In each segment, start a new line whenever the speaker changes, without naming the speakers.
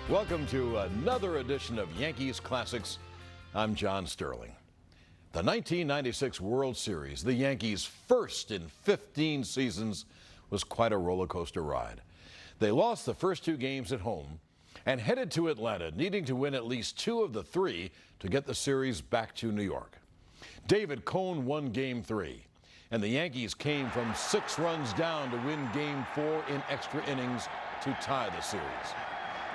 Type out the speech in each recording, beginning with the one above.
Welcome to another edition of Yankees Classics. I'm John Sterling. The 1996 World Series, the Yankees' first in 15 seasons, was quite a roller coaster ride. They lost the first two games at home and headed to Atlanta, needing to win at least two of the three to get the series back to New York. David Cone won Game 3, and the Yankees came from 6 runs down to win Game 4 in extra innings to tie the series.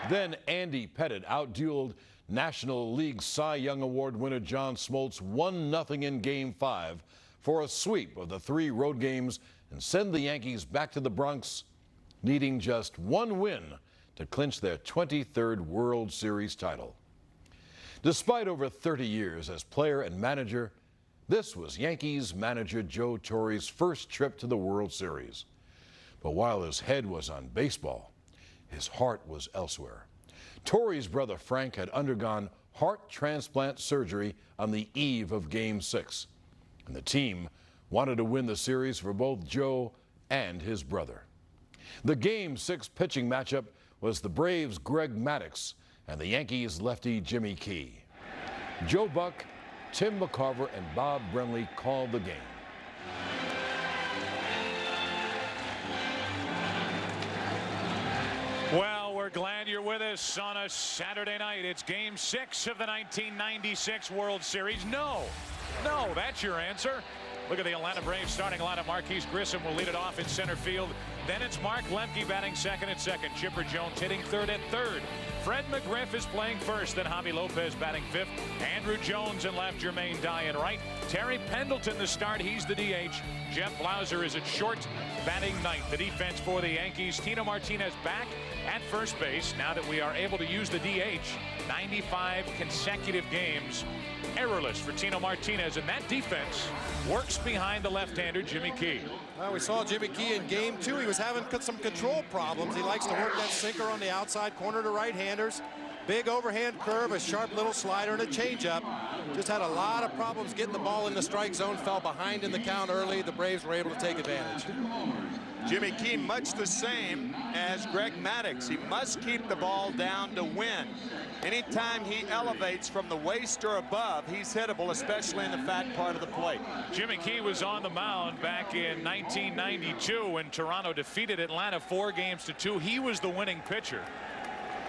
Then Andy Pettitte outdueled National League Cy Young Award winner John Smoltz 1-0 in Game 5 for a sweep of the 3 road games and send the Yankees back to the Bronx, needing just one win to clinch their 23rd World Series title. Despite over 30 years as player and manager, this was Yankees manager Joe Torre's first trip to the World Series. But while his head was on baseball, his heart was elsewhere. Torre's brother Frank had undergone heart transplant surgery on the eve of Game 6, and the team wanted to win the series for both Joe and his brother. The Game 6 pitching matchup was the Braves' Greg Maddux and the Yankees' lefty Jimmy Key. Joe Buck, Tim McCarver, and Bob Brenly called the game.
Well, we're glad you're with us on a Saturday night. It's Game 6 of the 1996 World Series. No, that's your answer. Look at the Atlanta Braves starting lineup. Marquise Grissom will lead it off in center field. Then it's Mark Lemke batting second at second. Chipper Jones hitting third at third. Fred McGriff is playing first. Then Javi Lopez batting fifth. Andrew Jones in left. Jermaine Dye in right. Terry Pendleton the start. He's the DH. Jeff Blauser is at short, batting ninth. The defense for the Yankees. Tino Martinez back at first base. Now that we are able to use the DH, 95 consecutive games errorless for Tino Martinez, and that defense works behind the left-hander Jimmy Key.
Well, we saw Jimmy Key in Game 2. He was having some control problems. He likes to work that sinker on the outside corner to right-handers. Big overhand curve, a sharp little slider, and a changeup. Just had a lot of problems getting the ball in the strike zone. Fell behind in the count early. The Braves were able to take advantage.
Jimmy Key much the same as Greg Maddux. He must keep the ball down to win. Anytime he elevates from the waist or above, he's hittable, especially in the fat part of the plate.
Jimmy Key was on the mound back in 1992 when Toronto defeated Atlanta 4-2. He was the winning pitcher.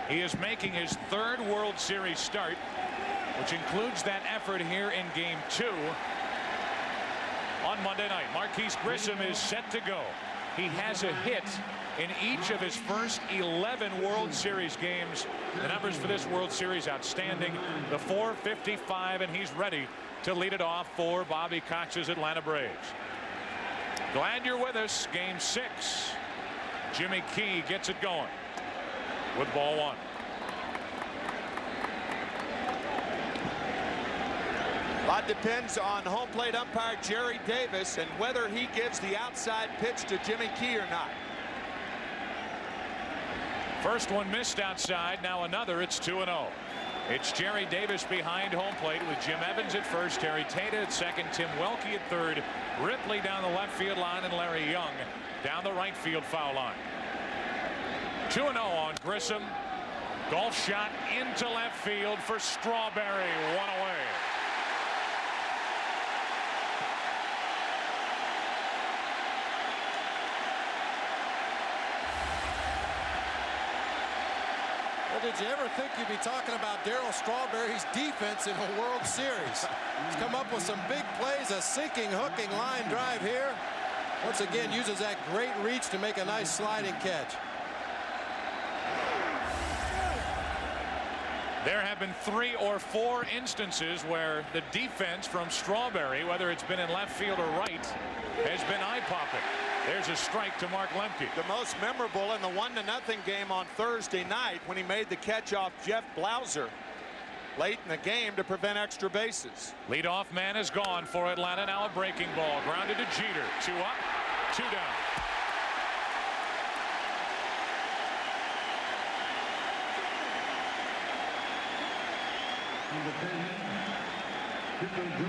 He is making his 3rd World Series start, which includes that effort here in Game 2 on Monday night. Marquise Grissom is set to go. He has a hit in each of his first 11 World Series games. The numbers for this World Series outstanding. The .455, and he's ready to lead it off for Bobby Cox's Atlanta Braves. Glad you're with us. Game 6. Jimmy Key gets it going with ball 1.
A lot depends on home plate umpire Jerry Davis and whether he gives the outside pitch to Jimmy Key or not.
First one missed outside. Now another. It's 2-0. It's Jerry Davis behind home plate with Jim Evans at first, Terry Tata at second, Tim Welke at third, Ripley down the left field line, and Larry Young down the right field foul line. 2-0 on Grissom. Golf shot into left field for Strawberry. One away.
Did you ever think you'd be talking about Darryl Strawberry's defense in a World Series? He's come up with some big plays, a sinking, hooking line drive here. Once again, uses that great reach to make a nice sliding catch.
There have been 3 or 4 instances where the defense from Strawberry, whether it's been in left field or right, has been eye-popping. There's a strike to Mark Lemke.
The most memorable in the 1-0 game on Thursday night when he made the catch off Jeff Blauser late in the game to prevent extra bases.
Leadoff man is gone for Atlanta. Now a breaking ball. Grounded to Jeter. 2 up, 2 down.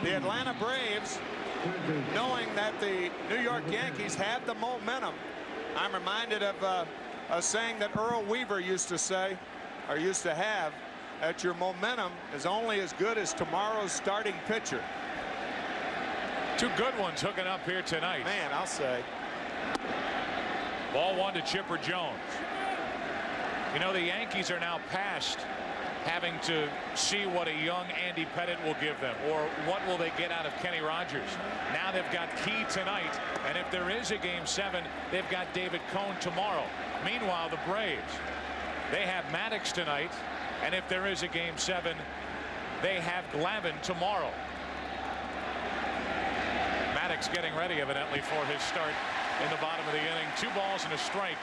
The Atlanta Braves, knowing that the New York Yankees have the momentum, I'm reminded of a saying that Earl Weaver used to say, are used to have, that your momentum is only as good as tomorrow's starting pitcher.
Two good ones hooking up here tonight.
Man, I'll say.
Ball one to Chipper Jones. You know, the Yankees are now past having to see what a young Andy Pettitte will give them, or what will they get out of Kenny Rogers. Now they've got Key tonight, and if there is a Game 7, they've got David Cone tomorrow. Meanwhile, the Braves, they have Maddox tonight, and if there is a Game 7, they have Glavine tomorrow. Maddox getting ready evidently for his start in the bottom of the inning. 2 balls and a strike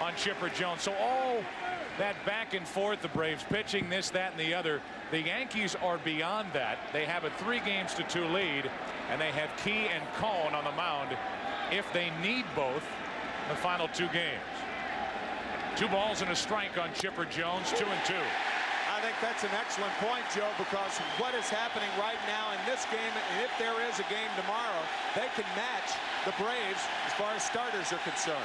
on Chipper Jones. So all that back and forth, the Braves pitching this, that, and the other. The Yankees are beyond that. They have a 3-2 lead, and they have Key and Cone on the mound if they need both in the final 2 games. 2 balls and a strike on Chipper Jones. 2-2.
I think that's an excellent point, Joe, because what is happening right now in this game, and if there is a game tomorrow, they can match the Braves as far as starters are concerned.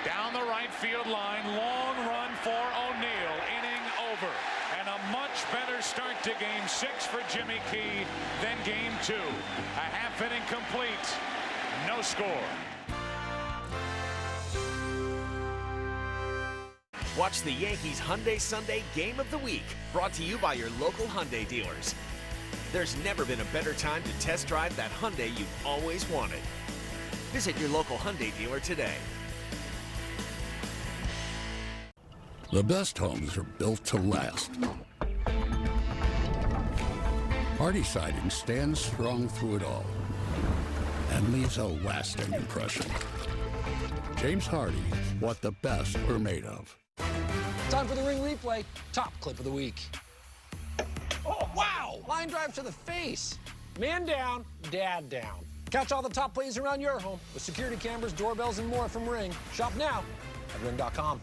Down the right field line, long run for O'Neill, inning over, and a much better start to Game 6 for Jimmy Key than Game 2. A half inning complete, no score.
Watch the Yankees Hyundai Sunday Game of the Week, brought to you by your local Hyundai dealers. There's never been a better time to test drive that Hyundai you've always wanted. Visit your local Hyundai dealer today.
The best homes are built to last. Hardy Siding stands strong through it all and leaves a lasting impression. James Hardy, what the best are made of.
Time for the Ring Replay. Top clip of the week. Oh, wow! Line drive to the face. Man down, dad down. Catch all the top plays around your home with security cameras, doorbells, and more from Ring. Shop now at ring.com.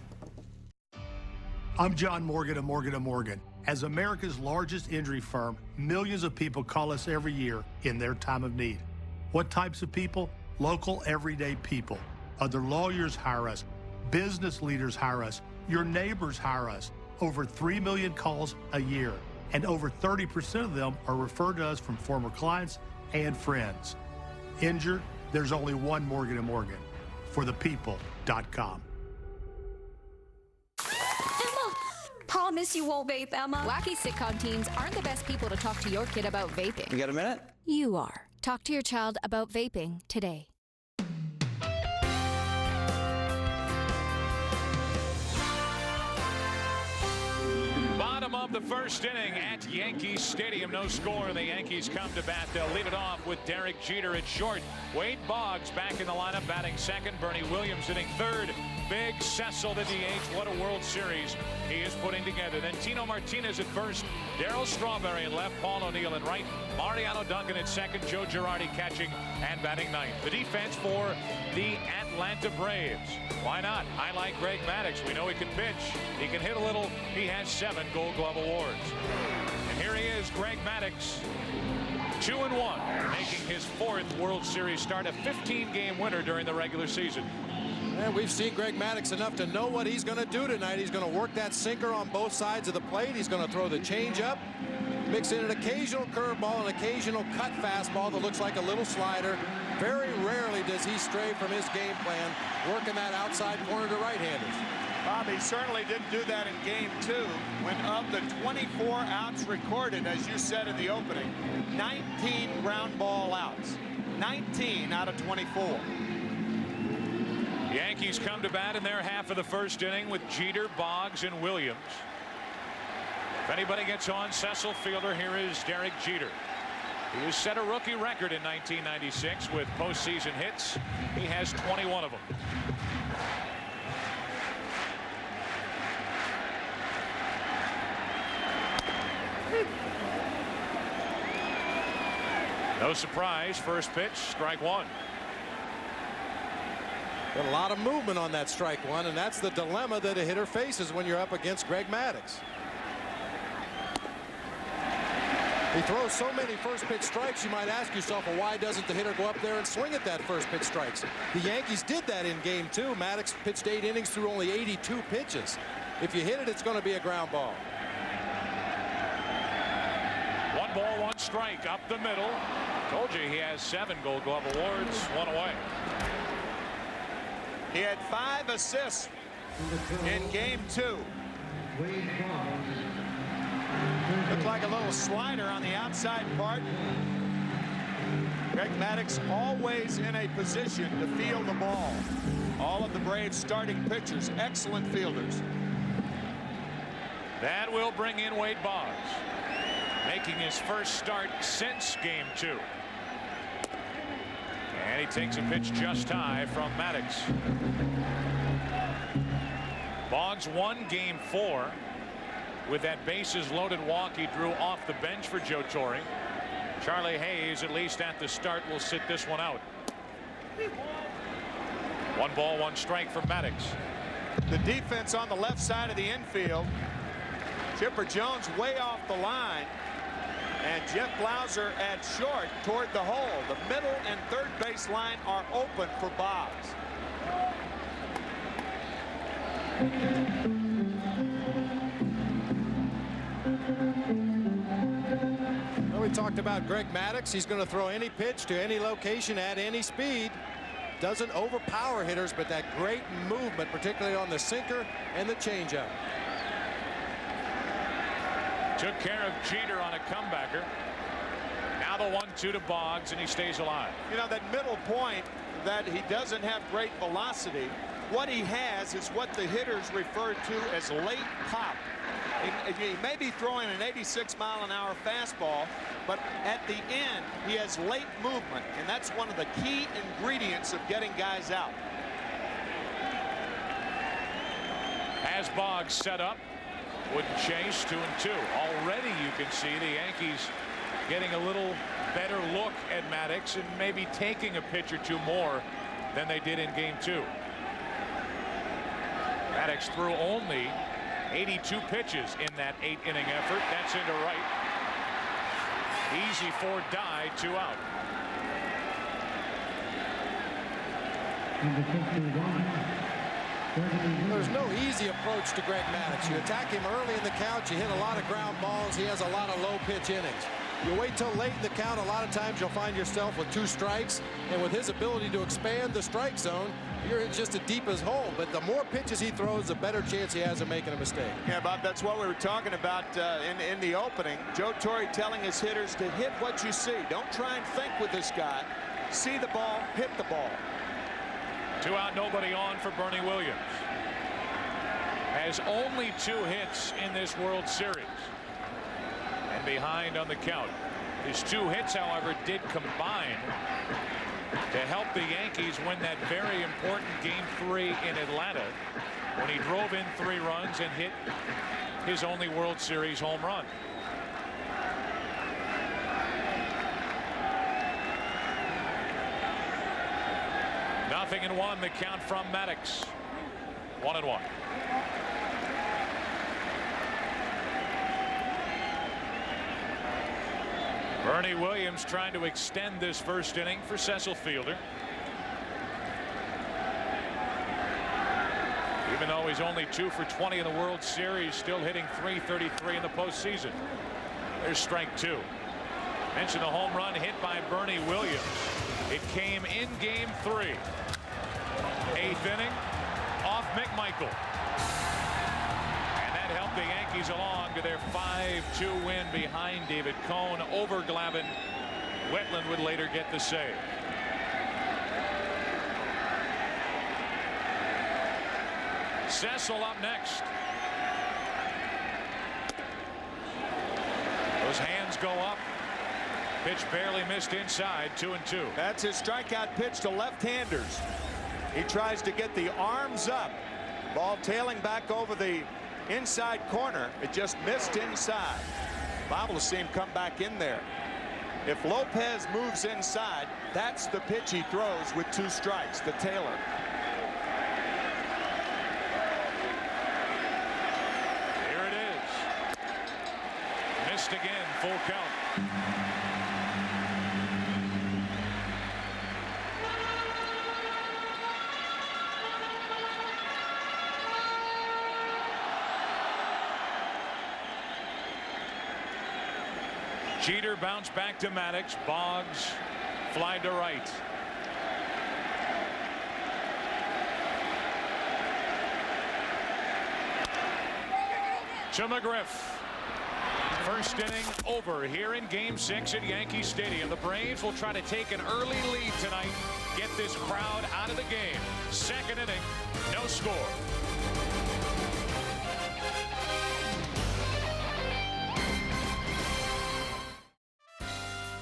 I'm John Morgan of Morgan & Morgan. As America's largest injury firm, millions of people call us every year in their time of need. What types of people? Local, everyday people. Other lawyers hire us. Business leaders hire us. Your neighbors hire us. Over 3 million calls a year. And over 30% of them are referred to us from former clients and friends. Injured? There's only one Morgan & Morgan. ForThePeople.com.
Promise you won't vape, Emma. Wacky sitcom teens aren't the best people to talk to your kid about vaping.
You got a minute?
You are. Talk to your child about vaping today.
Bottom of the first inning at Yankee Stadium. No score. The Yankees come to bat. They'll lead it off with Derek Jeter at short. Wade Boggs back in the lineup, batting second. Bernie Williams hitting third. Big Cecil, the DH. What a World Series he is putting together. Then Tino Martinez at first. Darryl Strawberry in left. Paul O'Neill in right. Mariano Duncan at second. Joe Girardi catching and batting ninth. The defense for the Atlanta Braves. Why not? I like Greg Maddux. We know he can pitch. He can hit a little. He has 7 Gold Glove awards. And here he is, Greg Maddux. 2-1, making his 4th World Series start, a 15-game winner during the regular season.
And we've seen Greg Maddux enough to know what he's going to do tonight. He's going to work that sinker on both sides of the plate. He's going to throw the changeup, mix in an occasional curveball, an occasional cut fastball that looks like a little slider. Very rarely does he stray from his game plan, working that outside corner to right-handers.
Bob, he certainly didn't do that in Game 2, when of the 24 outs recorded, as you said in the opening, 19 ground ball outs. 19 out of 24.
The Yankees come to bat in their half of the first inning with Jeter, Boggs, and Williams. If anybody gets on Cecil Fielder, here is Derek Jeter. He has set a rookie record in 1996 with postseason hits. He has 21 of them. No surprise, first pitch, strike one.
Got a lot of movement on that strike one, and that's the dilemma that a hitter faces when you're up against Greg Maddux. He throws so many first pitch strikes, you might ask yourself, well, why doesn't the hitter go up there and swing at that first pitch strikes? The Yankees did that in game 2. Maddux pitched 8 innings through only 82 pitches. If you hit it, it's going to be a ground ball.
1 ball, 1 strike up the middle. Told you he has 7 Gold Glove awards, 1 away.
He had 5 assists in game 2. Looked like a little slider on the outside part. Greg Maddux always in a position to field the ball. All of the Braves starting pitchers, excellent fielders.
That will bring in Wade Boggs, making his first start since game 2. And he takes a pitch just high from Maddux. Boggs won game 4 with that bases loaded walk he drew off the bench for Joe Torre. Charlie Hayes, at least at the start, will sit this one out. 1 ball, 1 strike for Maddux.
The defense on the left side of the infield. Chipper Jones way off the line, and Jeff Blauser at short toward the hole. The middle and third base line are open for Boggs.
Well, we talked about Greg Maddux. He's going to throw any pitch to any location at any speed. Doesn't overpower hitters, but that great movement, particularly on the sinker and the changeup.
Took care of Jeter on a comebacker. Now the 1-2 to Boggs, and he stays alive.
You know, that middle point, that he doesn't have great velocity. What he has is what the hitters refer to as late pop. He may be throwing an 86-mile-an-hour fastball, but at the end, he has late movement, and that's one of the key ingredients of getting guys out.
As Boggs set up, wouldn't chase, 2-2. Already you can see the Yankees getting a little better look at Maddux and maybe taking a pitch or 2 more than they did in game 2. Maddux threw only 82 pitches in that 8-inning effort. That's into right. Easy for Dye, 2 out.
There's no easy approach to Greg Maddux. You attack him early in the count, you hit a lot of ground balls. He has a lot of low pitch innings. You wait till late in the count, a lot of times you'll find yourself with 2 strikes, and with his ability to expand the strike zone, you're just as deep as hole. But the more pitches he throws, the better chance he has of making a mistake.
Yeah, Bob, that's what we were talking about in the opening. Joe Torre telling his hitters to hit what you see. Don't try and think with this guy. See the ball, hit the ball.
2 out, nobody on for Bernie Williams. Has only 2 hits in this World Series. And behind on the count. His 2 hits, however, did combine to help the Yankees win that very important game 3 in Atlanta, when he drove in 3 runs and hit his only World Series home run. Nothing in 1, the count from Maddux. 1-1. Bernie Williams trying to extend this first inning for Cecil Fielder. Even though he's only 2 for 20 in the World Series, still hitting .333 in the postseason. There's strike 2. Mentioned the home run hit by Bernie Williams. It came in game 3. 8th inning off McMichael. And that helped the Yankees along to their 5-2 win behind David Cone over Glavine. Wetland would later get the save. Cecil up next. Those hands go up. Pitch barely missed inside. 2-2.
That's his strikeout pitch to left-handers. He tries to get the arms up. Ball tailing back over the inside corner. It just missed inside. Bob will see him come back in there. If Lopez moves inside, that's the pitch he throws with 2 strikes, the Taylor.
missed again. Full count. Jeter bounced back to Maddox. Boggs fly to right. To McGriff. First inning over here in Game 6 at Yankee Stadium. The Braves will try to take an early lead tonight, get this crowd out of the game. Second inning, no score.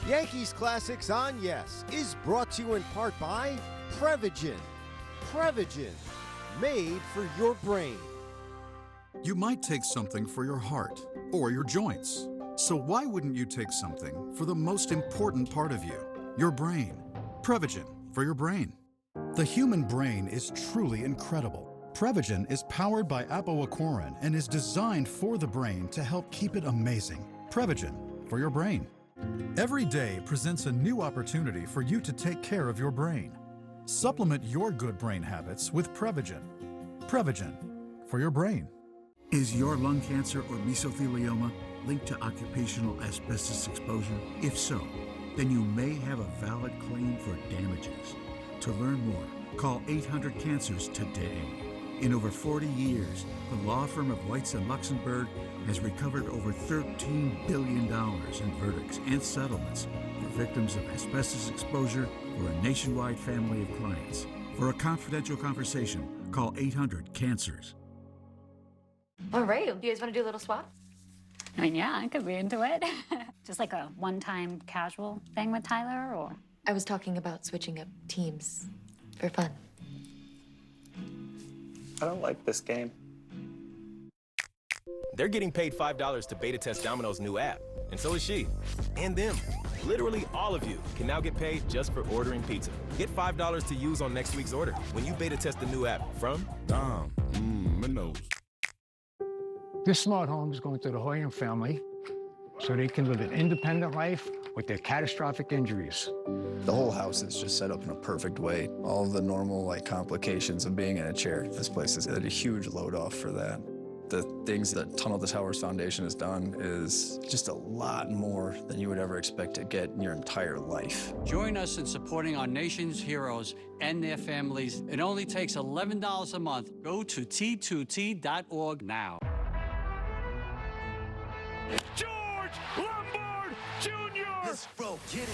Yankees Classics on Yes is brought to you in part by Prevagen. Prevagen, made for your brain.
You might take something for your heart or your joints. So why wouldn't you take something for the most important part of you, your brain? Prevagen for your brain. The human brain is truly incredible. Prevagen is powered by apoaquarin and is designed for the brain to help keep it amazing. Prevagen for your brain. Every day presents a new opportunity for you to take care of your brain. Supplement your good brain habits with Prevagen. Prevagen for your brain.
Is your lung cancer or mesothelioma linked to occupational asbestos exposure? If so, then you may have a valid claim for damages. To learn more, call 800-CANCERS today. In over 40 years, the law firm of Weitz & Luxenberg has recovered over $13 billion in verdicts and settlements for victims of asbestos exposure for a nationwide family of clients. For a confidential conversation, call 800-CANCERS.
All right, do you guys want to do a little swap?
I mean, yeah, I could be into it. Just like a one-time casual thing with Tyler, or?
I was talking about switching up teams for fun.
I don't like this game.
They're getting paid $5 to beta test Domino's new app, and so is she. And them. Literally all of you can now get paid just for ordering pizza. Get $5 to use on next week's order when you beta test the new app from Domino's.
This smart home is going to the Hoyer family so they can live an independent life with their catastrophic injuries.
The whole house is just set up in a perfect way. All the normal complications of being in a chair. This place is a huge load off for that. The things that Tunnel to Towers Foundation has done is just a lot more than you would ever expect to get in your entire life.
Join us in supporting our nation's heroes and their families. It only takes $11 a month. Go to T2T.org now.
George Lombard Jr.
Let's roll, get it.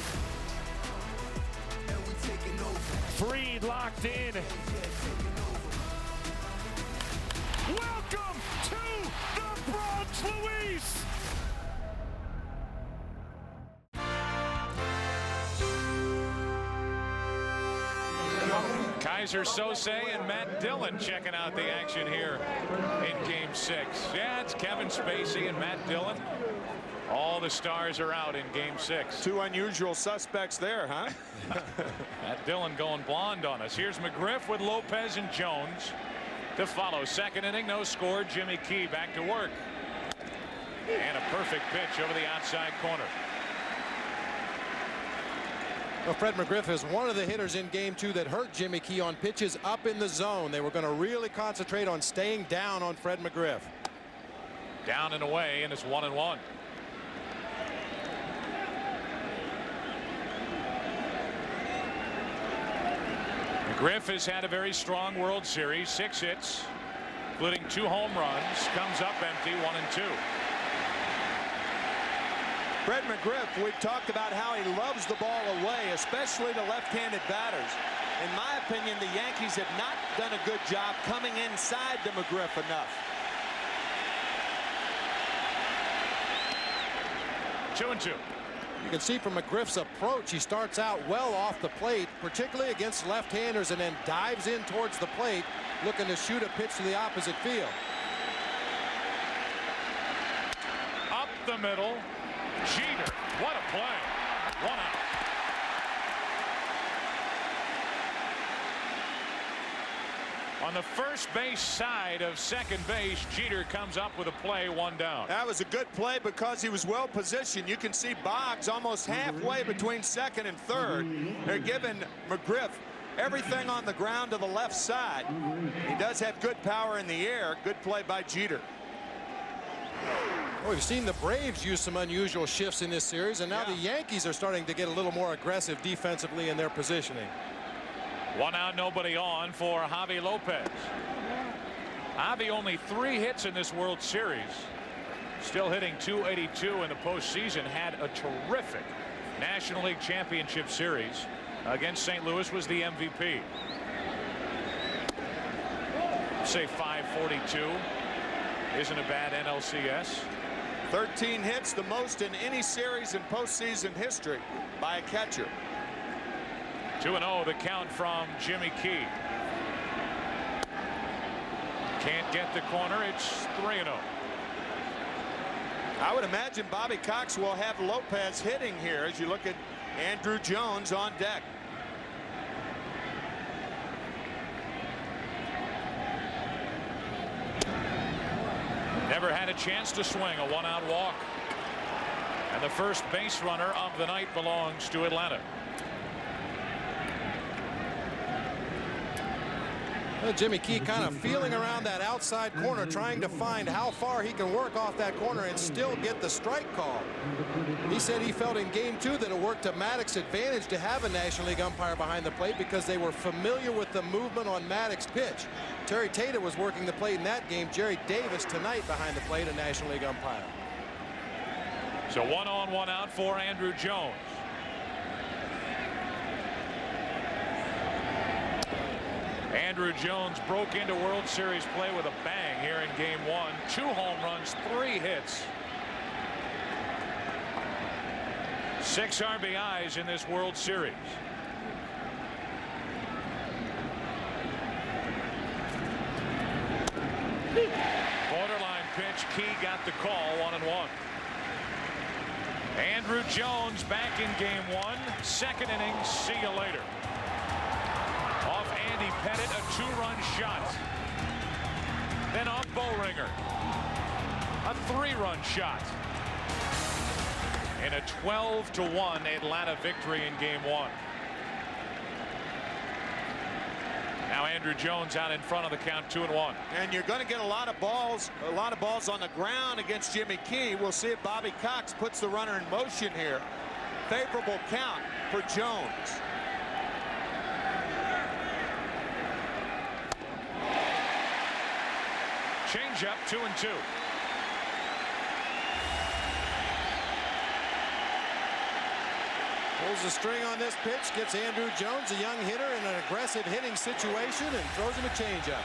And we taking over. Freed locked in. Welcome to the Bronx, Luis. Kaiser Sose and Matt Dillon checking out the action here in Game 6. Yeah, it's Kevin Spacey and Matt Dillon. All the stars are out in Game 6.
Two unusual suspects there, huh?
Matt Dillon going blonde on us. Here's McGriff with Lopez and Jones to follow. Second inning, no score. Jimmy Key back to work. And a perfect pitch over the outside corner.
Well, Fred McGriff is one of the hitters in Game 2 that hurt Jimmy Key on pitches up in the zone. They were going to really concentrate on staying down on Fred McGriff.
Down and away, and it's 1-1. McGriff has had a very strong World Series. 6 hits, including 2 home runs. Comes up empty, 1-2.
Fred McGriff, we've talked about how he loves the ball away, especially to left-handed batters. In my opinion, the Yankees have not done a good job coming inside to McGriff enough.
2-2.
You can see from McGriff's approach, he starts out well off the plate, particularly against left-handers, and then dives in towards the plate, looking to shoot a pitch to the opposite field.
Up the middle. Jeter, what a play. 1 out. On the first base side of second base, Jeter comes up with a play, one down.
That was a good play because he was well positioned. You can see Boggs almost halfway between second and third. They're giving McGriff everything on the ground to the left side. He does have good power in the air. Good play by Jeter.
Well, we've seen the Braves use some unusual shifts in this series, and now the Yankees are starting to get a little more aggressive defensively in their positioning.
One out, nobody on for Javi Lopez. Javi only 3 hits in this World Series. Still hitting .282 in the postseason. Had a terrific National League Championship Series against St. Louis. Was the MVP. Say .542 isn't a bad NLCS.
13 hits, the most in any series in postseason history by a catcher.
2-0 the count from Jimmy Key. Can't get the corner. It's 3-0.
I would imagine Bobby Cox will have Lopez hitting here as you look at Andrew Jones on deck.
Never had a chance to swing. A 1-out walk. And the first base runner of the night belongs to Atlanta.
Well, Jimmy Key kind of feeling around that outside corner, trying to find how far he can work off that corner and still get the strike call. He said he felt in game 2 that it worked to Maddox's advantage to have a National League umpire behind the plate because they were familiar with the movement on Maddox's pitch. Terry Tata was working the plate in that game. Jerry Davis tonight behind the plate, a National League umpire.
So 1 on, 1 out for Andrew Jones. Andrew Jones broke into World Series play with a bang here in game 1. 2 home runs, 3 hits. 6 RBIs in this World Series. Borderline pitch. Key got the call. 1-1. Andrew Jones back in game 1. Second inning. See you later. Off Andy Pettit, a 2-run shot. Then off Bowringer, a 3-run shot. In a 12-1 Atlanta victory in game 1. Now Andrew Jones out in front of the count, 2-1.
And you're going to get a lot of balls on the ground against Jimmy Key. We'll see if Bobby Cox puts the runner in motion here. Favorable count for Jones.
Change up, 2-2.
Pulls the string on this pitch, gets Andrew Jones, a young hitter, in an aggressive hitting situation, and throws him a changeup.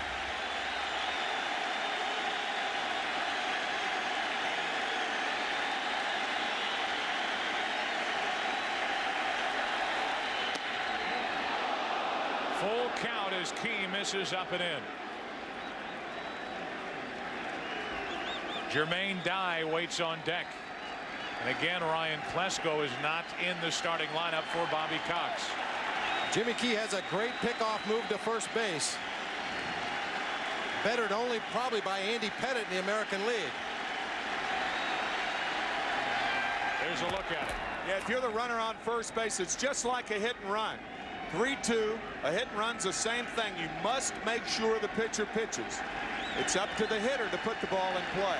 Full count as Key misses up and in. Jermaine Dye waits on deck. And again, Ryan Klesko is not in the starting lineup for Bobby Cox.
Jimmy Key has a great pickoff move to first base. Bettered only probably by Andy Pettit in the American League.
There's a look at it.
Yeah, if you're the runner on first base, it's just like a hit and run. 3-2, a hit and run's the same thing. You must make sure the pitcher pitches. It's up to the hitter to put the ball in play.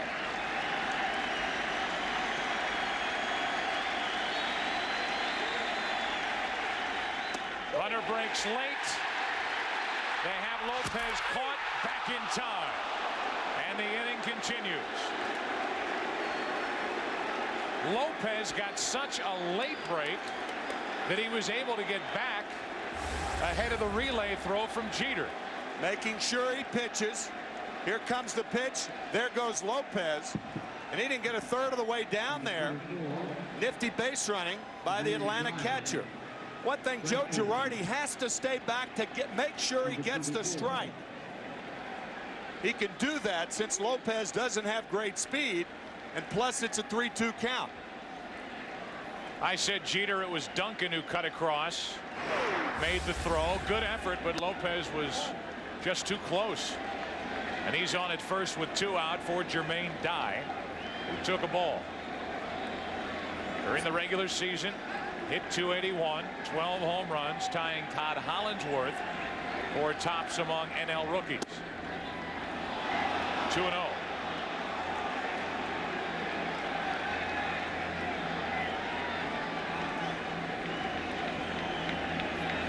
Runner breaks late. They have Lopez caught back in time. And the inning continues. Lopez got such a late break that he was able to get back ahead of the relay throw from Jeter.
Making sure he pitches. Here comes the pitch. There goes Lopez. And he didn't get a third of the way down there. Nifty base running by the Atlanta catcher. One thing, Joe Girardi has to stay back to make sure he gets the strike. He can do that since Lopez doesn't have great speed, and plus it's a 3-2 count.
I said Jeter, it was Duncan who cut across, made the throw. Good effort, but Lopez was just too close. And he's on at first with 2 out for Jermaine Dye, who took a ball. During the regular season, hit .281, 12 home runs, tying Todd Hollandsworth for tops among NL rookies. 2-0.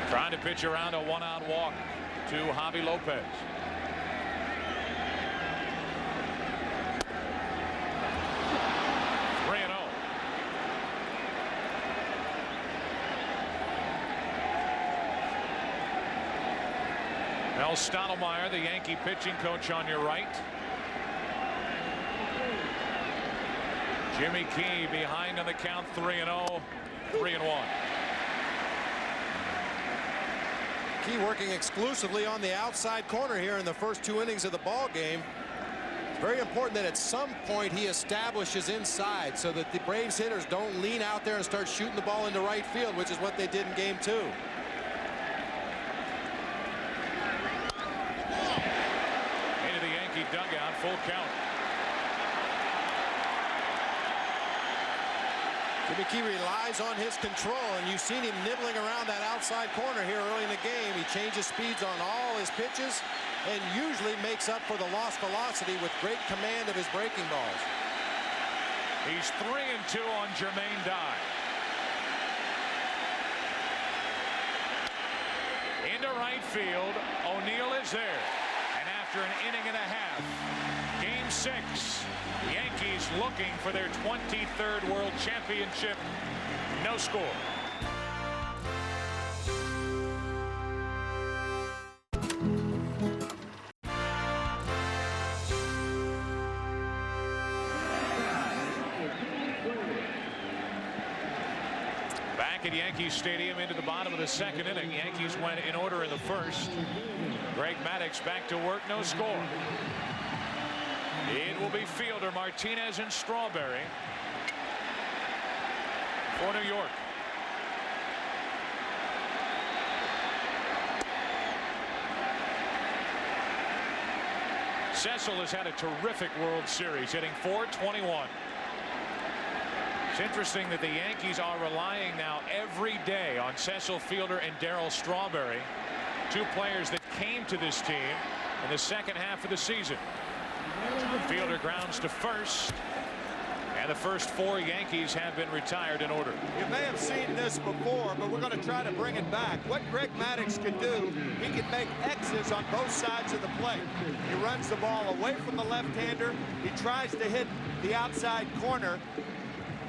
Trying to pitch around a 1-out walk to Javi Lopez. Mel Stottlemyre, the Yankee pitching coach, on your right. Jimmy Key behind on the count, 3-0, 3-1.
Key working exclusively on the outside corner here in the first 2 innings of the ball game. It's very important that at some point he establishes inside so that the Braves hitters don't lean out there and start shooting the ball into right field, which is what they did in game 2.
Dugout, full count.
Jimmy Key relies on his control, and you've seen him nibbling around that outside corner here early in the game. He changes speeds on all his pitches and usually makes up for the lost velocity with great command of his breaking balls.
He's 3-2 on Jermaine Dye. Into right field. O'Neill is there. After an inning and a half, game 6, Yankees looking for their 23rd World Championship. No score. Back at Yankee Stadium into the bottom of the 2nd inning. Yankees went in order in the first. Greg Maddux back to work, no score. It will be Fielder, Martinez, and Strawberry for New York. Cecil has had a terrific World Series, hitting .421. It's interesting that the Yankees are relying now every day on Cecil Fielder and Darryl Strawberry, 2 players that came to this team in the second half of the season. Fielder grounds to first, and the first 4 Yankees have been retired in order.
You may have seen this before, but we're going to try to bring it back. What Greg Maddux can do, he can make X's on both sides of the plate. He runs the ball away from the left-hander. He tries to hit the outside corner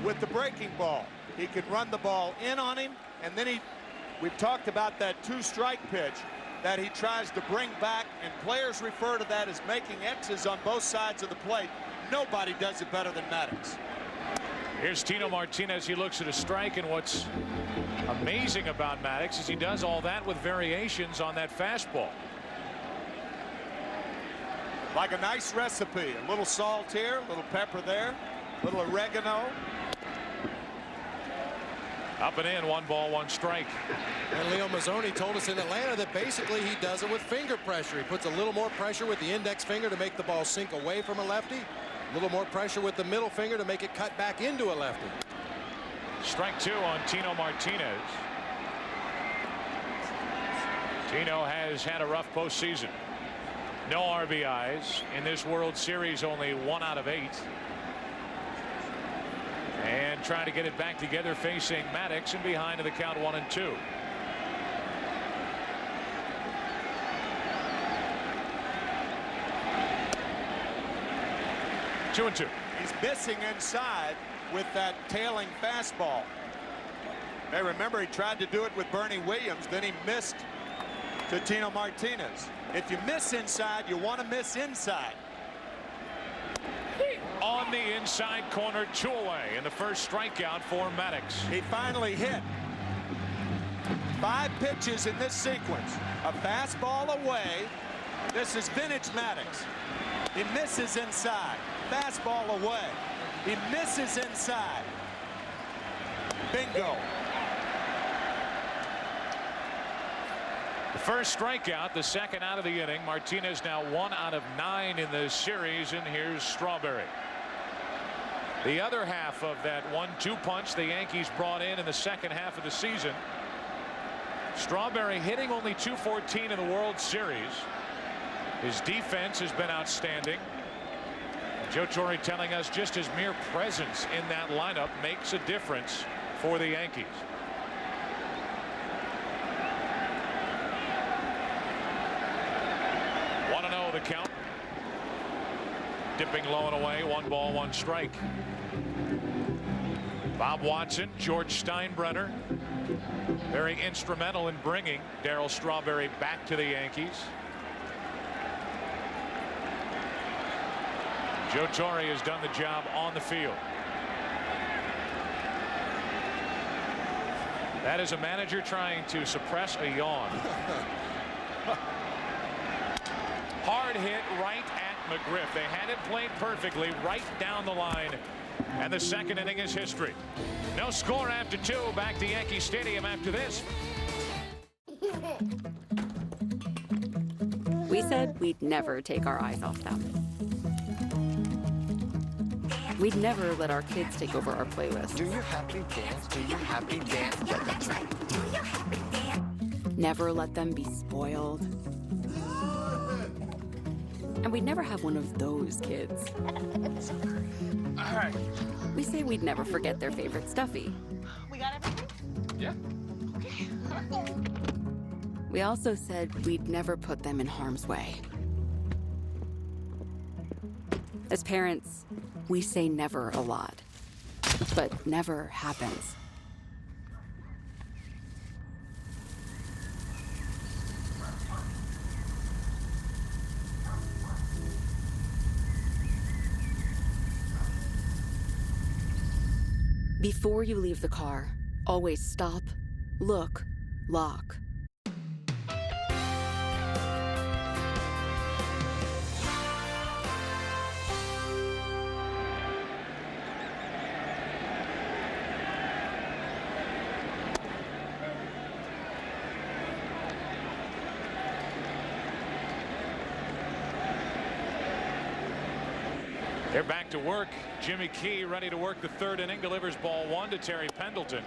with the breaking ball. He can run the ball in on him, and then we've talked about that 2-strike pitch that he tries to bring back, and players refer to that as making X's on both sides of the plate. Nobody does it better than Maddux.
Here's Tino Martinez. He looks at a strike, and what's amazing about Maddux is he does all that with variations on that fastball.
Like a nice recipe. A little salt here, a little pepper there, a little oregano.
Up and in, 1 ball, 1 strike.
And Leo Mazzoni told us in Atlanta that basically he does it with finger pressure. He puts a little more pressure with the index finger to make the ball sink away from a lefty. A little more pressure with the middle finger to make it cut back into a lefty.
Strike 2 on Tino Martinez. Tino has had a rough postseason. No RBIs in this World Series, only 1 out of 8. And trying to get it back together, facing Maddux, and behind to the count 1-2. Two and two.
He's missing inside with that tailing fastball. Hey, remember, he tried to do it with Bernie Williams, then he missed to Tino Martinez. If you miss inside, you want to miss inside.
On the inside corner, 2 away, and the first strikeout for Maddux.
He finally hit 5 pitches in this sequence. A fastball away. This is vintage Maddux. He misses inside. Fastball away. He misses inside. Bingo.
The first strikeout, the second out of the inning. Martinez now 1 out of 9 in this series, and here's Strawberry. The other half of that 1-2 punch the Yankees brought in the second half of the season. Strawberry hitting only .214 in the World Series. His defense has been outstanding. Joe Torre telling us just his mere presence in that lineup makes a difference for the Yankees. The count. Dipping low and away. 1 ball, 1 strike. Bob Watson, George Steinbrenner, very instrumental in bringing Darryl Strawberry back to the Yankees. Joe Torre has done the job on the field. That is a manager trying to suppress a yawn. Hard hit right at McGriff. They had it played perfectly right down the line. And the second inning is history. No score after 2. Back to Yankee Stadium after this.
We said we'd never take our eyes off them. We'd never let our kids take over our playlist.
Do you happy dance? Do you happy dance? Yeah, that's right. Do you happy dance?
Never let them be spoiled. And we'd never have one of those kids.
All right.
We say we'd never forget their favorite stuffy.
We got everything? Yeah. Okay.
We also said we'd never put them in harm's way. As parents, we say never a lot, but never happens. Before you leave the car, always stop, look, lock.
They're back to work. Jimmy Key ready to work the third inning. Delivers ball 1 to Terry Pendleton.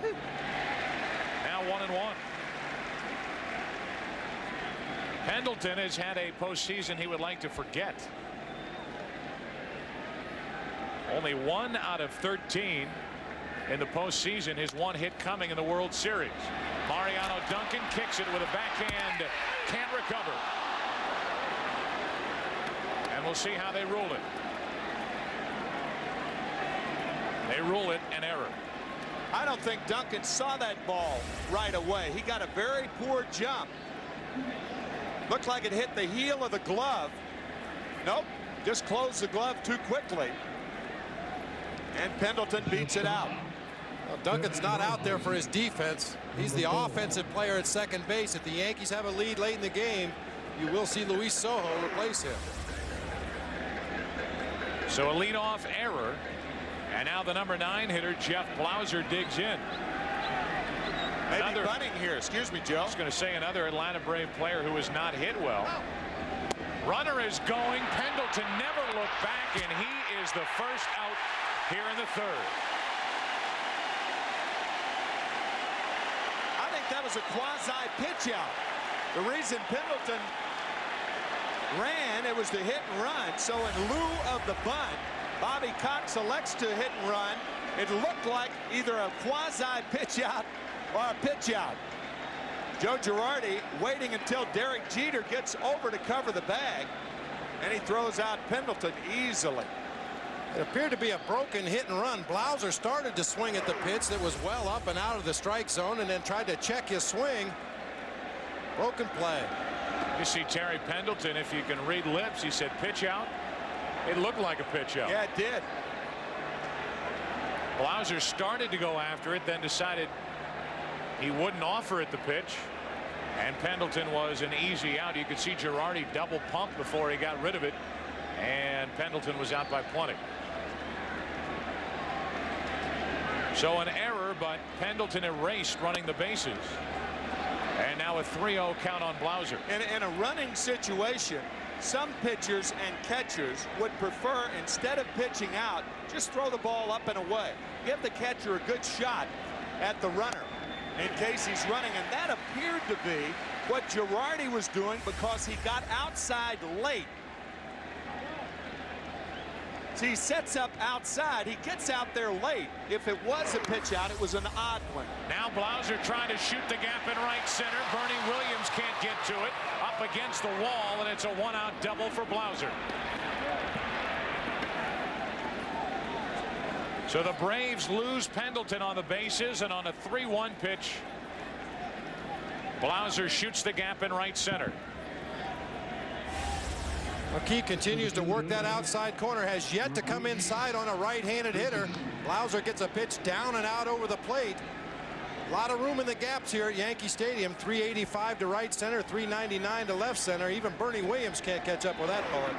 Now 1-1. Pendleton has had a postseason he would like to forget. Only 1 out of 13 in the postseason. His 1 hit coming in the World Series. Mariano Duncan kicks it with a backhand. Can't recover. And we'll see how they rule it. They rule it an error.
I don't think Duncan saw that ball right away. He got a very poor jump. Looked like it hit the heel of the glove. Nope, just closed the glove too quickly. And Pendleton beats it out.
Well, Duncan's not out there for his defense. He's the offensive player at second base. If the Yankees have a lead late in the game, you will see Luis Sojo replace him.
So a leadoff error. And now the number 9 hitter, Jeff Blauser, digs in.
Maybe bunting here. Excuse me, Joe.
I was going to say another Atlanta Brave player who has not hit well. Runner is going. Pendleton never looked back, and he is the first out here in the third.
I think that was a quasi pitch out. The reason Pendleton ran, it was the hit and run. So in lieu of the bunt, Bobby Cox elects to hit and run. It looked like either a quasi pitch out or a pitch out. Joe Girardi waiting until Derek Jeter gets over to cover the bag, and he throws out Pendleton easily.
It appeared to be a broken hit and run. Blauser started to swing at the pitch that was well up and out of the strike zone, and then tried to check his swing. Broken play.
You see Terry Pendleton, if you can read lips, he said pitch out. It looked like a pitch out.
Yeah, it did.
Blauser started to go after it, then decided he wouldn't offer it the pitch. And Pendleton was an easy out. You could see Girardi double pump before he got rid of it. And Pendleton was out by plenty. So an error, but Pendleton erased running the bases. And now a 3-0 count on Blauser.
In a running situation, some pitchers and catchers would prefer, instead of pitching out, just throw the ball up and away. Give the catcher a good shot at the runner in case he's running. And that appeared to be what Girardi was doing because he got outside late. So he sets up outside. He gets out there late. If it was a pitch out, it was an odd one.
Now Blauser trying to shoot the gap in right center. Bernie Williams can't get to it. Up against the wall, and it's a one-out double for Blauser. So the Braves lose Pendleton on the bases, and on a 3-1 pitch, Blauser shoots the gap in right center.
McKee continues to work that outside corner, has yet to come inside on a right-handed hitter. Blauser gets a pitch down and out over the plate. A lot of room in the gaps here at Yankee Stadium. 385 to right center, 399 to left center. Even Bernie Williams can't catch up with that bullet.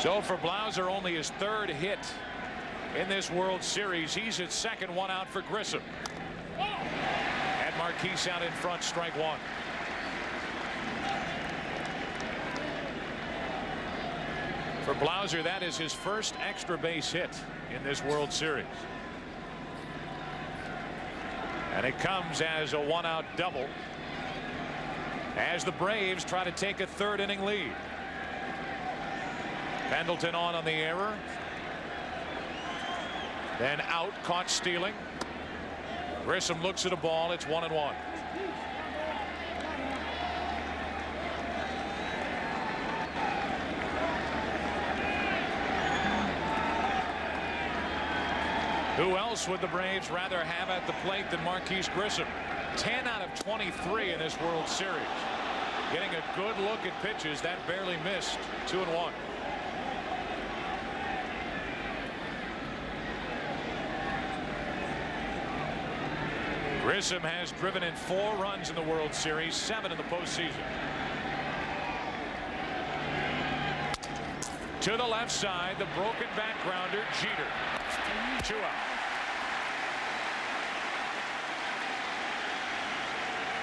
So for Blauser, only his third hit in this World Series. He's at second, one out for Grissom. And Marquise out in front, strike one. For Blauser, that is his first extra base hit in this World Series. And it comes as a one-out double as the Braves try to take a third inning lead. Pendleton on the error. Then out, caught stealing. Grissom looks at a ball. It's 1-1. Who else would the Braves rather have at the plate than Marquise Grissom? 10 out of 23 in this World Series. Getting a good look at pitches that barely missed. 2-1. Grissom has driven in 4 runs in the World Series, 7 in the postseason. To the left side, the broken back grounder, Jeter. 2 out.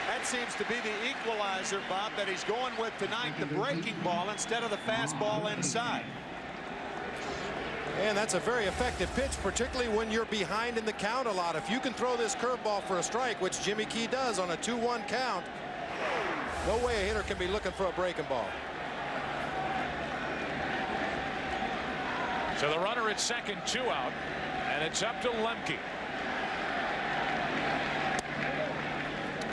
That seems to be the equalizer, Bob, that he's going with tonight, the breaking ball instead of the fastball inside.
And that's a very effective pitch, particularly when you're behind in the count a lot. If you can throw this curveball for a strike, which Jimmy Key does on a 2-1 count, no way a hitter can be looking for a breaking ball.
So the runner at second, 2 out, and it's up to Lemke.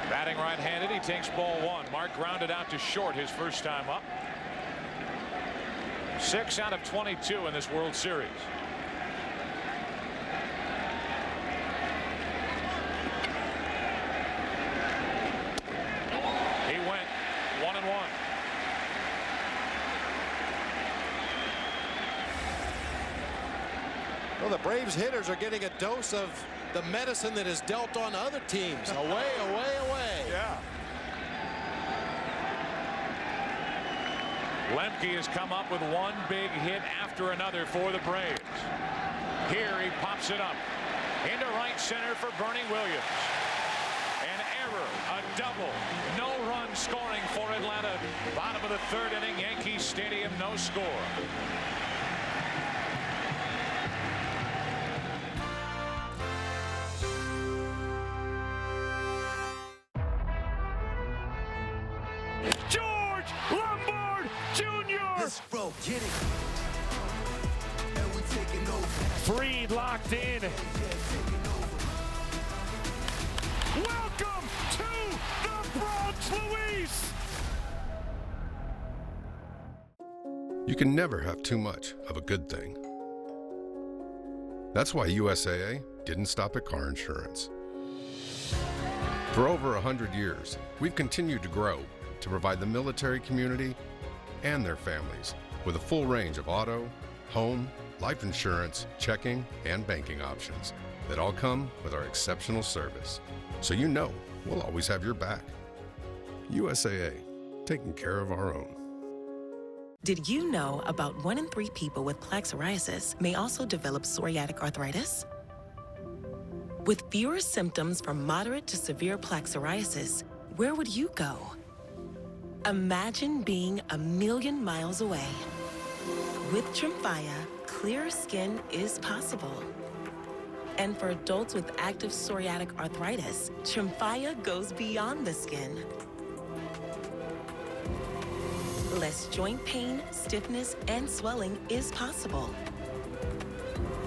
Batting right-handed, he takes ball 1. Mark grounded out to short his first time up. 6 out of 22 in this World Series. He went 1-1.
Well, the Braves hitters are getting a dose of the medicine that is dealt on other teams. Away, away, away.
Yeah.
Lemke has come up with one big hit after another for the Braves. Here he pops it up into right center for Bernie Williams. An error, a double, no run scoring for Atlanta. Bottom of the third inning, Yankee Stadium, no score. George Lombard Jr.
Let's roll, get it. And we taking over.
Freed locked in. Welcome to the Bronx, Luis.
You can never have too much of a good thing. That's why USAA didn't stop at car insurance. For over 100 years, we've continued to grow to provide the military community and their families with a full range of auto, home, life insurance, checking, and banking options that all come with our exceptional service. So you know we'll always have your back. USAA, taking care of our own.
Did you know about 1 in 3 people with plaque psoriasis may also develop psoriatic arthritis? With fewer symptoms from moderate to severe plaque psoriasis, where would you go? Imagine being a million miles away. With Tremfya, clearer skin is possible. And for adults with active psoriatic arthritis, Tremfya goes beyond the skin. Less joint pain, stiffness, and swelling is possible.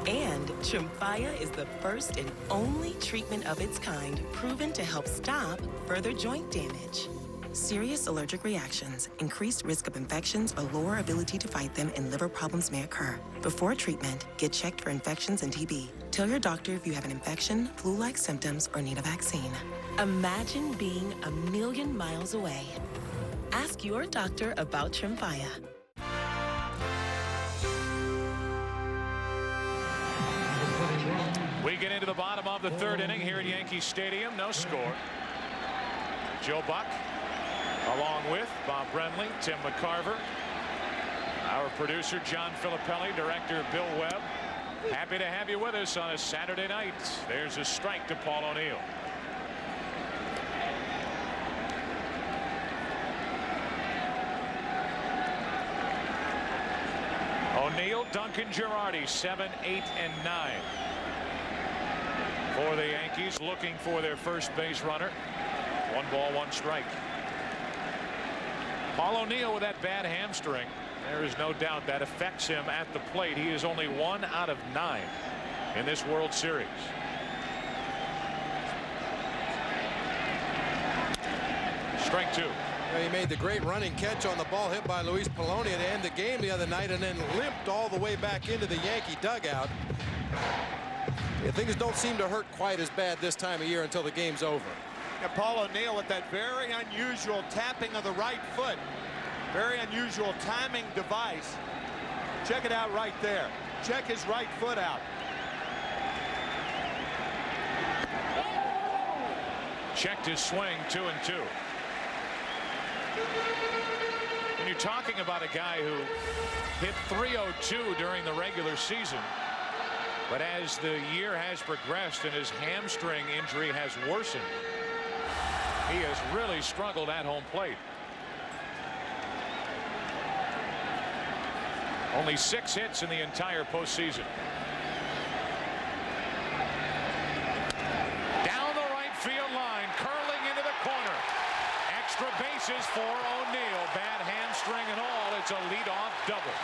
And Tremfya is the first and only treatment of its kind proven to help stop further joint damage. Serious allergic reactions, increased risk of infections, or lower ability to fight them, and liver problems may occur. Before treatment, get checked for infections and TB. Tell your doctor if you have an infection, flu-like symptoms, or need a vaccine. Imagine being a million miles away. Ask your doctor about Tremfya.
We get into the bottom of the third inning here at Yankee Stadium. No score. Joe Buck, along with Bob Brenly, Tim McCarver, our producer John Filippelli, director Bill Webb. Happy to have you with us on a Saturday night. There's a strike to Paul O'Neill. O'Neill, Duncan, Girardi, 7, 8, and 9. For the Yankees, looking for their first base runner. 1 ball, 1 strike. Paul O'Neill with that bad hamstring. There is no doubt that affects him at the plate. He is only 1 out of 9 in this World Series. Strike 2.
He made the great running catch on the ball hit by Luis Polonia to end the game the other night, and then limped all the way back into the Yankee dugout. Yeah, things don't seem to hurt quite as bad this time of year until the game's over.
And Paul O'Neill with that very unusual tapping of the right foot. Very unusual timing device. Check it out right there. Check his right foot out.
Checked his swing, 2-2. When you're talking about a guy who hit .302 during the regular season, but as the year has progressed and his hamstring injury has worsened, he has really struggled at home plate. Only 6 hits in the entire postseason. Down the right field line, curling into the corner. Extra bases for O'Neill. Bad hamstring and all. It's a leadoff double.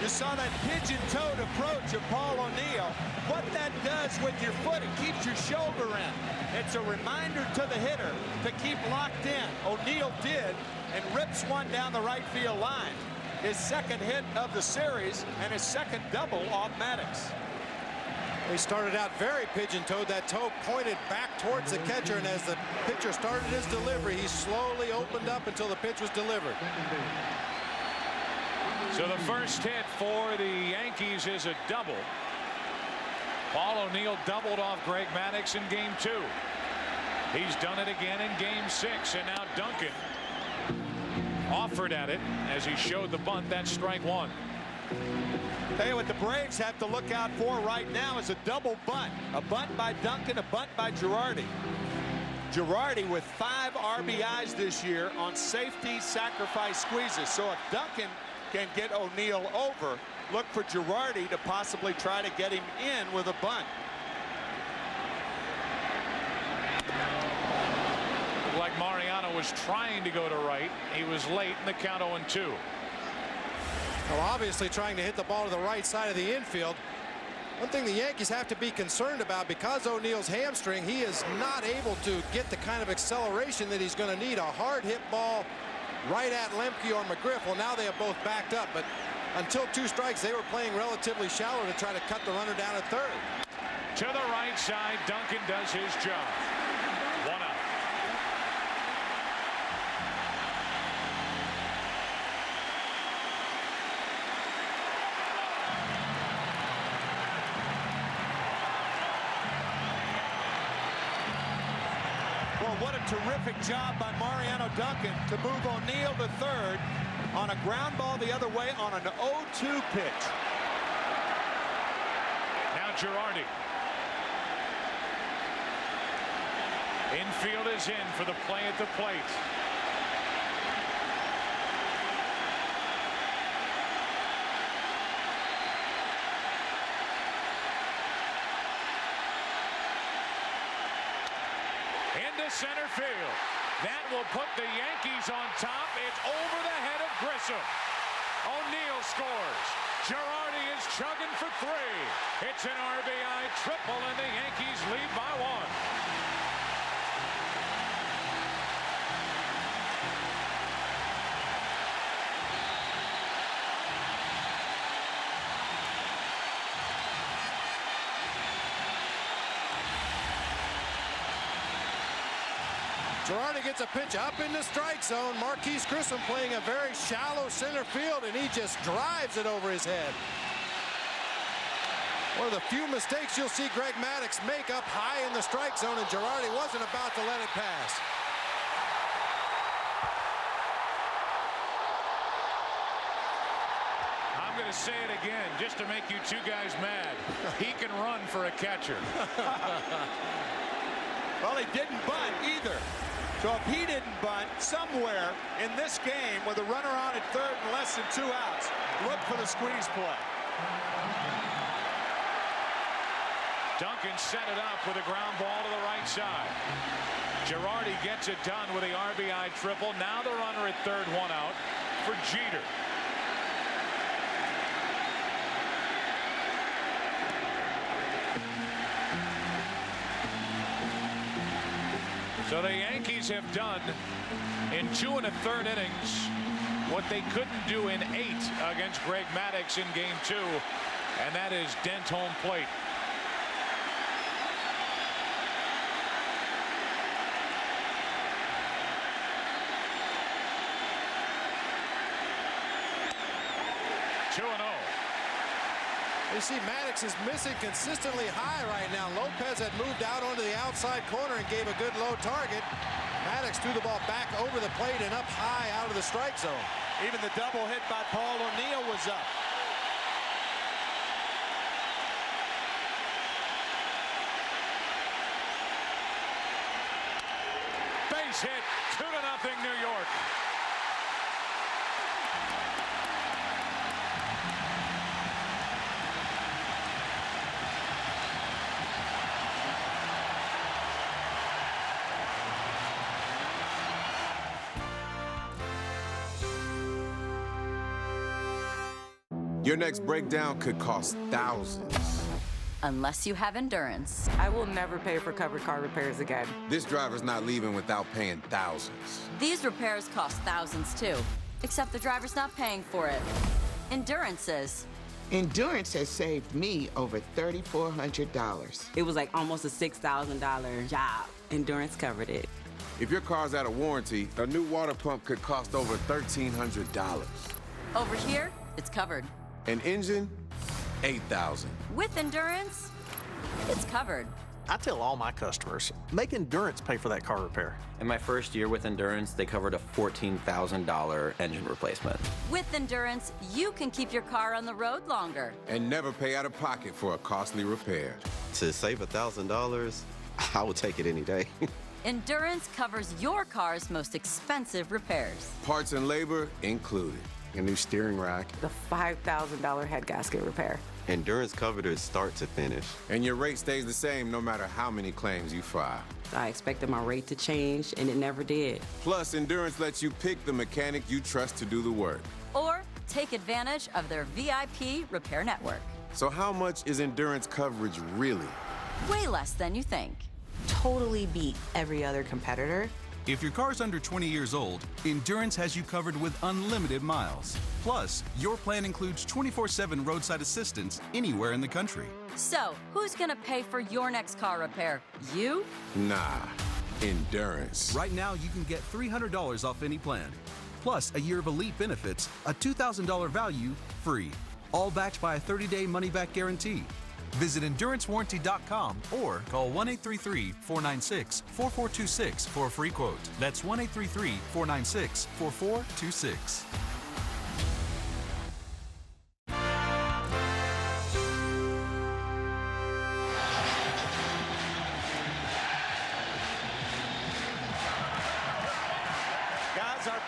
You saw that pigeon-toed approach of Paul O'Neill. What that does with your foot, it keeps your shoulder in. It's a reminder to the hitter to keep locked in. O'Neill did, and rips one down the right field line. His second hit of the series and his second double off Maddox.
He started out very pigeon-toed. That toe pointed back towards the catcher, and as the pitcher started his delivery, he slowly opened up until the pitch was delivered.
So the first hit for the Yankees is a double. Paul O'Neill doubled off Greg Maddux in game 2. He's done it again in game 6, and now Duncan offered at it as he showed the bunt. That's strike 1.
Hey, what the Braves have to look out for right now is a double bunt. A bunt by Duncan, a bunt by Girardi. Girardi with 5 RBIs this year on safety sacrifice squeezes. So if Duncan can get O'Neill over, look for Girardi to possibly try to get him in with a bunt.
Looked like Mariano was trying to go to right. He was late in the count 0-2.
Well, obviously trying to hit the ball to the right side of the infield. One thing the Yankees have to be concerned about, because O'Neill's hamstring, he is not able to get the kind of acceleration that he's going to need. A hard hit ball right at Lemke or McGriff. Well, now they have both backed up, but until 2 strikes, they were playing relatively shallow to try to cut the runner down at third.
To the right side, Duncan does his job. 1 out.
Well, what a terrific job by Mariano Duncan to move O'Neill to third on a ground ball the other way on an 0-2 pitch.
Now Girardi. Infield is in for the play at the plate. Into center field. That will put the Yankees on top. It's over the head of Grissom. O'Neill scores. Girardi is chugging for 3. It's an RBI triple, and the Yankees lead by 1.
Girardi gets a pitch up in the strike zone. Marquise Grissom playing a very shallow center field, and he just drives it over his head. One of the few mistakes you'll see Greg Maddux make up high in the strike zone, and Girardi wasn't about to let it pass.
I'm going to say it again just to make you two guys mad. He can run for a catcher.
Well, he didn't bunt either. So if he didn't bunt, somewhere in this game with a runner on at third and less than 2 outs, look for the squeeze play.
Duncan set it up with a ground ball to the right side. Girardi gets it done with the RBI triple. Now the runner at third, 1 out for Jeter. So the Yankees have done in 2 1/3 innings what they couldn't do in 8 against Greg Maddux in Game 2, and that is dent home plate.
You see Maddux is missing consistently high right now. Lopez had moved out onto the outside corner and gave a good low target. Maddux threw the ball back over the plate and up high out of the strike zone.
Even the double hit by Paul O'Neill was up.
Base hit, 2-0 New York.
Your next breakdown could cost thousands.
Unless you have endurance. I will never pay for covered car repairs again.
This driver's not leaving without paying thousands.
These repairs cost thousands too, except the driver's not paying for it. Endurance is.
Endurance has saved me over $3,400.
It was like almost a $6,000 job. Endurance covered it.
If your car's out of warranty, a new water pump could cost over $1,300.
Over here, it's covered.
An engine, $8,000.
With Endurance, it's covered.
I tell all my customers, make Endurance pay for that car repair.
In my first year with Endurance, they covered a $14,000 engine replacement.
With Endurance, you can keep your car on the road longer.
And never pay out of pocket for a costly repair.
To save $1,000, I would take it any day.
Endurance covers your car's most expensive repairs.
Parts and labor included.
A new steering rack.
The $5,000 head gasket repair.
Endurance covered it start to finish.
And your rate stays the same no matter how many claims you file.
I expected my rate to change, and it never did.
Plus, Endurance lets you pick the mechanic you trust to do the work.
Or take advantage of their VIP repair network.
So how much is Endurance coverage really?
Way less than you think.
Totally beat every other competitor.
If your car's under 20 years old, Endurance has you covered with unlimited miles. Plus, your plan includes 24/7 roadside assistance anywhere in the country.
So, who's gonna pay for your next car repair? You?
Nah, Endurance.
Right now, you can get $300 off any plan. Plus, a year of elite benefits, a $2,000 value, free. All backed by a 30-day money-back guarantee. Visit EnduranceWarranty.com or call 1-833-496-4426 for a free quote. That's 1-833-496-4426.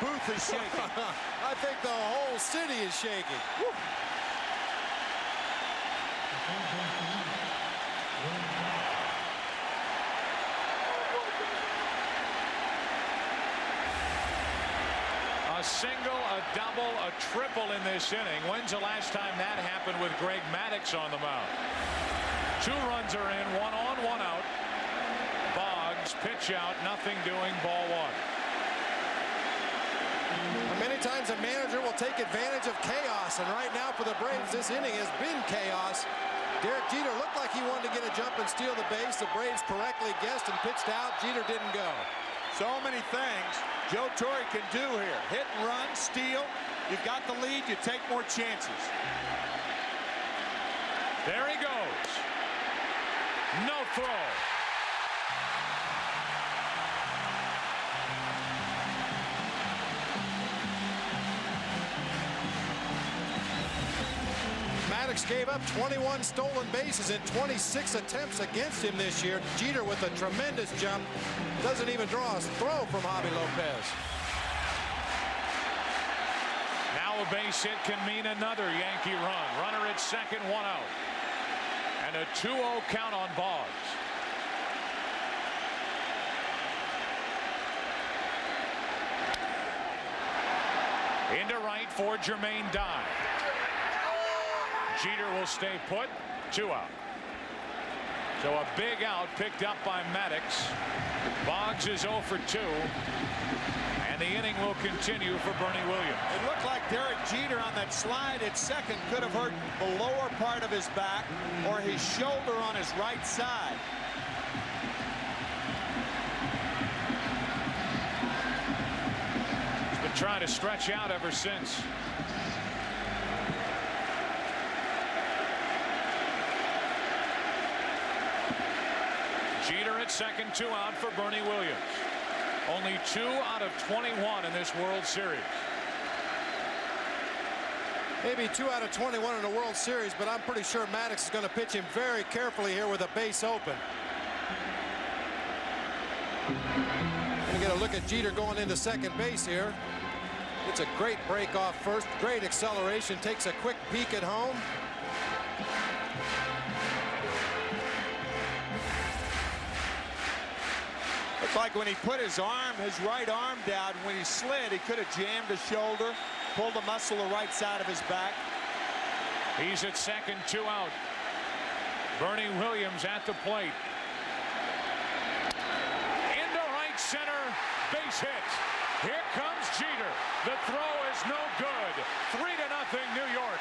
booth is shaking.
I think the whole city is shaking. Woo.
A single, a double, a triple in this inning. When's the last time that happened with Greg Maddux on the mound? 2 runs are in, 1 on, 1 out. Boggs, pitch out, nothing doing, ball 1.
Many times a manager will take advantage of chaos, and right now for the Braves, this inning has been chaos. Derek Jeter looked like he wanted to get a jump and steal the base. The Braves correctly guessed and pitched out. Jeter didn't go.
So many things Joe Torre can do here. Hit and run, steal. You've got the lead, you take more chances.
There he goes. No throw.
Maddux gave up 21 stolen bases in 26 attempts against him this year. Jeter with a tremendous jump. Doesn't even draw a throw from Javi Lopez.
Now a base hit can mean another Yankee run. Runner at second, 1 out. And a 2-0 count on Boggs. Into right for Jermaine Dye. Jeter will stay put. 2 out. So a big out picked up by Maddux. Boggs is 0 for 2. And the inning will continue for Bernie Williams.
It looked like Derek Jeter on that slide at second could have hurt the lower part of his back or his shoulder on his right side.
He's been trying to stretch out ever since. Jeter at second, 2 out for Bernie Williams. Only 2 out of 21 in this World Series.
Maybe 2 out of 21 in the World Series, but I'm pretty sure Maddux is going to pitch him very carefully here with a base open. Going to get a look at Jeter going into second base here. It's a great break off first, great acceleration, takes a quick peek at home.
Looked like when he put his right arm down, when he slid, he could have jammed his shoulder, pulled a muscle the right side of his back.
He's at second, 2 out. Bernie Williams at the plate. Into right center, base hit. Here comes Jeter. The throw is no good. 3-0 New York.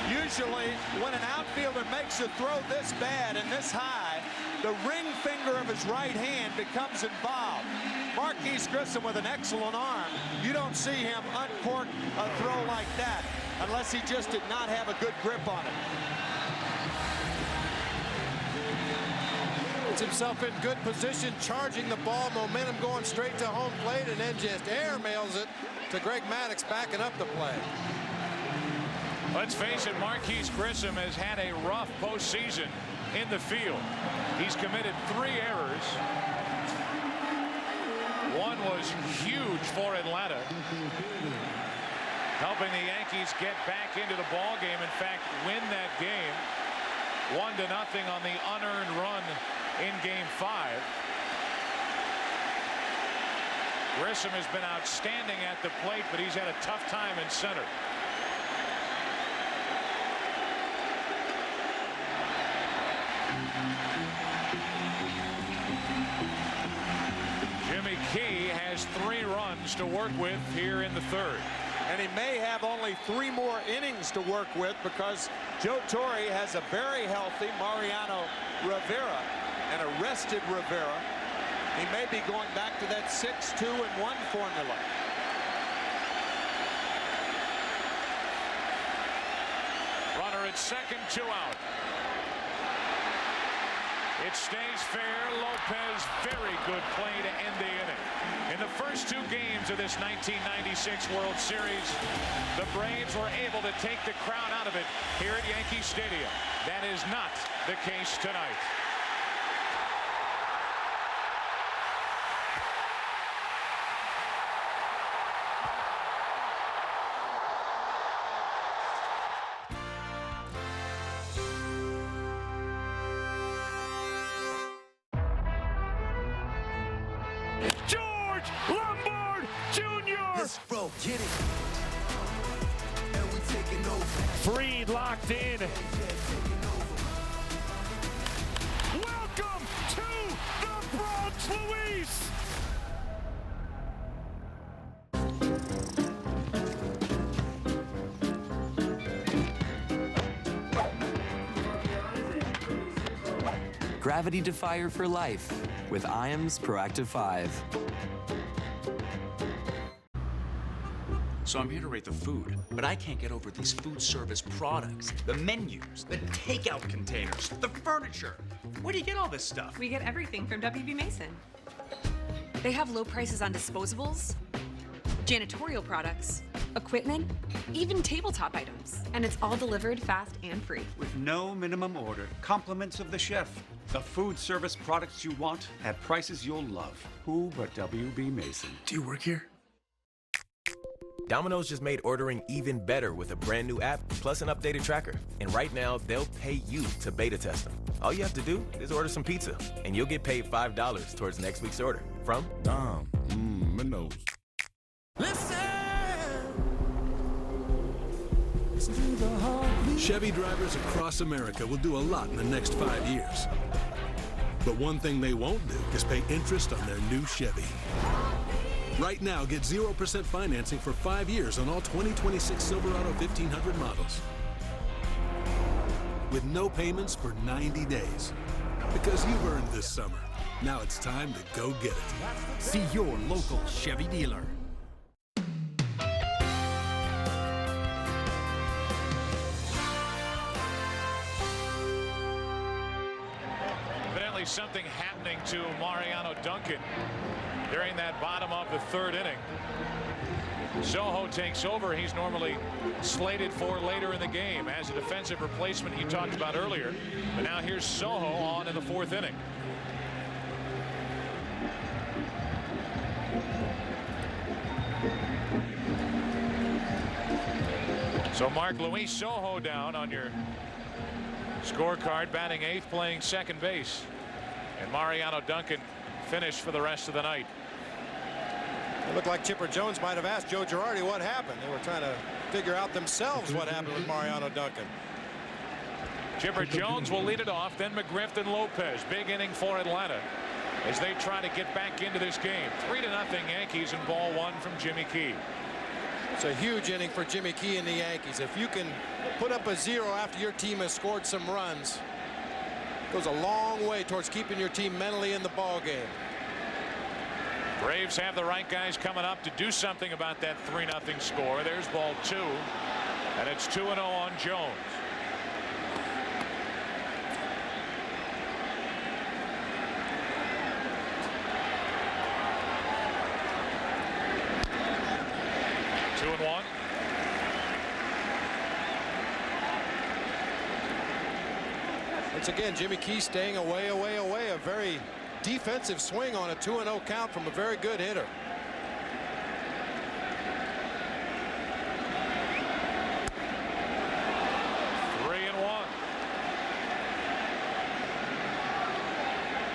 Usually, when an outfielder makes a throw this bad and this high, the ring finger of his right hand becomes involved. Marquise Grissom with an excellent arm. You don't see him uncork a throw like that unless he just did not have a good grip on it.
Puts himself in good position, charging the ball, momentum going straight to home plate, and then just airmails it to Greg Maddux backing up the play.
Let's face it, Marquise Grissom has had a rough postseason in the field. He's committed 3 errors. One was huge for Atlanta, helping the Yankees get back into the ball game. In fact, win that game 1-0 on the unearned run in Game 5. Grissom has been outstanding at the plate, but he's had a tough time in center. Jimmy Key has 3 runs to work with here in the 3rd.
And he may have only 3 more innings to work with because Joe Torre has a very healthy Mariano Rivera and a rested Rivera. He may be going back to that 6-2-1 formula. Runner at second, 2 out.
It stays fair. Lopez, very good play to end the inning. In the first two games of this 1996 World Series, the Braves were able to take the crown out of it here at Yankee Stadium. That is not the case tonight. George Lombard Jr.
Let's roll, get it. And we taking over.
Freed locked in. Welcome to the Bronx, Luis.
Gravity Defier for life with IAMS Proactive 5.
So I'm here to rate the food, but I can't get over these food service products. The menus, the takeout containers, the furniture. Where do you get all this stuff?
We get everything from WB Mason. They have low prices on disposables, janitorial products, equipment, even tabletop items. And it's all delivered fast and free.
With no minimum order, compliments of the chef. The food service products you want at prices you'll love. Who but WB Mason?
Do you work here?
Domino's just made ordering even better with a brand new app plus an updated tracker. And right now, they'll pay you to beta test them. All you have to do is order some pizza, and you'll get paid $5 towards next week's order from
Domino's.
Chevy drivers across America will do a lot in the next 5 years. But one thing they won't do is pay interest on their new Chevy. Right now, get 0% financing for 5 years on all 2026 Silverado 1500 models. With no payments for 90 days. Because you've earned this summer. Now it's time to go get it.
See your local Chevy dealer.
Evidently something happening to Mariano Duncan during that bottom of the third inning. Soho takes over. He's normally slated for later in the game as a defensive replacement you talked about earlier. But now here's Soho on in the fourth inning. So Mark Luis Soho down on your scorecard, batting eighth, playing second base. And Mariano Duncan finished for the rest of the night.
It looked like Chipper Jones might have asked Joe Girardi what happened. They were trying to figure out themselves what happened with Mariano Duncan.
Chipper Jones will lead it off, then McGriff and Lopez. Big inning for Atlanta as they try to get back into this game. 3-0 Yankees in ball one from Jimmy Key.
It's a huge inning for Jimmy Key and the Yankees. If you can put up a 0 after your team has scored some runs, it goes a long way towards keeping your team mentally in the ball game.
Braves have the right guys coming up to do something about that 3-0 score. There's ball two, and it's 2-0 on Jones. Two and one.
Once again, Jimmy Key staying away. A very defensive swing on a 2-0 count from a very good hitter.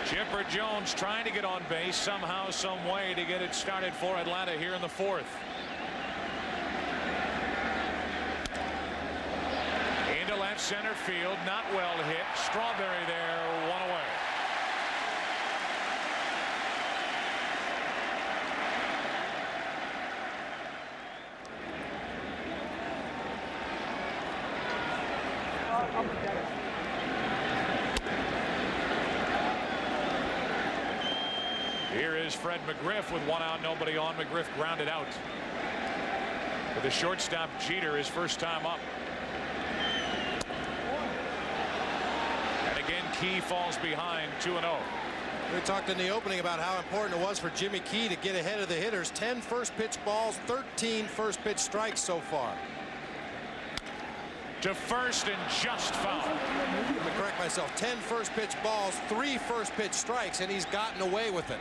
Chipper Jones trying to get on base somehow, some way to get it started for Atlanta here in the fourth. Into left center field, not well hit. Strawberry there, one away. Here is Fred McGriff with one out, nobody on. McGriff grounded out. For the shortstop Jeter, his first time up. And again Key falls behind 2-0.
We talked in the opening about how important it was for Jimmy Key to get ahead of the hitters. 10 first pitch balls, 13 first pitch strikes so far.
To first and just foul.
Let me correct myself. 10 first pitch balls, 3 first pitch strikes, and he's gotten away with it.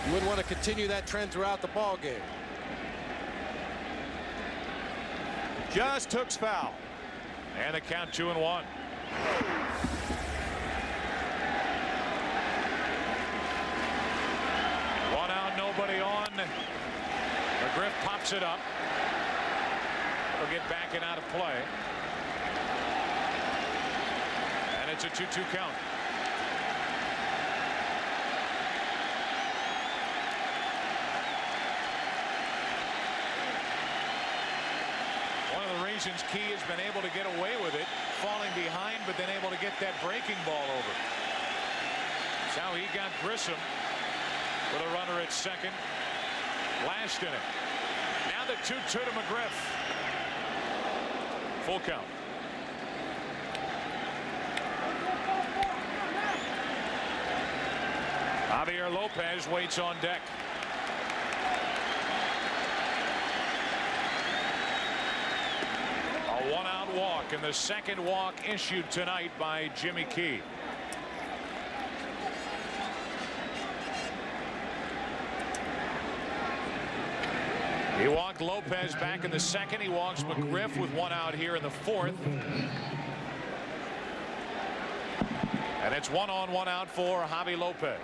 You wouldn't want to continue that trend throughout the ball game.
Just hooks foul.
And the count 2-1. One out, nobody on. McGriff pops it up. It'll get back and out of play. And it's a 2-2 count. One of the reasons Key has been able to get away with it, falling behind, but then able to get that breaking ball over. That's how he got Grissom with a runner at second last inning. Now the 2-2 to McGriff. Full count. Javier Lopez waits on deck. A one-out walk, and the second walk issued tonight by Jimmy Key. He walked Lopez back in the second. He walks McGriff with one out here in the fourth. And it's 1 on 1 out for Javi Lopez.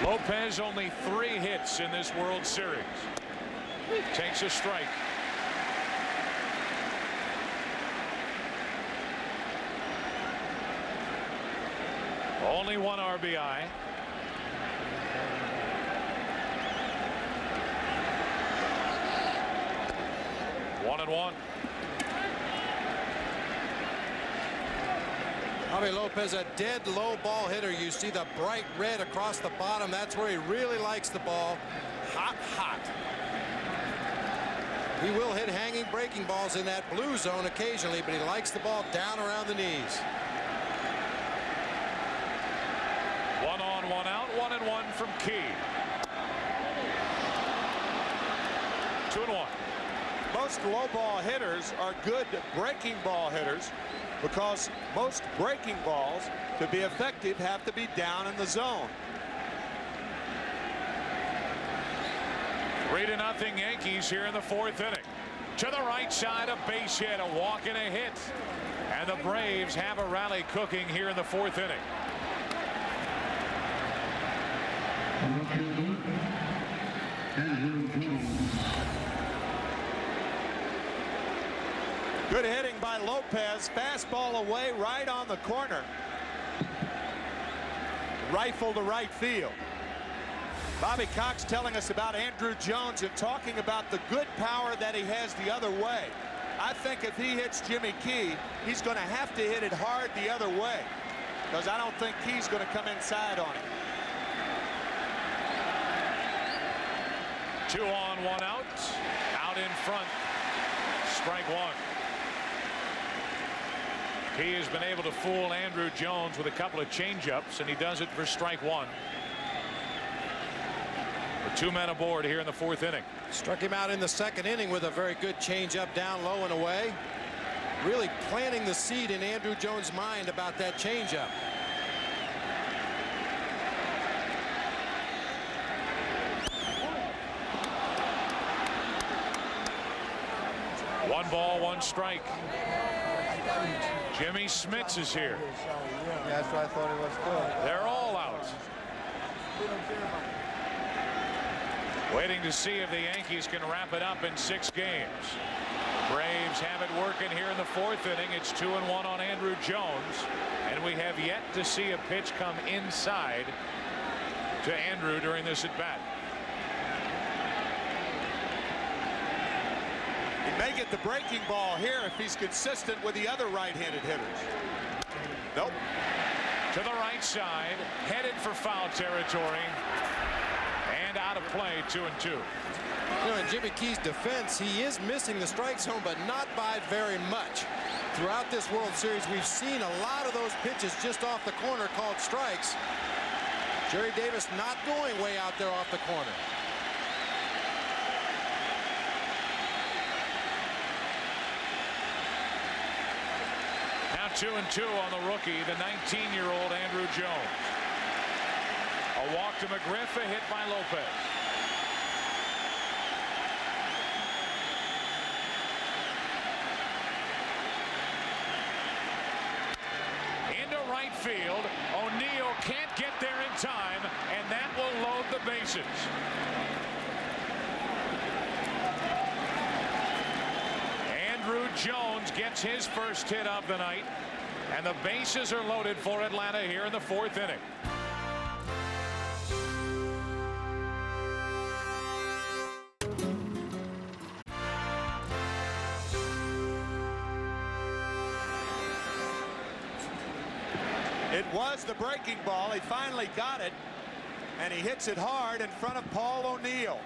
Lopez only 3 hits in this World Series. Takes a strike. Only 1 RBI. One and one.
Javi Lopez, a dead low ball hitter. You see the bright red across the bottom. That's where he really likes the ball. Hot, hot. He will hit hanging breaking balls in that blue zone occasionally, but he likes the ball down around the knees.
1 on, 1 out, 1 and 1 from Key. 2 and 1.
Most low ball hitters are good breaking ball hitters because most breaking balls, to be effective, have to be down in the zone.
3-0 Yankees here in the fourth inning. To the right side, a base hit, a walk and a hit. And the Braves have a rally cooking here in the fourth inning.
Good hitting by Lopez. Fastball away right on the corner. Rifle to right field. Bobby Cox telling us about Andrew Jones and talking about the good power that he has the other way. I think if he hits Jimmy Key, he's going to have to hit it hard the other way, because I don't think Key's going to come inside on it.
2 on, 1 out. Out in front. Strike 1. He has been able to fool Andrew Jones with a couple of changeups, and he does it for strike 1. The 2 men aboard here in the fourth inning.
Struck him out in the second inning with a very good changeup down low and away. Really planting the seed in Andrew Jones' mind about that changeup.
One ball, 1 strike. Jimmy Smits is here.
That's what I thought it was good.
They're all out. Waiting to see if the Yankees can wrap it up in 6 games. Braves have it working here in the fourth inning. It's 2 and 1 on Andrew Jones, and we have yet to see a pitch come inside to Andrew during this at bat.
He may get the breaking ball here if he's consistent with the other right-handed hitters. Nope.
to the right side, headed for foul territory, and out of play, 2-2.
You know, in Jimmy Key's defense, he is missing the strike zone, but not by very much. Throughout this World Series, we've seen a lot of those pitches just off the corner called strikes. Jerry Davis not going way out there off the corner.
Now 2-2 on the rookie, the 19-year-old Andrew Jones. A walk to McGriff, a hit by Lopez. Into right field. O'Neill can't get there in time, and that will load the bases. Andrew Jones gets his first hit of the night, and the bases are loaded for Atlanta here in the 4th inning.
It was the breaking ball. He finally got it, and he hits it hard in front of Paul O'Neill.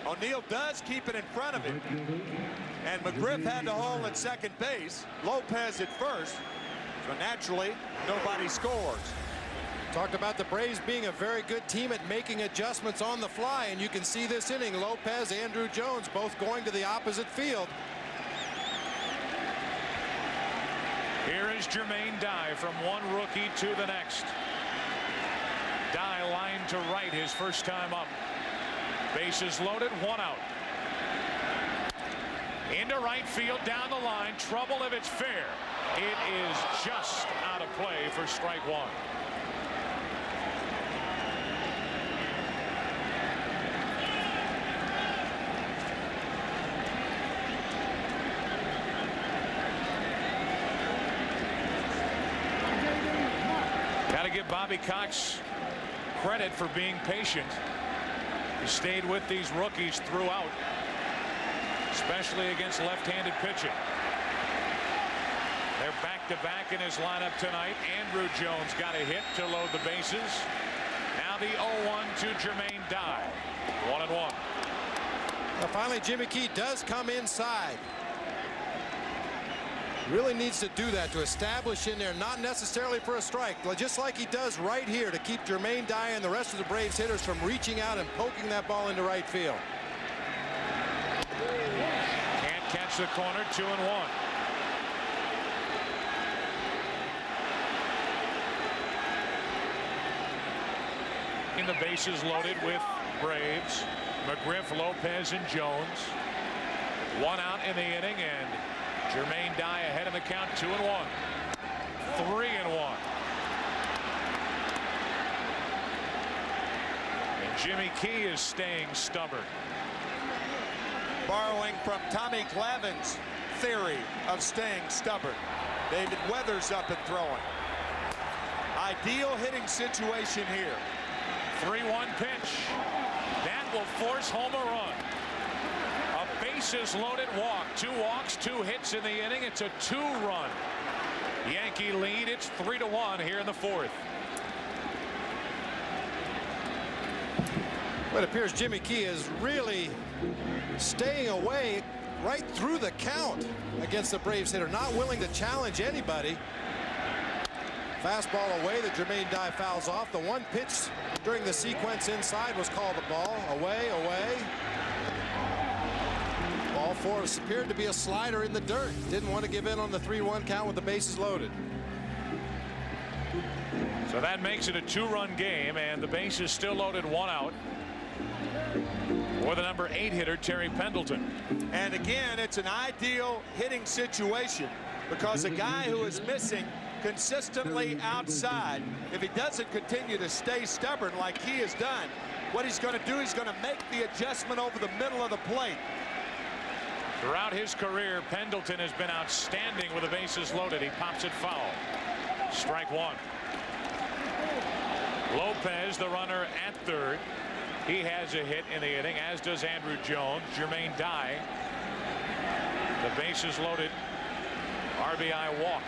O'Neill does keep it in front of him, and McGriff had to hold at second base. Lopez at first, so naturally nobody scores.
Talked about the Braves being a very good team at making adjustments on the fly, and you can see this inning, Lopez, Andrew Jones both going to the opposite field.
Here is Jermaine Dye from one rookie to the next. Dye lined to right his first time up. Bases loaded, 1 out. Into right field, down the line. Trouble if it's fair. It is just out of play for strike 1. Give Bobby Cox credit for being patient. He stayed with these rookies throughout, especially against left-handed pitching. They're back-to-back in his lineup tonight. Andrew Jones got a hit to load the bases. Now the 0-1 to Jermaine Dye. 1-1.
Now finally, Jimmy Key does come inside. Really needs to do that to establish in there, not necessarily for a strike, just like he does right here to keep Jermaine Dye and the rest of the Braves hitters from reaching out and poking that ball into right field.
Can't catch the corner, 2-1. In the bases loaded with Braves, McGriff, Lopez, and Jones. 1 out in the inning, and Jermaine Dye ahead in the count, 2-1. 3-1. And Jimmy Key is staying stubborn.
Borrowing from Tommy Glavine's theory of staying stubborn. David Weathers up and throwing. Ideal hitting situation here.
3-1 pitch. That will force home a run. Bases loaded walk. 2 walks, 2 hits in the inning. It's a 2-run Yankee lead. It's 3-1 here in the 4th.
But it appears Jimmy Key is really staying away right through the count against the Braves hitter, not willing to challenge anybody. Fastball away that Jermaine Dye fouls off. The one pitch during the sequence inside was called a ball. Away. Ball 4 appeared to be a slider in the dirt. Didn't want to give in on the 3-1 count with the bases loaded.
So that makes it a 2-run game, and the base is still loaded, 1 out. For the number 8 hitter, Terry Pendleton.
And again, it's an ideal hitting situation because a guy who is missing consistently outside, if he doesn't continue to stay stubborn like he has done, what he's going to do, he's going to make the adjustment over the middle of the plate.
Throughout his career, Pendleton has been outstanding with the bases loaded. He pops it foul. Strike 1. Lopez, the runner at third. He has a hit in the inning, as does Andrew Jones. Jermaine Dye, the bases loaded, RBI walk.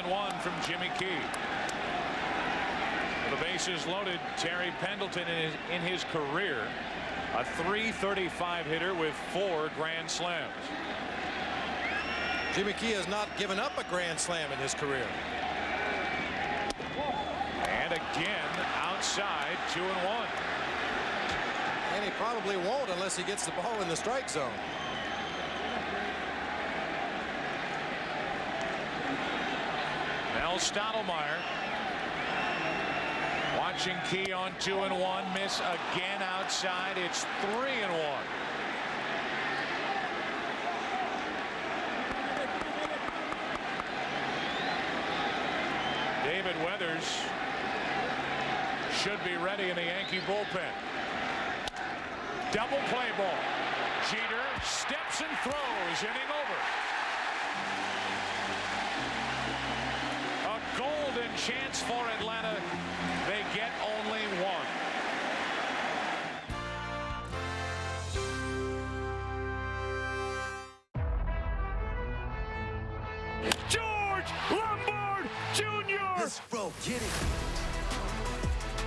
2-1 from Jimmy Key. The bases loaded. Terry Pendleton in his career, a .335 hitter with 4 grand slams.
Jimmy Key has not given up a grand slam in his career.
And again outside, 2-1.
And he probably won't unless he gets the ball in the strike zone.
Mel Stottlemyre watching Key on 2-1, miss again outside. It's 3-1. David Weathers should be ready in the Yankee bullpen. Double play ball. Jeter steps and throws, inning over. A golden chance for Atlanta. They get only one. George Lombard Jr.
Let's roll, get it.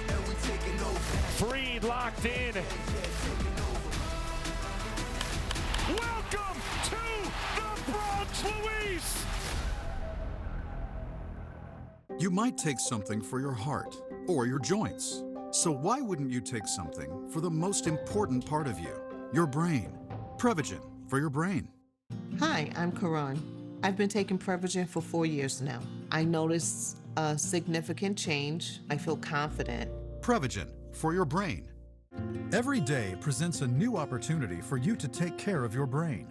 And we taking over.
Freed locked in. Welcome to the Bronx, Luis.
You might take something for your heart or your joints. So why wouldn't you take something for the most important part of you, your brain? Prevagen for your brain.
Hi, I'm Karan. I've been taking Prevagen for 4 years now. I noticed a significant change. I feel confident.
Prevagen for your brain. Every day presents a new opportunity for you to take care of your brain.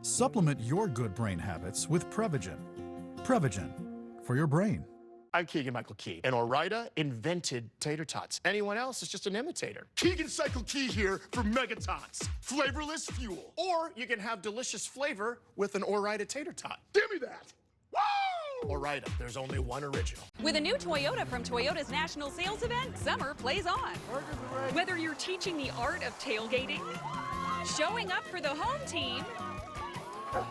Supplement your good brain habits with Prevagen. Prevagen for your brain.
I'm Keegan-Michael Key, and Ore-Ida invented tater tots. Anyone else is just an imitator. Keegan-Cycle Key here for Mega Tots. Flavorless fuel. Or you can have delicious flavor with an Ore-Ida tater tot. Give me that. Woo! Ore-Ida, there's only one original.
With a new Toyota from Toyota's national sales event, summer plays on. Whether you're teaching the art of tailgating, showing up for the home team,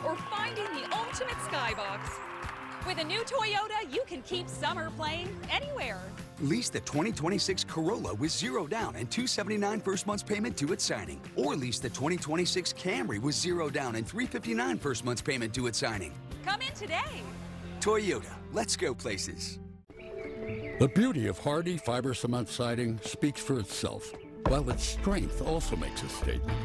or finding the ultimate skybox, with a new Toyota, you can keep summer playing anywhere.
Lease the 2026 Corolla with 0 down and $279 first month's payment due at signing. Or lease the 2026 Camry with 0 down and $359 first month's payment due at signing.
Come in today.
Toyota, let's go places.
The beauty of hardy fiber cement siding speaks for itself, while its strength also makes a statement.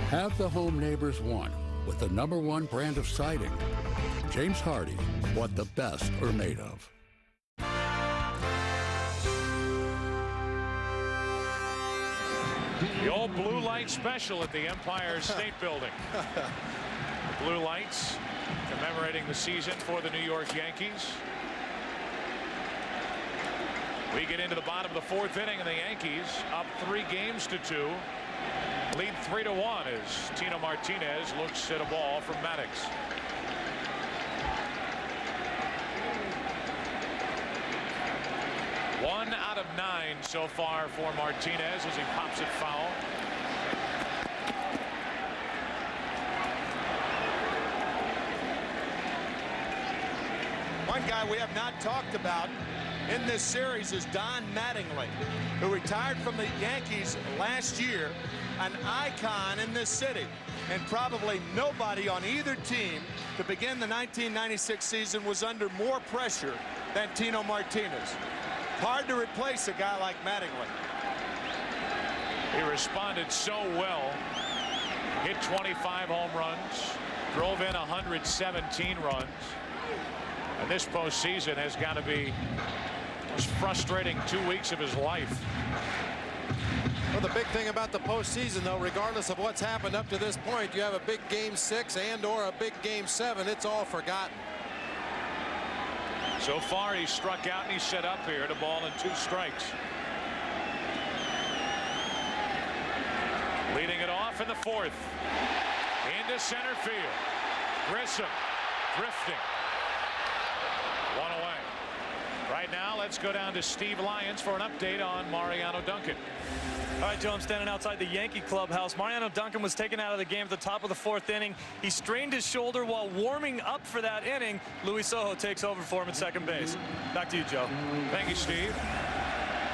Have the home neighbors want with the #1 brand of siding. James Hardie, what the best are made of.
The old blue light special at the Empire State Building. Blue lights commemorating the season for the New York Yankees. We get into the bottom of the 4th inning, and the Yankees up 3 games to 2. Lead 3-1 as Tino Martinez looks at a ball from Maddox. One out of 9 so far for Martinez as he pops it foul.
One guy we have not talked about in this series is Don Mattingly, who retired from the Yankees last year, an icon in this city, and probably nobody on either team to begin the 1996 season was under more pressure than Tino Martinez. Hard to replace a guy like Mattingly.
He responded so well. Hit 25 home runs, drove in 117 runs. And this postseason has got to be the most frustrating 2 weeks of his life.
Well, the big thing about the postseason, though, regardless of what's happened up to this point, you have a big Game 6 and/or a big Game 7. It's all forgotten.
So far, he struck out and he set up here at a ball and 2 strikes. Leading it off in the 4th. Into center field. Grissom drifting. 1 away. Right side now. Let's go down to Steve Lyons for an update on Mariano Duncan.
All right, Joe, I'm standing outside the Yankee clubhouse. Mariano Duncan was taken out of the game at the top of the 4th inning. He strained his shoulder while warming up for that inning. Luis Sojo takes over for him at second base. Back to you, Joe.
Thank you, Steve.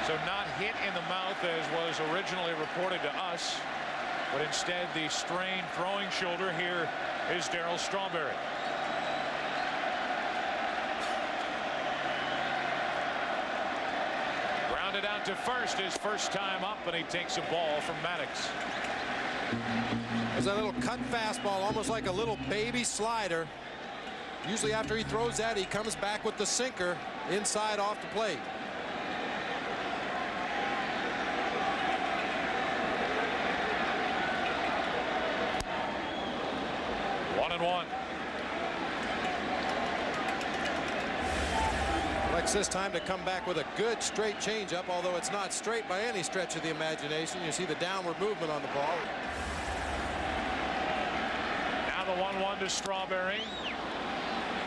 So not hit in the mouth as was originally reported to us, but instead the strained throwing shoulder. Here is Darryl Strawberry. Grounded out to first, his first time up, and he takes a ball from Maddox.
There's that little cut fastball, almost like a little baby slider. Usually after he throws that, he comes back with the sinker inside off the plate.
One and one.
Likes this time to come back with a good straight changeup, although it's not straight by any stretch of the imagination. You see the downward movement on the ball.
Now the 1-1 to Strawberry.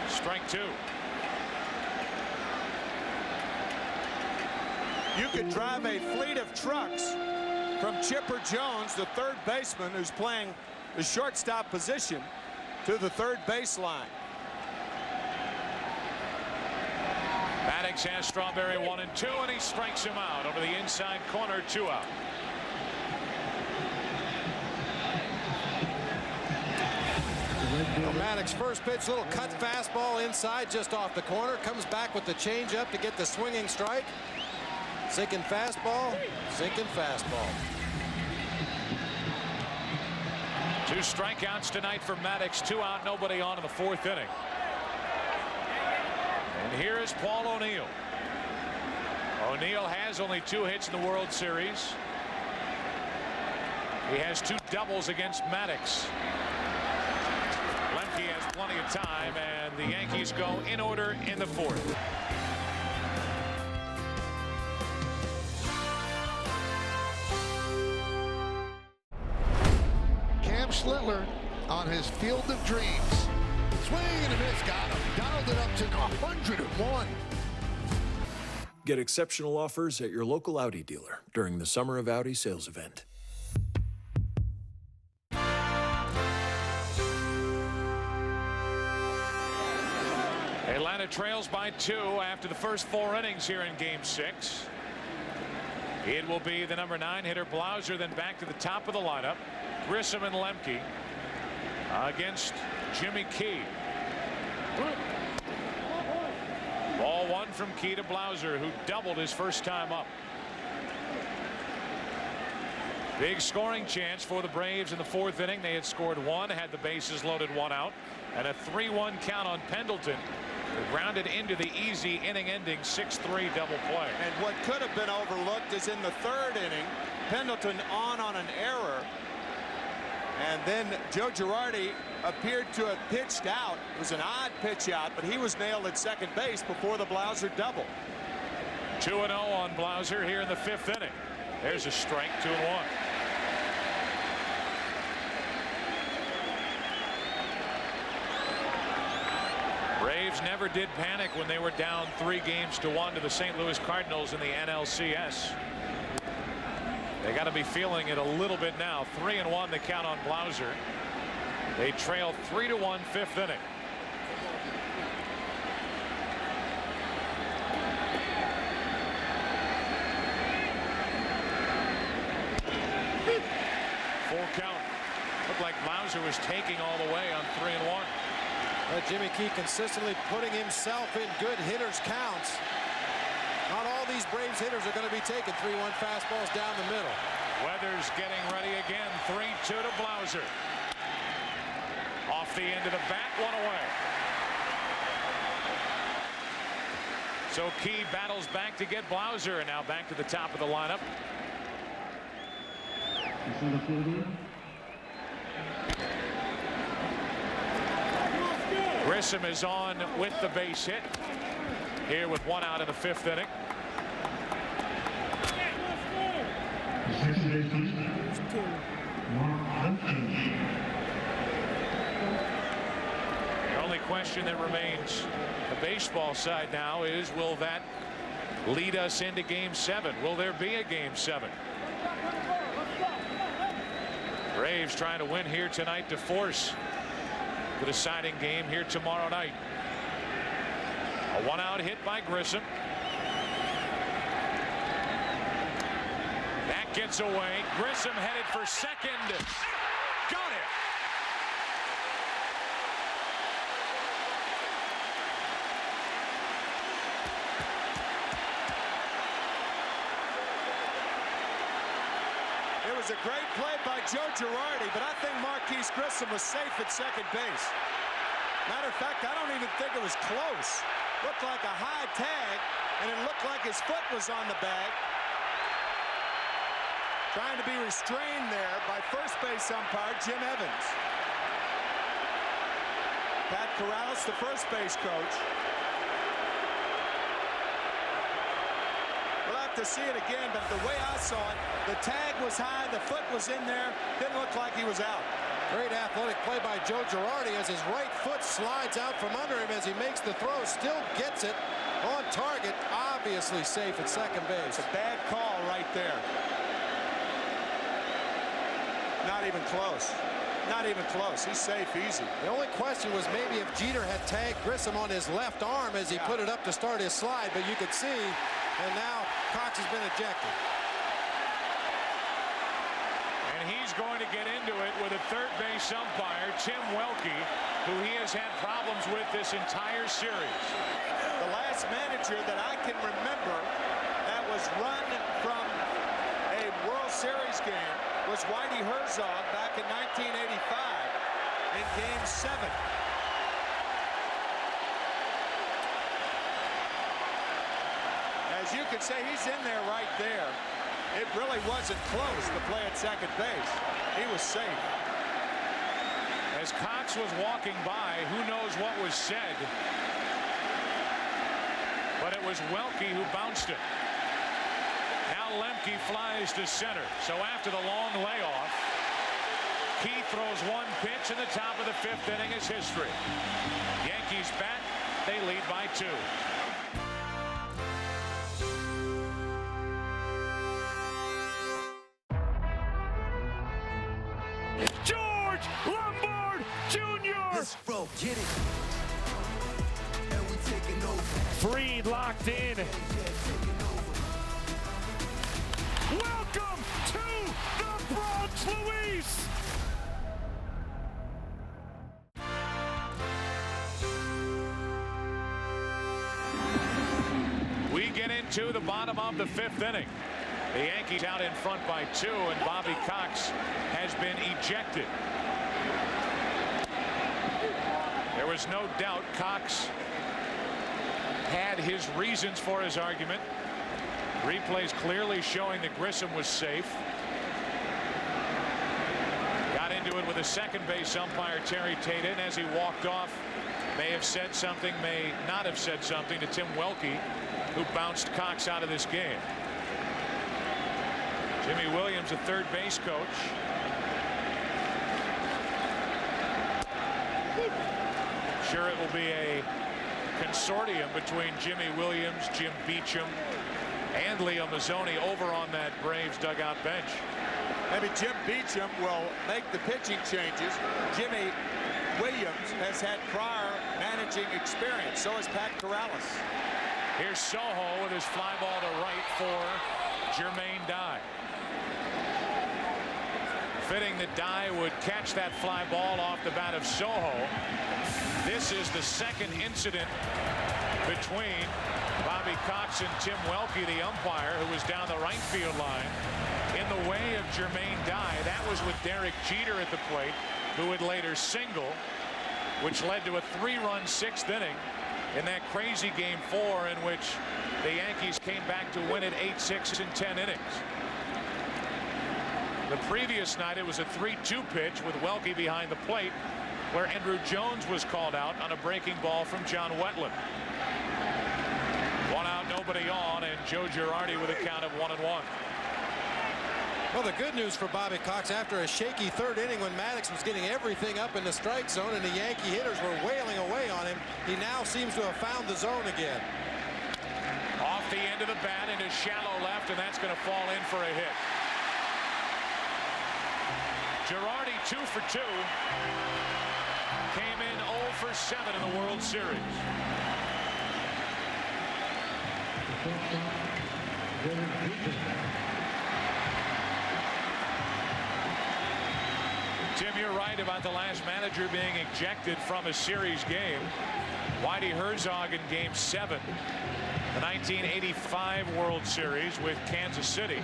Strike two.
You could drive a fleet of trucks from Chipper Jones, the third baseman who's playing the shortstop position, to the third baseline.
Maddox has Strawberry 1 and 2, and he strikes him out over the inside corner. 2 out.
Well, Maddox first pitch, little cut fastball inside just off the corner, comes back with the changeup to get the swinging strike. Sinking fastball, sinking fastball.
2 strikeouts tonight for Maddox. 2 out, nobody on in the 4th inning. And here is Paul O'Neill. O'Neill has only 2 hits in the World Series. He has 2 doubles against Maddox. Lemke has plenty of time, and the Yankees go in order in the 4th.
Cam Schlittler on his field of dreams. Swing and a miss, got him. Dialed it up to 101.
Get exceptional offers at your local Audi dealer during the Summer of Audi sales event.
Atlanta trails by 2 after the first 4 innings here in Game 6. It will be the number 9 hitter Blauser, then back to the top of the lineup. Grissom and Lemke against Jimmy Key. Ball 1 from Key to Blauser, who doubled his first time up. Big scoring chance for the Braves in the 4th inning. They had scored 1, had the bases loaded, 1 out, and a 3-1 count on Pendleton. Grounded into the easy inning-ending 6-3 double play.
And what could have been overlooked is in the 3rd inning, Pendleton on an error. And then Joe Girardi appeared to have pitched out. It was an odd pitch out, but he was nailed at second base before the Blauser double.
2-0 on Blauser here in the 5th inning. There's a strike, 2-1. Braves never did panic when they were down 3-1 to the St. Louis Cardinals in the NLCS. They got to be feeling it a little bit now. 3-1 the count on Blauser. They trail 3-1 5th inning. Full count. Looked like Blauser was taking all the way on 3-1.
Jimmy Key consistently putting himself in good hitters counts. Not all these Braves hitters are going to be taking 3-1 fastballs down the middle.
Weathers getting ready again. 3-2 to Blauser. Off the end of the bat, 1 away. So Key battles back to get Blauser, and now back to the top of the lineup. Grissom is on with the base hit here with 1 out in the 5th inning. The only question that remains the baseball side now is, will that lead us into Game 7. Will there be a Game 7? Braves trying to win here tonight to force the deciding game here tomorrow night. A one-out hit by Grissom. That gets away. Grissom headed for second. Got it.
It was a great play by Joe Girardi, but I think Marquise Grissom was safe at second base. Matter of fact, I don't even think it was close. Looked like a high tag, and it looked like his foot was on the bag. Trying to be restrained there by first base umpire Jim Evans. Pat Corrales, the first base coach. We'll have to see it again, but the way I saw it, the tag was high, the foot was in there, didn't look like he was out.
Great athletic play by Joe Girardi as his right foot slides out from under him as he makes the throw, still gets it on target, obviously safe at second base.
It's a bad call right there. Not even close. Not even close. He's safe easy.
The only question was maybe if Jeter had tagged Grissom on his left arm as he put it up to start his slide, but you could see, and now Cox has been ejected.
And he's going to get into it with a third base umpire, Tim Welke, who he has had problems with this entire series.
The last manager that I can remember that was run from a World Series game was Whitey Herzog back in 1985 in Game 7. As you can say, he's in there right there. It really wasn't close to play at second base. He was safe.
As Cox was walking by, who knows what was said, but it was Welke who bounced it. Now Lemke flies to center. So after the long layoff, Key throws one pitch, and the top of the fifth inning is history. Yankees bat. They lead by 2.
George Lombard Jr.
Let's roll, get it. And we taking over.
Freed locked in. Welcome to the Bronx, Luis.
We get into the bottom of the 5th inning. The Yankees out in front by 2, and Bobby Cox has been ejected. There was no doubt Cox had his reasons for his argument. Replays clearly showing that Grissom was safe. Got into it with a second base umpire, Terry Tatum, as he walked off. May have said something, may not have said something to Tim Welke, who bounced Cox out of this game. Jimmy Williams, a third base coach. Sure, it will be a consortium between Jimmy Williams, Jim Beecham, and Leo Mazzoni over on that Braves dugout bench.
Maybe Jim Beecham will make the pitching changes. Jimmy Williams has had prior managing experience. So has Pat Corrales.
Here's Soho with his fly ball to right for Jermaine Dye. Fitting that Dye would catch that fly ball off the bat of Soho. This is the second incident between Bobby Cox and Tim Welke, the umpire, who was down the right field line in the way of Jermaine Dye. That was with Derek Jeter at the plate, who would later single, which led to a 3-run 6th inning in that crazy Game 4 in which the Yankees came back to win it 8-6 in 10 innings. The previous night, it was a 3-2 pitch with Welke behind the plate, where Andrew Jones was called out on a breaking ball from John Wetland. 1 out, nobody on, and Joe Girardi with a count of 1-1.
Well, the good news for Bobby Cox, after a shaky 3rd inning when Maddox was getting everything up in the strike zone and the Yankee hitters were wailing away on him, he now seems to have found the zone again.
Off Off the end of the bat into shallow left, and that's going to fall in for a hit. Girardi 2 for 2. Came in 0 for 7 in the World Series. Tim, you're right about the last manager being ejected from a series game. Whitey Herzog in Game 7, the 1985 World Series with Kansas City.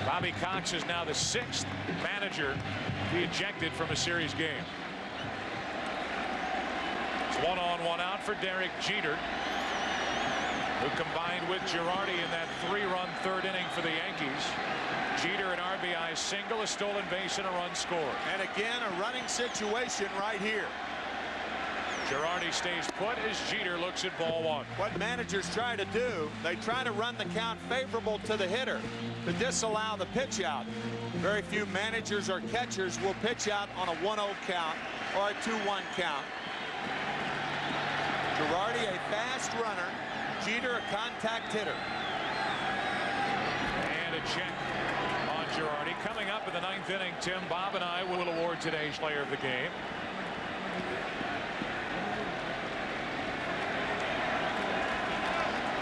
Bobby Cox is now the 6th manager to be ejected from a series game. It's 1 on 1 out for Derek Jeter, who combined with Girardi in that 3-run 3rd inning for the Yankees. Jeter an RBI single, a stolen base, and a run scored.
And again, a running situation right here.
Girardi stays put as Jeter looks at ball 1.
What managers try to do, they try to run the count favorable to the hitter to disallow the pitch out. Very few managers or catchers will pitch out on a 1-0 count or a 2-1 count. Girardi a fast runner, Jeter a contact hitter.
And a check on Girardi. Coming up in the 9th inning, Tim, Bob and I will award today's player of the game.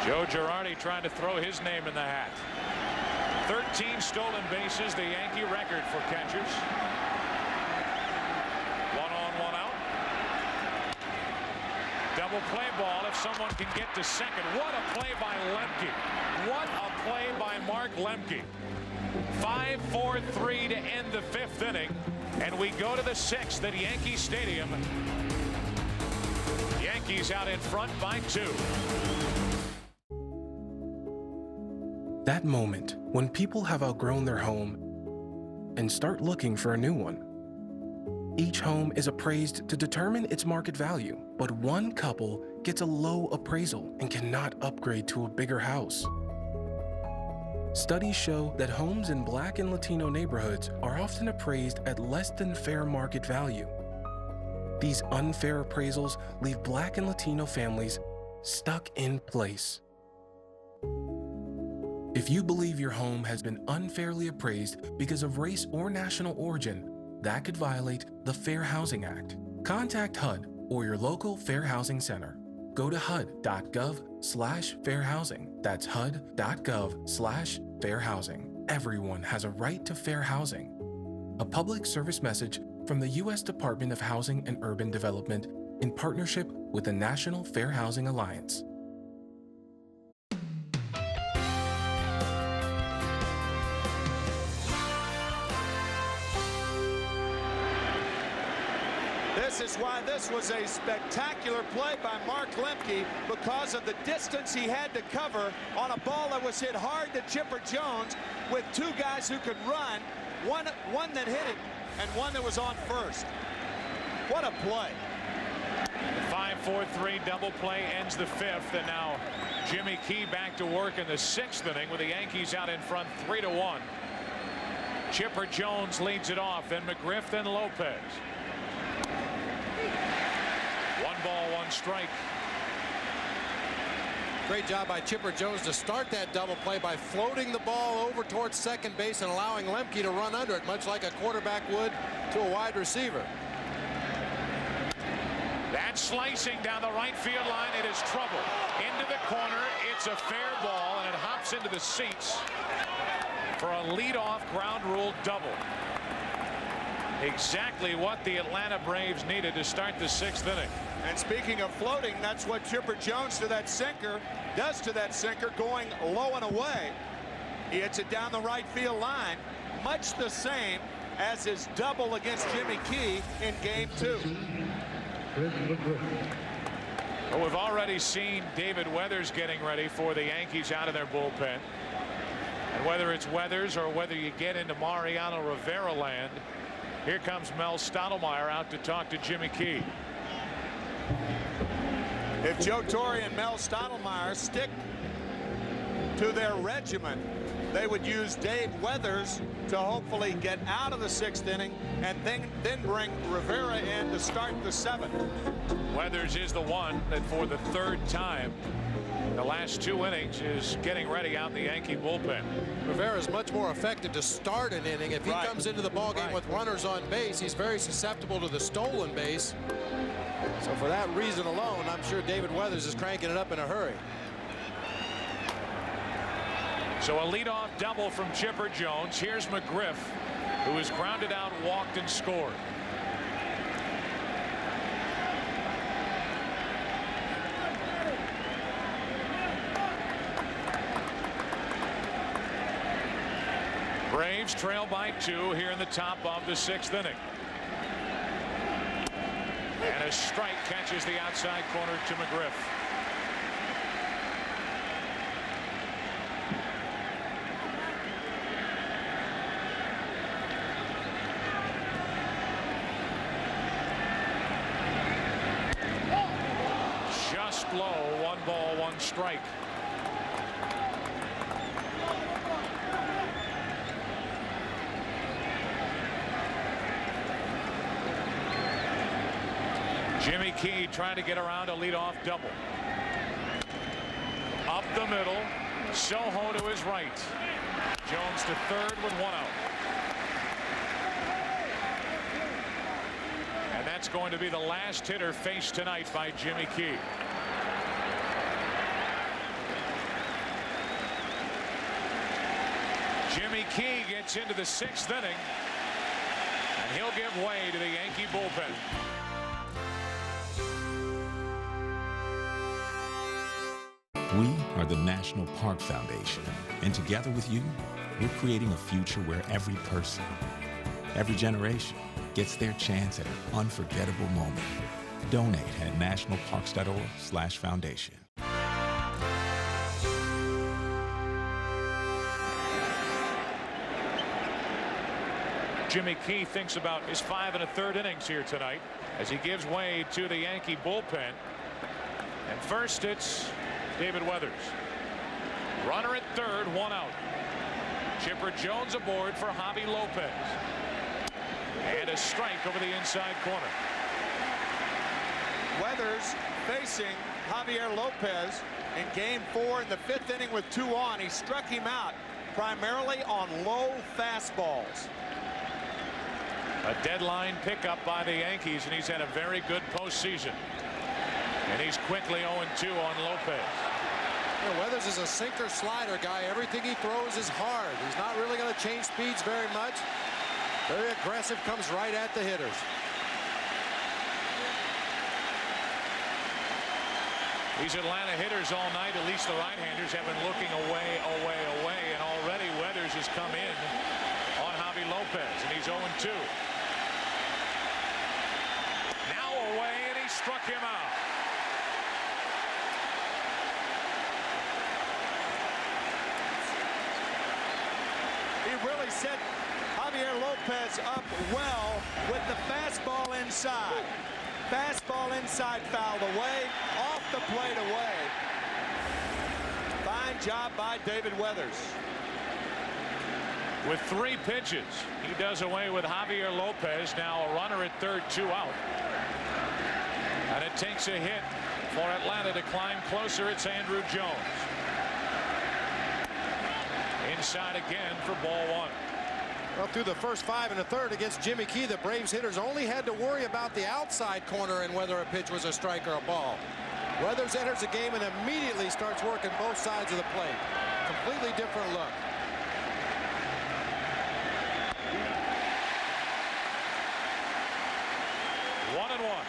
Joe Girardi trying to throw his name in the hat. 13 stolen bases, the Yankee record for catchers. 1 on 1 out. Double play ball if someone can get to second. What a play by Lemke. What a play by Mark Lemke. 5-4-3 to end the 5th inning, and we go to the 6th at Yankee Stadium. Yankees out in front by 2.
That moment when people have outgrown their home and start looking for a new one. Each home is appraised to determine its market value, but one couple gets a low appraisal and cannot upgrade to a bigger house. Studies show that homes in Black and Latino neighborhoods are often appraised at less than fair market value. These unfair appraisals leave Black and Latino families stuck in place. If you believe your home has been unfairly appraised because of race or national origin, that could violate the Fair Housing Act. Contact HUD or your local Fair Housing Center. Go to HUD.gov/fairhousing. That's HUD.gov/fairhousing. Everyone has a right to fair housing. A public service message from the U.S. Department of Housing and Urban Development in partnership with the National Fair Housing Alliance.
This is why this was a spectacular play by Mark Lemke, because of the distance he had to cover on a ball that was hit hard to Chipper Jones with 2 guys who could run, one that hit it and one that was on first. What a play.
The 5-4-3 double play ends the 5th, and now Jimmy Key back to work in the 6th inning with the Yankees out in front 3-1. Chipper Jones leads it off, then McGriff, then Lopez. 1 ball, 1 strike.
Great job by Chipper Jones to start that double play by floating the ball over towards second base and allowing Lemke to run under it, much like a quarterback would to a wide receiver.
That's slicing down the right field line. It is trouble. Into the corner. It's a fair ball, and it hops into the seats for a leadoff ground rule double. Exactly what the Atlanta Braves needed to start the 6th inning.
And speaking of floating, that's what Chipper Jones does to that sinker, going low and away. He hits it down the right field line, much the same as his double against Jimmy Key in Game 2.
Well, we've already seen David Weathers getting ready for the Yankees out of their bullpen. And whether it's Weathers or whether you get into Mariano Rivera land, here comes Mel Stottlemyre out to talk to Jimmy Key.
If Joe Torre and Mel Stottlemyre stick to their regimen, they would use Dave Weathers to hopefully get out of the 6th inning and then bring Rivera in to start the 7th.
Weathers is the one that for the 3rd time the last 2 innings is getting ready out in the Yankee bullpen.
Rivera is much more effective to start an inning. If he comes into the ballgame with runners on base, he's very susceptible to the stolen base. So for that reason alone, I'm sure David Weathers is cranking it up in a hurry.
So a leadoff double from Chipper Jones. Here's McGriff, who is grounded out, walked, and scored. Braves trail by 2 here in the top of the 6th inning. And a strike catches the outside corner to McGriff. Just low, 1 ball, 1 strike. Jimmy Key trying to get around a leadoff double. Up the middle. Soho to his right. Jones to third with 1 out. And that's going to be the last hitter faced tonight by Jimmy Key. Jimmy Key gets into the 6th inning, and he'll give way to the Yankee bullpen.
We are the National Park Foundation, and together with you, we're creating a future where every person, every generation gets their chance at an unforgettable moment. Donate at nationalparks.org/foundation.
Jimmy Key thinks about his 5 1/3 innings here tonight as he gives way to the Yankee bullpen. And first, it's David Weathers. Runner at third, 1 out. Chipper Jones aboard for Javi Lopez. And a strike over the inside corner.
Weathers facing Javier Lopez in game 4 in the 5th inning with 2 on. He struck him out primarily on low fastballs.
A deadline pickup by the Yankees, and he's had a very good postseason. And he's quickly 0-2 on Lopez.
You know, Weathers is a sinker slider guy. Everything he throws is hard. He's not really going to change speeds very much. Very aggressive, comes right at the hitters.
These Atlanta hitters all night, at least the right-handers, have been looking away, and already Weathers has come in on Javi Lopez, and he's 0-2. Now away, and he struck him out.
He really set Javier Lopez up well with the fastball inside. Fastball inside, fouled away, off the plate away. Fine job by David Weathers.
With 3 pitches, he does away with Javier Lopez. Now a runner at third, 2 out. And it takes a hit for Atlanta to climb closer. It's Andrew Jones. Inside again for ball 1.
Well, through the first 5 1/3 against Jimmy Key, the Braves hitters only had to worry about the outside corner and whether a pitch was a strike or a ball. Weathers enters the game and immediately starts working both sides of the plate. Completely different look.
One and one.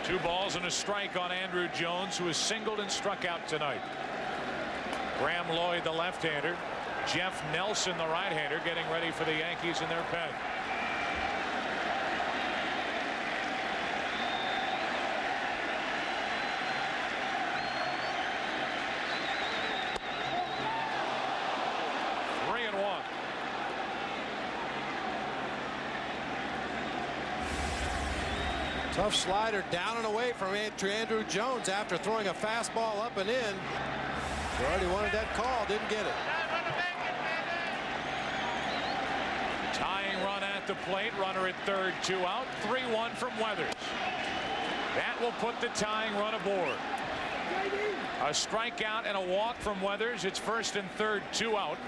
Two balls and a strike on Andrew Jones, who is singled and struck out tonight. Graham Lloyd, the left-hander. Jeff Nelson, the right-hander, getting ready for the Yankees in their pen.
Tough slider down and away from Andrew Jones after throwing a fastball up and in. He already wanted that call, didn't get it.
Tying run at the plate, runner at third, 2 out, 3-1 from Weathers. That will put the tying run aboard. A strikeout and a walk from Weathers. It's first and third, 2 out.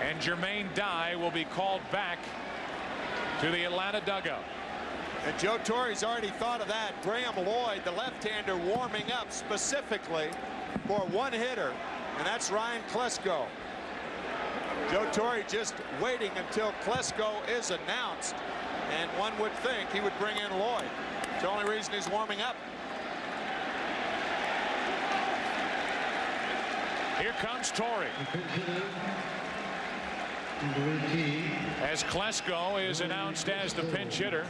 And Jermaine Dye will be called back to the Atlanta dugout.
And Joe Torre's already thought of that. Graham Lloyd, the left-hander, warming up specifically for one hitter, and that's Ryan Klesko. Joe Torre just waiting until Klesko is announced, and one would think he would bring in Lloyd. It's the only reason he's warming up.
Here comes Torre. As Klesko is announced as the pinch hitter.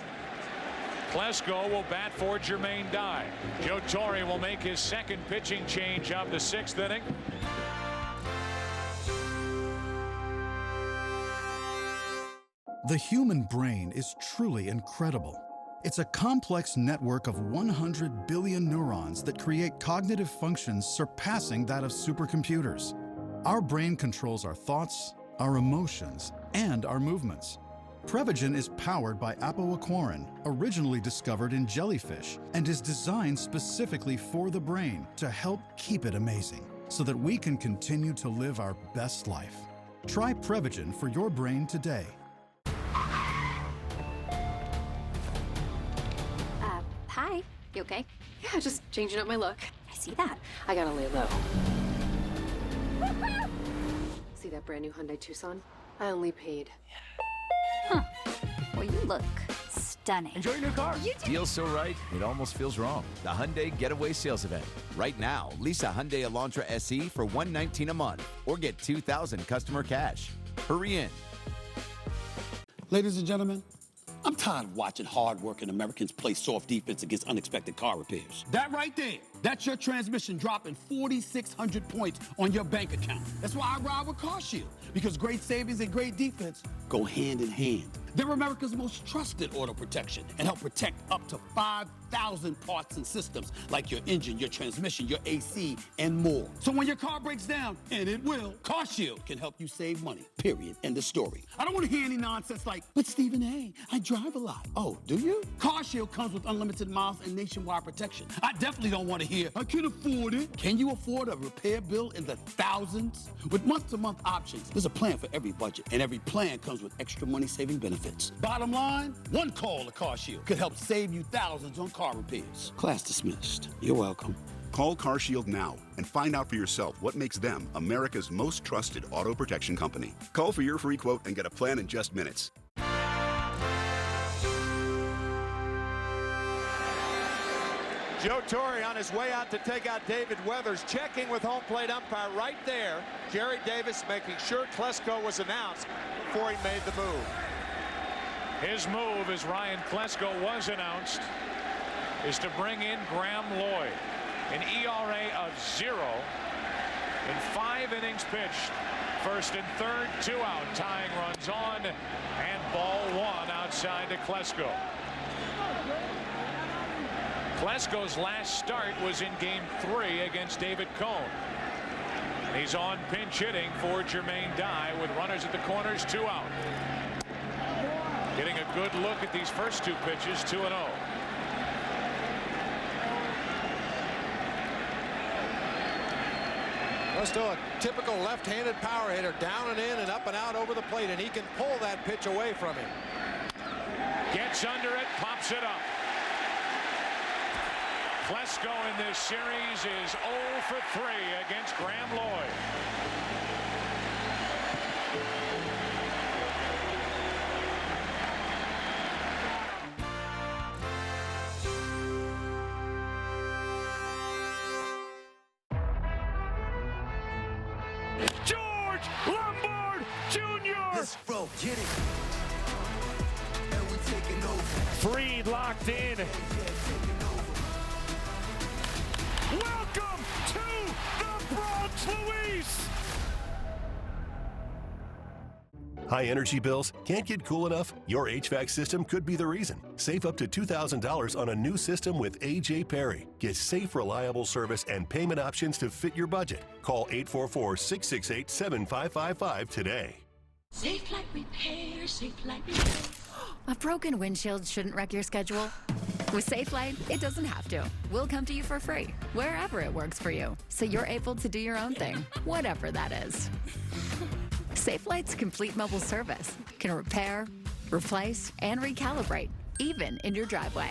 Klesko will bat for Jermaine Dye. Joe Torre will make his second pitching change of the 6th inning.
The human brain is truly incredible. It's a complex network of 100 billion neurons that create cognitive functions surpassing that of supercomputers. Our brain controls our thoughts, our emotions, and our movements. Prevagen is powered by apoaquarin, originally discovered in jellyfish, and is designed specifically for the brain to help keep it amazing, so that we can continue to live our best life. Try Prevagen for your brain today.
Hi, you okay? Yeah, just changing up my look. I see that. I gotta lay low. See that brand new Hyundai Tucson? I only paid.
Huh. Well, you look stunning.
Enjoy your new car.
You too.
Feels so right, it almost feels wrong. The Hyundai Getaway Sales Event. Right now, lease a Hyundai Elantra SE for $119 a month or get $2,000 customer cash. Hurry in.
Ladies and gentlemen, I'm tired of watching hard-working Americans play soft defense against unexpected car repairs. That right there, that's your transmission dropping 4,600 points on your bank account. That's why I ride with CarShield, because great savings and great defense go hand in hand. They're America's most trusted auto protection and help protect up to 5,000 parts and systems like your engine, your transmission, your AC, and more. So when your car breaks down, and it will, CarShield can help you save money, period, end of story. I don't want to hear any nonsense like, but Stephen A., I drive a lot. Oh, do you? CarShield comes with unlimited miles and nationwide protection. I definitely don't want to hear, I can afford it. Can you afford a repair bill in the thousands? With month-to-month options, there's a plan for every budget, and every plan comes with extra money-saving benefits. Bottom line, one call to CarShield could help save you thousands on car repairs. Class dismissed. You're welcome.
Call CarShield now and find out for yourself what makes them America's most trusted auto protection company. Call for your free quote and get a plan in just minutes.
Joe Torre on his way out to take out David Weathers, checking with home plate umpire right there. Jerry Davis making sure Klesko was announced before he made the move.
His move, as Ryan Klesko was announced, is to bring in Graham Lloyd. An ERA of 0 in 5 innings pitched. First and third, 2 out. Tying runs on, and ball 1 outside to Klesko. Klesko's last start was in Game 3 against David Cone. He's on pinch hitting for Jermaine Dye with runners at the corners, 2 out. Getting a good look at these first 2 pitches, 2-0.
Let's do a typical left-handed power hitter, down and in and up and out over the plate, and he can pull that pitch away from him.
Gets under it, pops it up. Klesko in this series is 0 for 3 against Graham Lloyd.
George Lombard Jr.
Let's roll, get it. And we taking over.
Freed locked in. Welcome to the Bronx, Luis.
High energy bills? Can't get cool enough? Your HVAC system could be the reason. Save up to $2,000 on a new system with A.J. Perry. Get safe, reliable service and payment options to fit your budget. Call 844-668-7555 today.
Safe Light Repair, Safe Light Repair.
A broken windshield shouldn't wreck your schedule. With SafeLight, it doesn't have to. We'll come to you for free, wherever it works for you, so you're able to do your own thing, whatever that is. SafeLight's complete mobile service can repair, replace, and recalibrate, even in your driveway.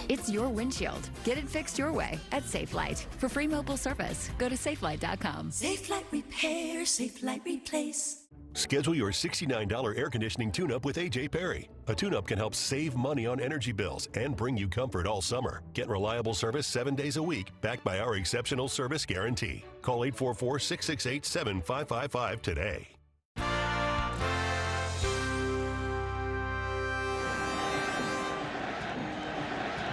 It's your windshield. Get it fixed your way at SafeLight. For free mobile service, go to safelight.com.
Safe Light Repair, Safe Light Replace.
Schedule your $69 air conditioning tune-up with A.J. Perry. A tune-up can help save money on energy bills and bring you comfort all summer. Get reliable service 7 days a week, backed by our exceptional service guarantee. Call 844-668-7555 today.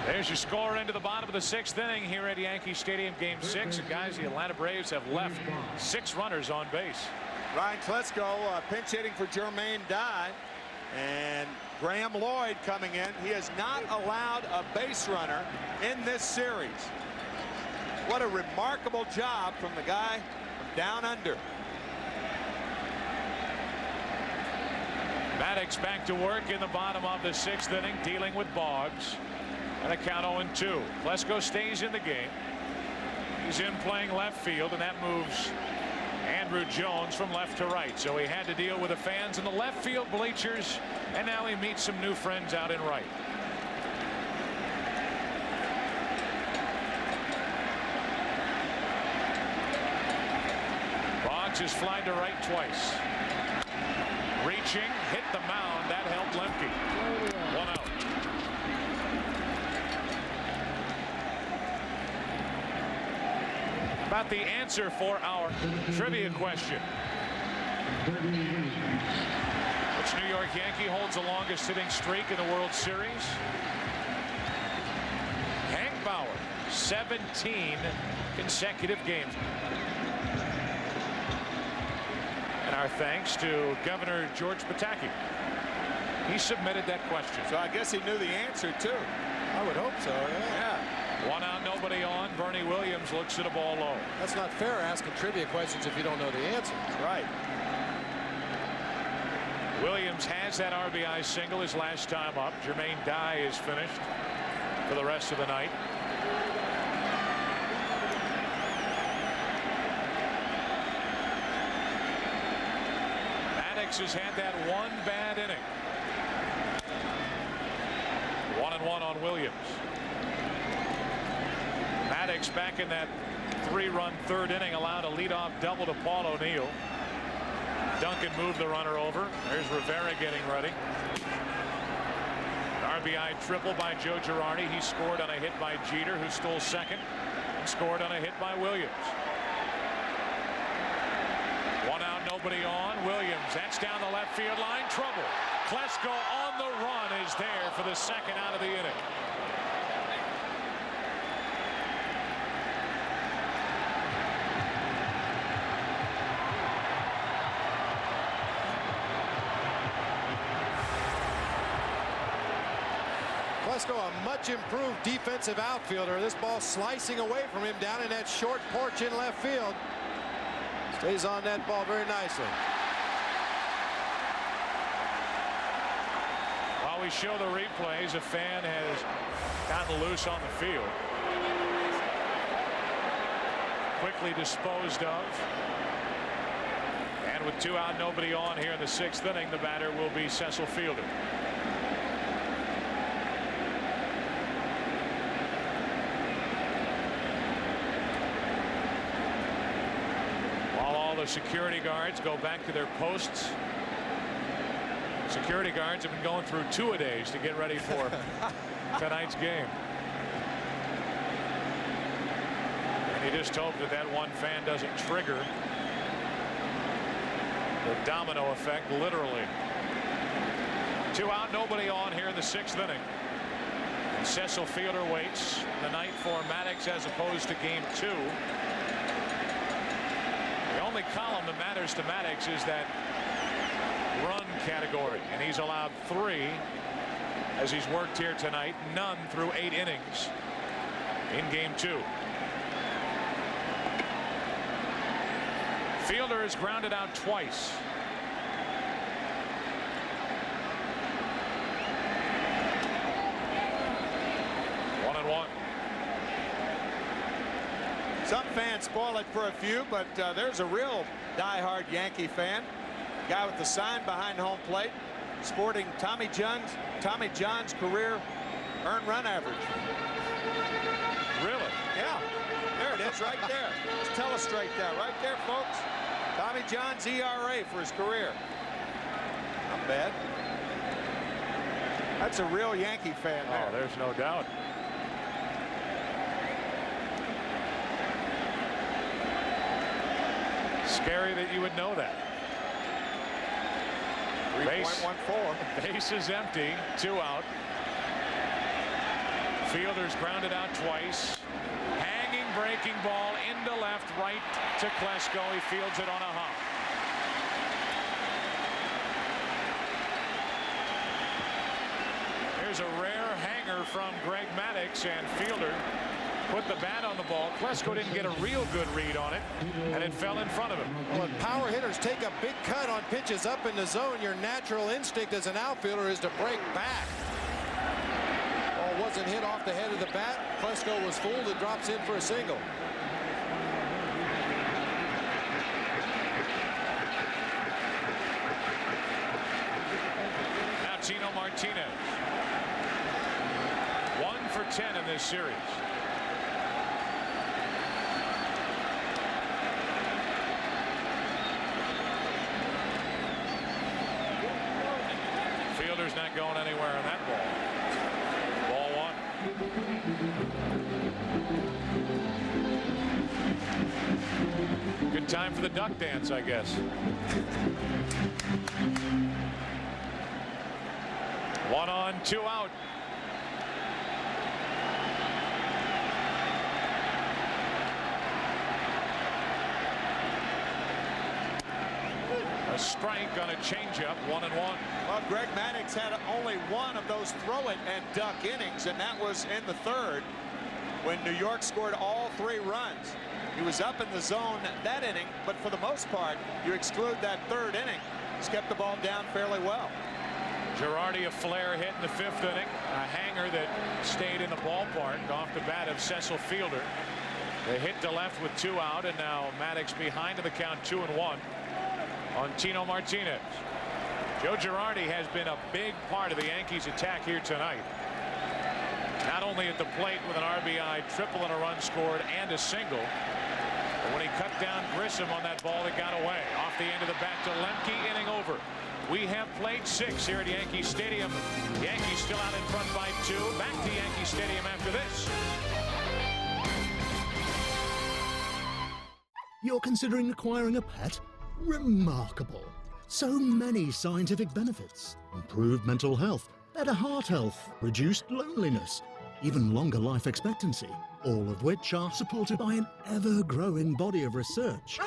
There's your score into the bottom of the 6th inning here at Yankee Stadium, Game 6. And guys, the Atlanta Braves have left 6 runners on base.
Ryan Klesko pinch hitting for Jermaine Dye, and Graham Lloyd coming in. He has not allowed a base runner in this series. What a remarkable job from the guy from down under.
Maddox back to work in the bottom of the 6th inning, dealing with Boggs. And a count 0-2. Klesko stays in the game. He's in playing left field, and that moves Andrew Jones from left to right. So he had to deal with the fans in the left field bleachers, and now he meets some new friends out in right. Boggs has flied to right twice. Reaching, hit the mound. That helped Lemke. 1 out. About the answer for our trivia question. Which New York Yankee holds the longest hitting streak in the World Series? Hank Bauer, 17 consecutive games. And our thanks to Governor George Pataki. He submitted that question.
So I guess he knew the answer too.
I would hope so. Yeah.
1 out, nobody on. Bernie Williams looks at a ball low.
That's not fair asking trivia questions if you don't know the answer.
Right.
Williams has that RBI single his last time up. Jermaine Dye is finished for the rest of the night. Maddox has had that one bad inning. 1-1 on Williams. Maddox back in that 3-run 3rd inning allowed a leadoff double to Paul O'Neill. Duncan moved the runner over. There's Rivera getting ready. An RBI triple by Joe Girardi. He scored on a hit by Jeter, who stole second, and scored on a hit by Williams. 1 out, nobody on. Williams, that's down the left field line. Trouble. Klesko on the run is there for the 2nd out of the inning.
Klesko, a much improved defensive outfielder. This ball slicing away from him down in that short porch in left field. Stays on that ball very nicely.
While we show the replays, a fan has gotten loose on the field. Quickly disposed of. And with 2 out, nobody on here in the 6th inning, the batter will be Cecil Fielder. Security guards go back to their posts. Security guards have been going through 2-a-days to get ready for tonight's game. And you just hope that that one fan doesn't trigger the domino effect, literally. 2 out, nobody on here in the 6th inning. And Cecil Fielder waits the night for Maddox as opposed to game 2. The only column that matters to Maddox is that category, and he's allowed 3 as he's worked here tonight, none through 8 innings in game 2. Fielder is grounded out twice.
Some fans spoil it for a few, but there's a real diehard Yankee fan. Guy with the sign behind home plate, sporting Tommy John's career earned run average.
Really?
Yeah. There it is, right there. Let's telestrate that right there, folks. Tommy John's ERA for his career. Not bad. That's a real Yankee fan there.
Oh, there's no doubt. Scary that you would know that.
3.14.
Base is empty. 2 out. Fielder's grounded out twice. Hanging breaking ball into left, right to Klesko. He fields it on a hop. Here's a rare hanger from Greg Maddux, and Fielder put the bat on the ball. Klesko didn't get a real good read on it, and it fell in front of him.
When power hitters take a big cut on pitches up in the zone, your natural instinct as an outfielder is to break back. Ball wasn't hit off the head of the bat. Klesko was fooled. It drops in for a single.
Now Tino Martinez. 1 for 10 in this series. Fielder's not going anywhere on that ball. Ball 1. Good time for the duck dance, I guess. 1 on, 2 out. A strike on a changeup, 1-1.
Well, Greg Maddux had only one of those throw it and duck innings, and that was in the 3rd when New York scored all 3 runs. He was up in the zone that inning, but for the most part, you exclude that 3rd inning, he's kept the ball down fairly well.
Girardi, a flare hit in the 5th inning, a hanger that stayed in the ballpark off the bat of Cecil Fielder. They hit to left with 2 out, and now Maddux behind in the count, 2-1 on Tino Martinez. Joe Girardi has been a big part of the Yankees attack here tonight. Not only at the plate with an RBI triple and a run scored and a single, but when he cut down Grissom on that ball that got away. Off the end of the bat to Lemke, inning over. We have played 6 here at Yankee Stadium. Yankees still out in front by 2. Back to Yankee Stadium after this.
You're considering acquiring a pet? Remarkable. So many scientific benefits. Improved mental health, better heart health, reduced loneliness, even longer life expectancy. All of which are supported by an ever-growing body of research.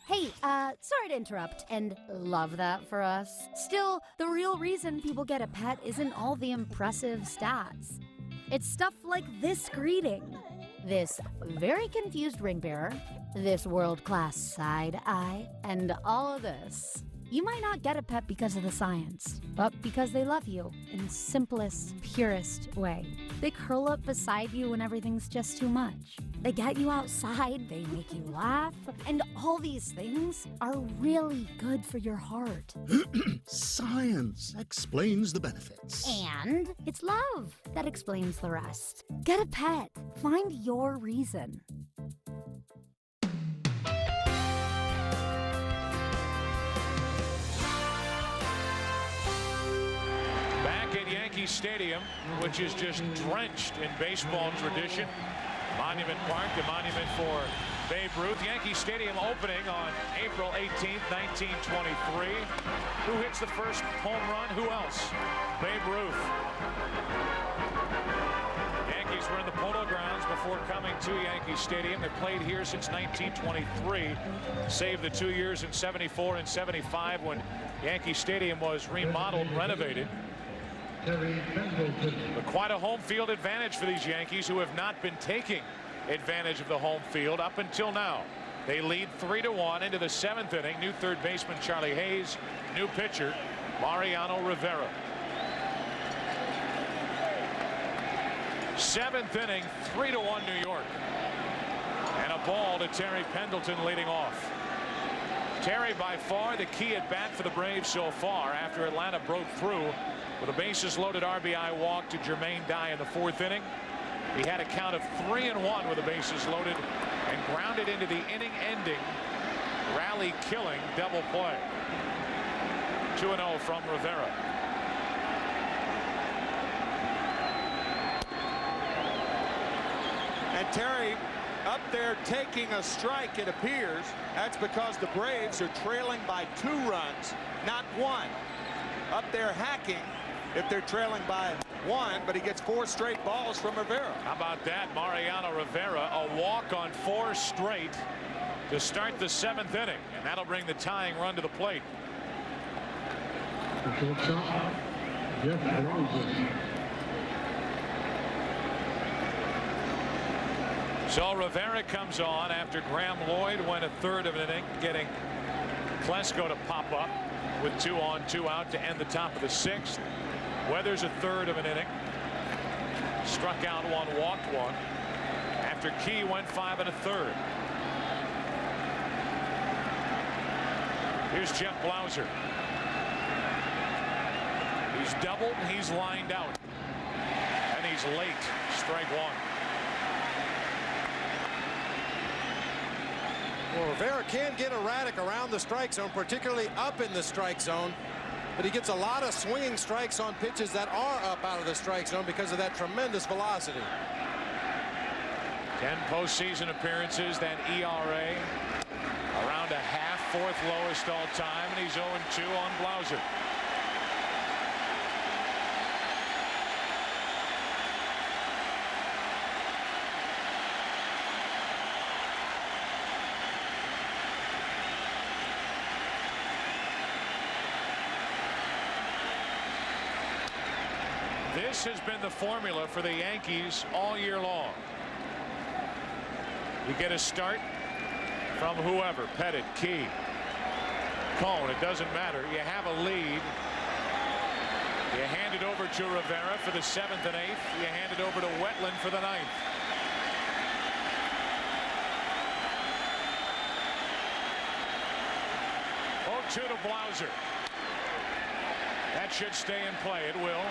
Hey, sorry to interrupt, and love that for us. Still, the real reason people get a pet isn't all the impressive stats. It's stuff like this greeting, this very confused ring bearer, this world-class side eye, and all of this. You might not get a pet because of the science, but because they love you in the simplest, purest way. They curl up beside you when everything's just too much. They get you outside, they make you laugh, and all these things are really good for your heart.
Science explains the benefits.
And it's love that explains the rest. Get a pet. Find your reason.
Yankee Stadium, which is just drenched in baseball tradition. Monument Park, the monument for Babe Ruth. Yankee Stadium opening on April 18th, 1923. Who hits the first home run? Who else? Babe Ruth. Yankees were in in the Polo Grounds before coming to Yankee Stadium. They played here since 1923, save the 2 years in 74 and 75 when Yankee Stadium was remodeled and renovated. But quite a home field advantage for these Yankees, who have not been taking advantage of the home field up until now. They lead 3-1 into the 7th inning. New third baseman Charlie Hayes, new pitcher Mariano Rivera. 7th inning, 3-1 New York. And a ball to Terry Pendleton leading off. Terry by far the key at bat for the Braves so far after Atlanta broke through with a bases loaded RBI walk to Jermaine Dye in the 4th inning. He had a count of 3-1 with the bases loaded and grounded into the inning-ending rally-killing double play. 2-0 from Rivera.
And Terry up there taking a strike, it appears. That's because the Braves are trailing by 2 runs, not 1. Up there hacking if they're trailing by 1, but he gets 4 straight balls from Rivera.
How about that? Mariano Rivera, a walk on 4 straight to start the 7th inning, and that'll bring the tying run to the plate. So Rivera comes on after Graham Lloyd went a 1/3 of an inning, getting Klesko to pop up with 2 on 2 out to end the top of the 6th. Weathers a 1/3 of an inning. Struck out 1, walked 1. After Key went 5 1/3. Here's Jeff Blauser. He's doubled, he's lined out. And he's late. Strike 1.
Well, Rivera can get erratic around the strike zone, particularly up in the strike zone. But he gets a lot of swinging strikes on pitches that are up out of the strike zone because of that tremendous velocity.
10 postseason appearances, that ERA around a half, 4th lowest all time, and he's 0-2 on Blauser. This has been the formula for the Yankees all year long. You get a start from whoever, Pettit, Key, Cone, it doesn't matter. You have a lead. You hand it over to Rivera for the 7th and 8th. You hand it over to Wetland for the 9th. To Blauser. That should stay in play. It will.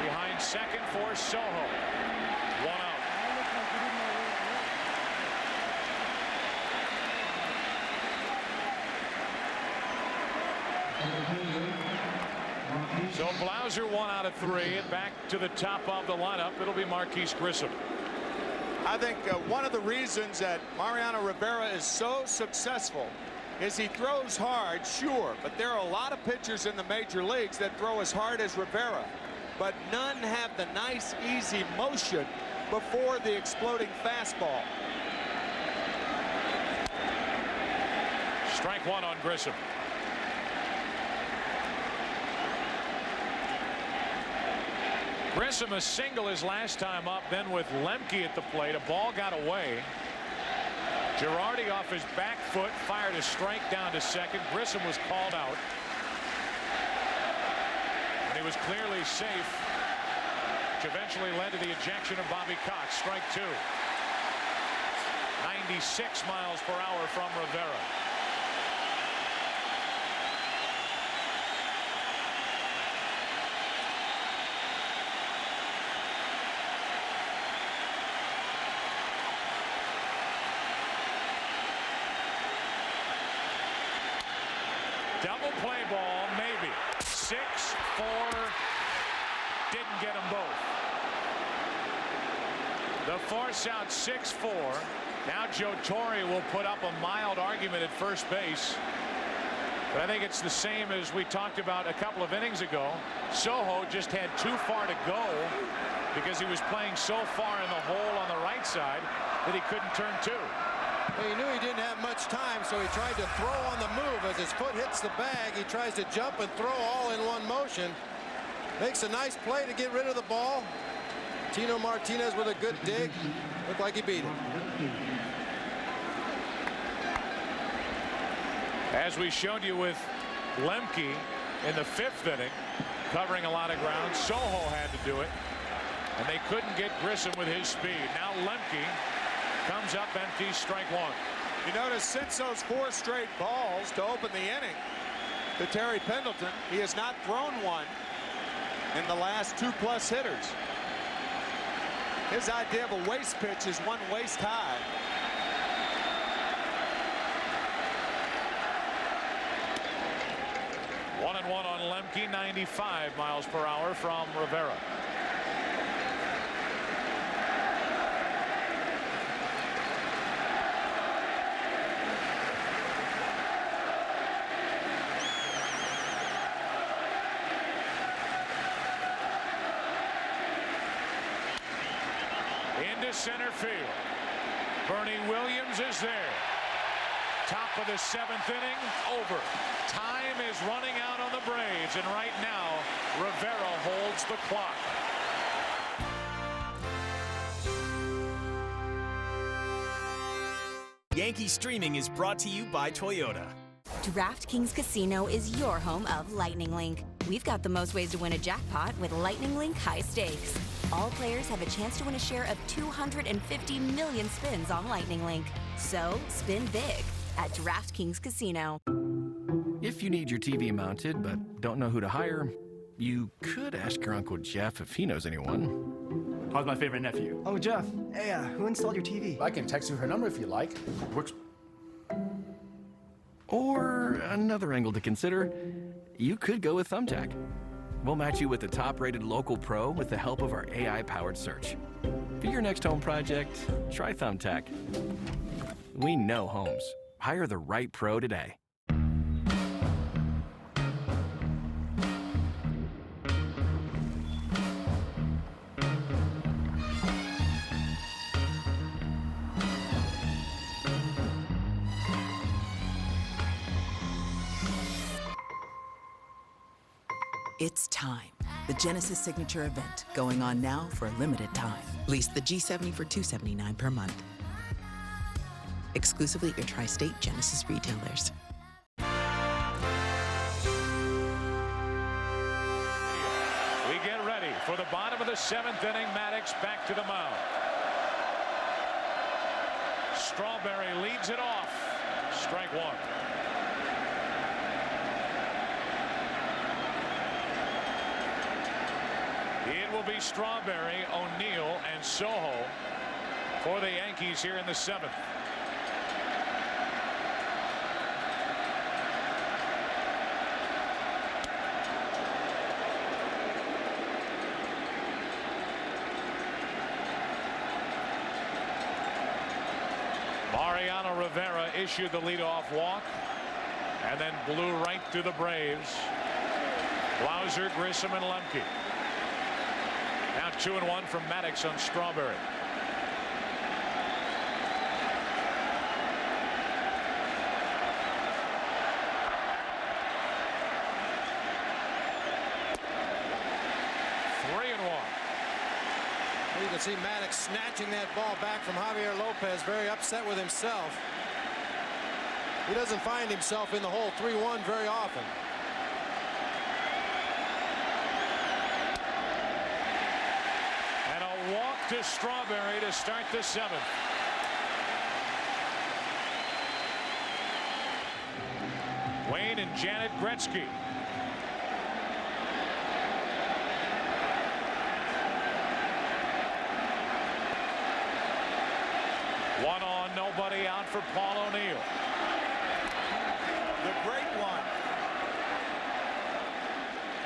Behind second for Soho. 1 out. So Blauser 1 out of 3, and back to the top of the lineup. It'll be Marquise Grissom.
I think one of the reasons that Mariano Rivera is so successful is he throws hard, sure, but there are a lot of pitchers in the major leagues that throw as hard as Rivera, but none have the nice, easy motion before the exploding fastball.
Strike 1 on Grissom. Grissom a single his last time up, then with Lemke at the plate, a ball got away. Girardi off his back foot fired a strike down to second. Grissom was called out. And he was clearly safe, which eventually led to the ejection of Bobby Cox. Strike 2. 96 miles per hour from Rivera. Double play ball, maybe. 6-4. Didn't get them both. The force out 6-4. Now Joe Torre will put up a mild argument at first base. But I think it's the same as we talked about a couple of innings ago. Soho just had too far to go because he was playing so far in the hole on the right side that he couldn't turn two.
He knew he didn't have much time, so he tried to throw on the move. As his foot hits the bag, he tries to jump and throw all in one motion. Makes a nice play to get rid of the ball. Tino Martinez with a good dig. Looked like he beat him.
As we showed you with Lemke in the 5th inning, covering a lot of ground, Soho had to do it, and they couldn't get Grissom with his speed. Now Lemke comes up empty, strike one.
You notice since those 4 straight balls to open the inning to Terry Pendleton, he has not thrown one in the last 2+ hitters. His idea of a waist pitch is one waist high.
One and one on Lemke, 95 miles per hour from Rivera. Into center field. Bernie Williams is there. Top of the 7th inning, over. Time is running out on the Braves, and right now, Rivera holds the clock.
Yankee Streaming is brought to you by Toyota.
DraftKings Casino is your home of Lightning Link. We've got the most ways to win a jackpot with Lightning Link High Stakes. All players have a chance to win a share of 250 million spins on Lightning Link. So, spin big at DraftKings Casino.
If you need your TV mounted but don't know who to hire, you could ask your Uncle Jeff if he knows anyone.
How's my favorite nephew?
Oh, Jeff. Hey, who installed your TV?
I can text you her number if you like. Works.
Or another angle to consider, you could go with Thumbtack. We'll match you with the top-rated local pro with the help of our AI-powered search. For your next home project, try Thumbtack. We know homes. Hire the right pro today.
It's time. The Genesis Signature event going on now for a limited time. Lease the G70 for $279 per month. Exclusively at your tri-state Genesis retailers.
We get ready for the bottom of the 7th inning. Maddox back to the mound. Strawberry leads it off. Strike one. It will be Strawberry, O'Neill, and Soho for the Yankees here in the 7th. Mariano Rivera issued the leadoff walk and then blew right through the Braves. Blauser, Grissom, and Lemke. Now 2-1 from Maddox on Strawberry.
You can see Maddox snatching that ball back from Javier Lopez, very upset with himself. He doesn't find himself in the hole 3-1 very often.
And a walk to Strawberry to start the 7th. Wayne and Janet Gretzky. One on, nobody out for Paul O'Neill.
The great one.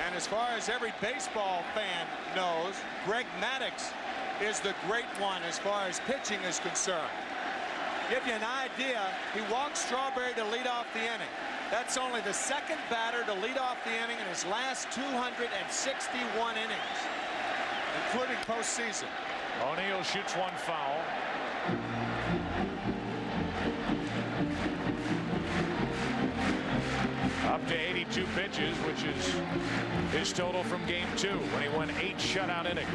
And as far as every baseball fan knows, Greg Maddux is the great one as far as pitching is concerned. Give you an idea, he walked Strawberry to lead off the inning. That's only the second batter to lead off the inning in his last 261 innings. including postseason.
O'Neill shoots one foul. Up to 82 pitches, which is his total from Game 2 when he won 8 shutout innings.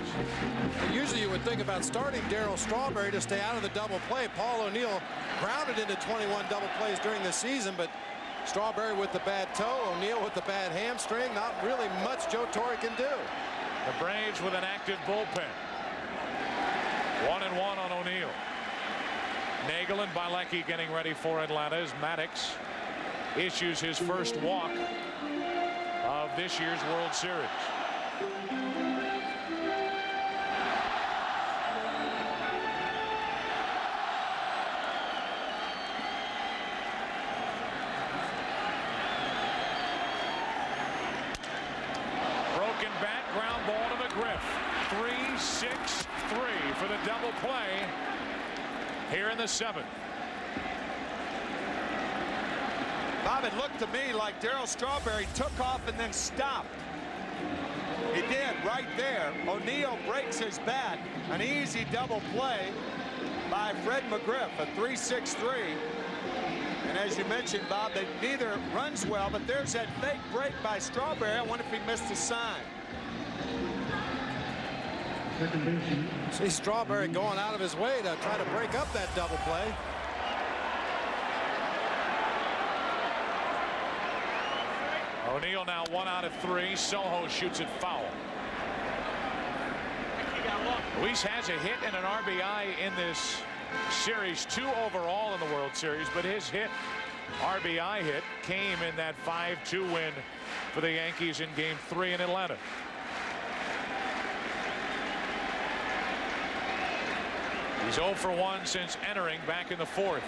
Usually you would think about starting Darryl Strawberry to stay out of the double play. Paul O'Neill grounded into 21 double plays during the season, but Strawberry with the bad toe, O'Neill with the bad hamstring. Not really much Joe Torre can do.
The Braves with an active bullpen. 1-1 on O'Neill. Nagel and Bilecki getting ready for Atlanta as Maddox issues his first walk of this year's World Series. Broken bat, ground ball to McGriff. 3-6-3 for the double play here in the 7th.
Bob, it looked to me like Darryl Strawberry took off and then stopped. He did right there. O'Neill breaks his bat. An easy double play by Fred McGriff, a 3-6-3. And as you mentioned, Bob, that neither runs well, but there's that fake break by Strawberry. I wonder if he missed a sign.
See Strawberry going out of his way to try to break up that double play.
O'Neill now 1 out of 3. Soho shoots it foul. Luis has a hit and an RBI in this series, 2 overall in the World Series, but his RBI hit came in that 5-2 win for the Yankees in Game 3 in Atlanta. He's 0 for 1 since entering back in the 4th.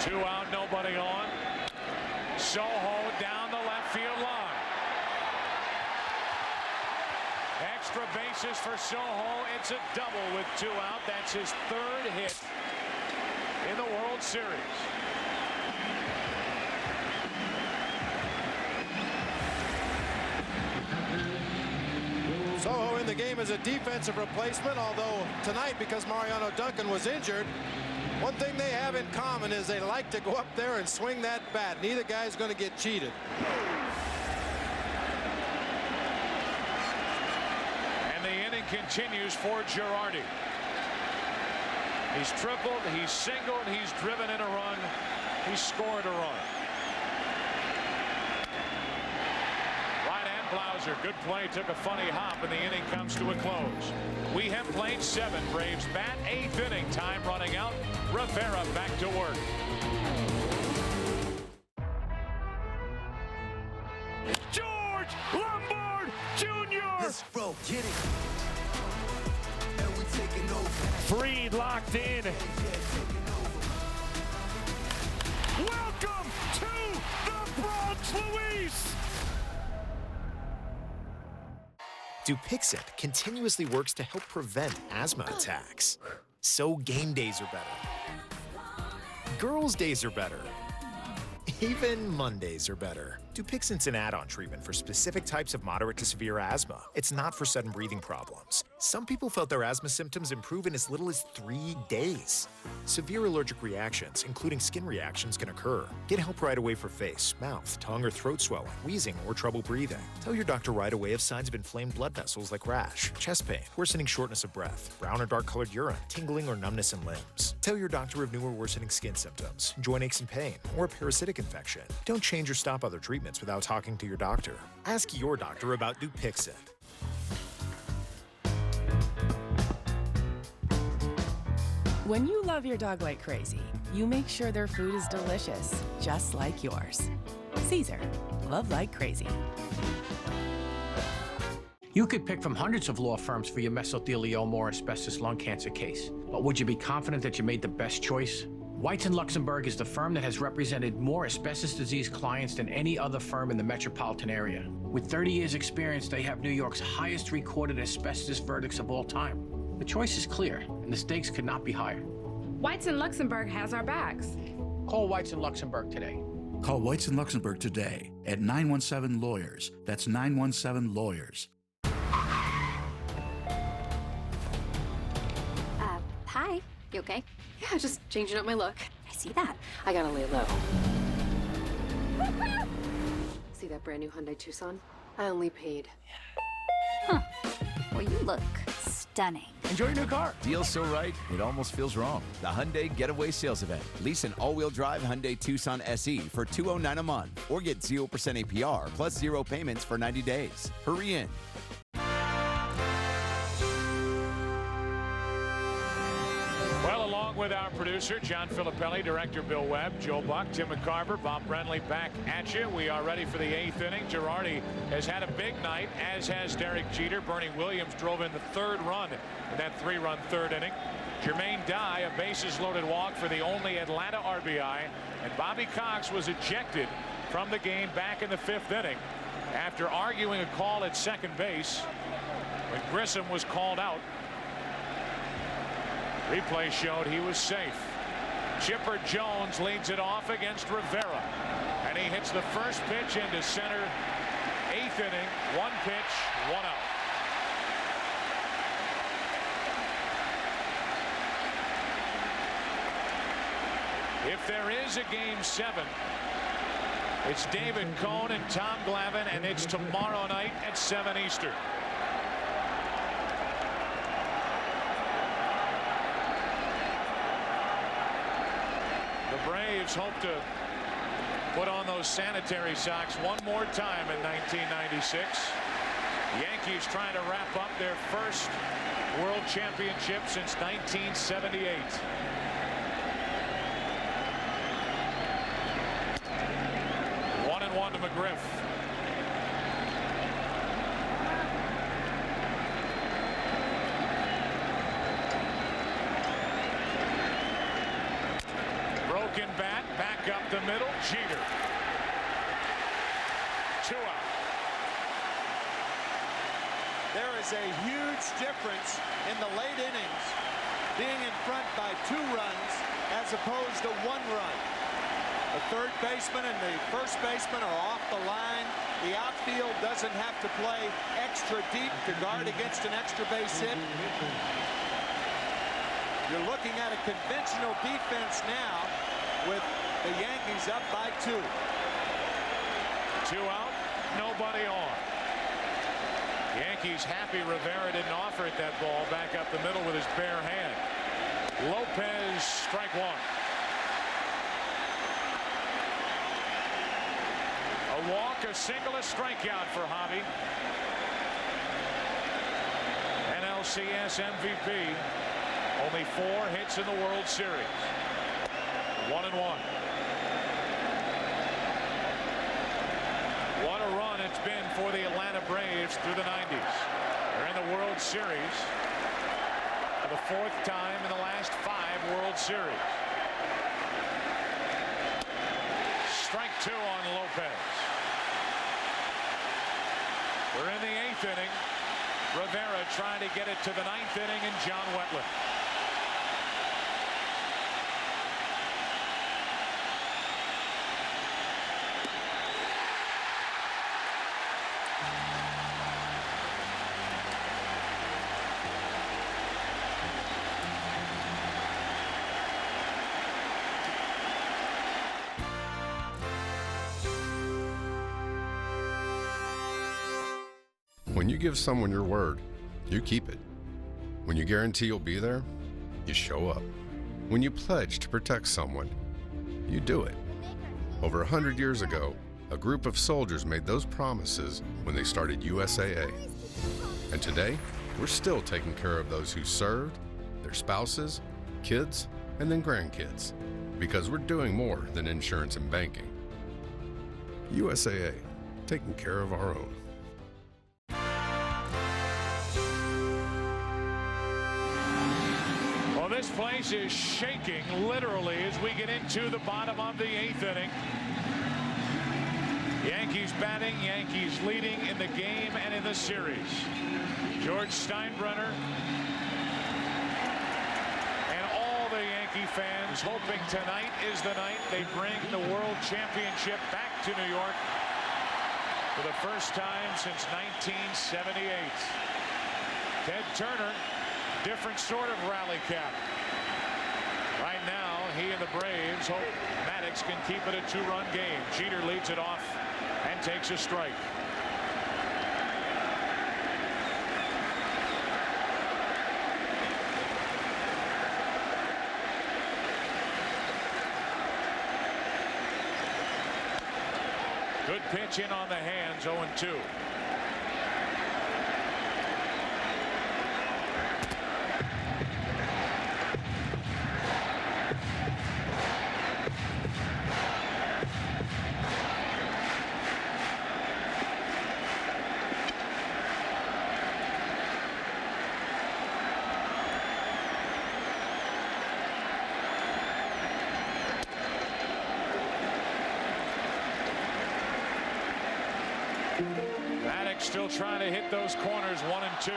Two out, nobody on. Soho down the left field line. Extra bases for Soho. It's a double with 2 out. That's his 3rd hit in the World Series.
Soho in the game as a defensive replacement, although tonight, because Mariano Duncan was injured, one thing they have in common is they like to go up there and swing that bat. Neither guy's going to get cheated.
And the inning continues for Girardi. He's tripled, he's singled, he's driven in a run, he's scored a run. Right-hand Blauser, good play, took a funny hop, and the inning comes to a close. We have played 7. Braves bat, 8th inning, time running out. Rivera back to work.
George Lombard Jr.
Let's roll, get it. And we taking over.
Freed locked in. Welcome to the Bronx, Luis.
Dupixent continuously works to help prevent asthma attacks. So game days are better. Girls' days are better. Even Mondays are better. Dupixent's an add-on treatment for specific types of moderate to severe asthma. It's not for sudden breathing problems. Some people felt their asthma symptoms improve in as little as 3 days. Severe allergic reactions, including skin reactions, can occur. Get help right away for face, mouth, tongue, or throat swelling, wheezing, or trouble breathing. Tell your doctor right away of signs of inflamed blood vessels like rash, chest pain, worsening shortness of breath, brown or dark-colored urine, tingling or numbness in limbs. Tell your doctor of new or worsening skin symptoms, joint aches and pain, or a parasitic infection. Don't change or stop other treatments without talking to your doctor. Ask your doctor about Dupixent.
When you love your dog like crazy, you make sure their food is delicious, just like yours. Caesar, love like crazy.
You could pick from hundreds of law firms for your mesothelioma or asbestos lung cancer case, but would you be confident that you made the best choice? Whites & Luxembourg is the firm that has represented more asbestos disease clients than any other firm in the metropolitan area. With 30 years experience, they have New York's highest recorded asbestos verdicts of all time. The choice is clear, and the stakes could not be higher.
Whites & Luxembourg has our backs.
Call Whites & Luxembourg today.
Call Whites & Luxembourg today at 917-LAWYERS. That's 917-LAWYERS.
Hi. You okay? Yeah, just changing up my look. I see that. I gotta lay low. See that brand new Hyundai Tucson? I only paid.
Huh. Well, you look stunning.
Enjoy your new car.
Deal's so right, it almost feels wrong. The Hyundai Getaway Sales Event. Lease an all-wheel drive Hyundai Tucson SE for $209 a month, or get 0% APR plus 0 payments for 90 days. Hurry in.
Well, along with our producer, John Filippelli, director Bill Webb, Joe Buck, Tim McCarver, Bob Brenly back at you. We are ready for the 8th inning. Girardi has had a big night, as has Derek Jeter. Bernie Williams drove in the 3rd run in that 3-run 3rd inning. Jermaine Dye, a bases-loaded walk for the only Atlanta RBI. And Bobby Cox was ejected from the game back in the 5th inning after arguing a call at second base when Grissom was called out. Replay showed he was safe. Chipper Jones leads it off against Rivera, and he hits the first pitch into center. 8th inning, 1 pitch, 1 out. If there is a game 7, it's David Cohn and Tom Glavine, and it's tomorrow night at 7 Eastern. The Braves hope to put on those sanitary socks one more time in 1996. Yankees trying to wrap up their first World Championship since 1978. One and one to McGriff. Broken bat, back up the middle, Jeter. 2 out.
There is a huge difference in the late innings being in front by 2 runs as opposed to 1 run. The third baseman and the first baseman are off the line. The outfield doesn't have to play extra deep to guard against an extra base hit. You're looking at a conventional defense now with the Yankees up by 2.
2 out, nobody on. Yankees happy Rivera didn't offer it that ball back up the middle with his bare hand. Lopez, strike 1. A walk, a single, a strikeout for Hobby. NLCS MVP. Only 4 hits in the World Series. 1 and 1. What a run it's been for the Atlanta Braves through the 90s. They're in the World Series for the 4th time in the last 5 World Series. Strike 2 on Lopez. We're in the 8th inning. Rivera trying to get it to the 9th inning, and John Wetland.
When you give someone your word, you keep it. When you guarantee you'll be there, you show up. When you pledge to protect someone, you do it. Over 100 years ago, a group of soldiers made those promises when they started USAA. And today, we're still taking care of those who served, their spouses, kids, and then grandkids, because we're doing more than insurance and banking. USAA, taking care of our own.
place is shaking literally as we get into the bottom of the 8th inning. Yankees batting, Yankees leading in the game and in the series. George Steinbrenner and all the Yankee fans hoping tonight is the night they bring the World Championship back to New York for the first time since 1978. Ted Turner, different sort of rally cap. Right now, he and the Braves hope Maddox can keep it a 2-run game. Jeter leads it off and takes a strike. Good pitch in on the hands, 0-2. Maddox still trying to hit those corners, 1 and 2.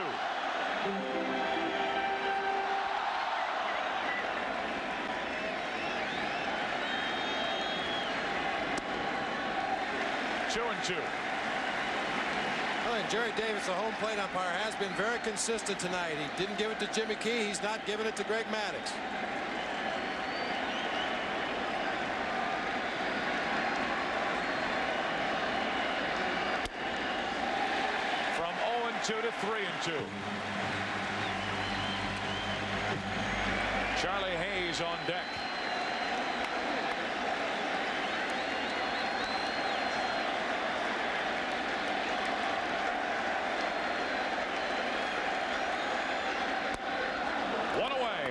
Well, and Jerry Davis, the home plate umpire, has been very consistent tonight. He didn't give it to Jimmy Key. He's not giving it to Greg Maddox.
From 0-2 to 3-2. Charlie Hayes on deck.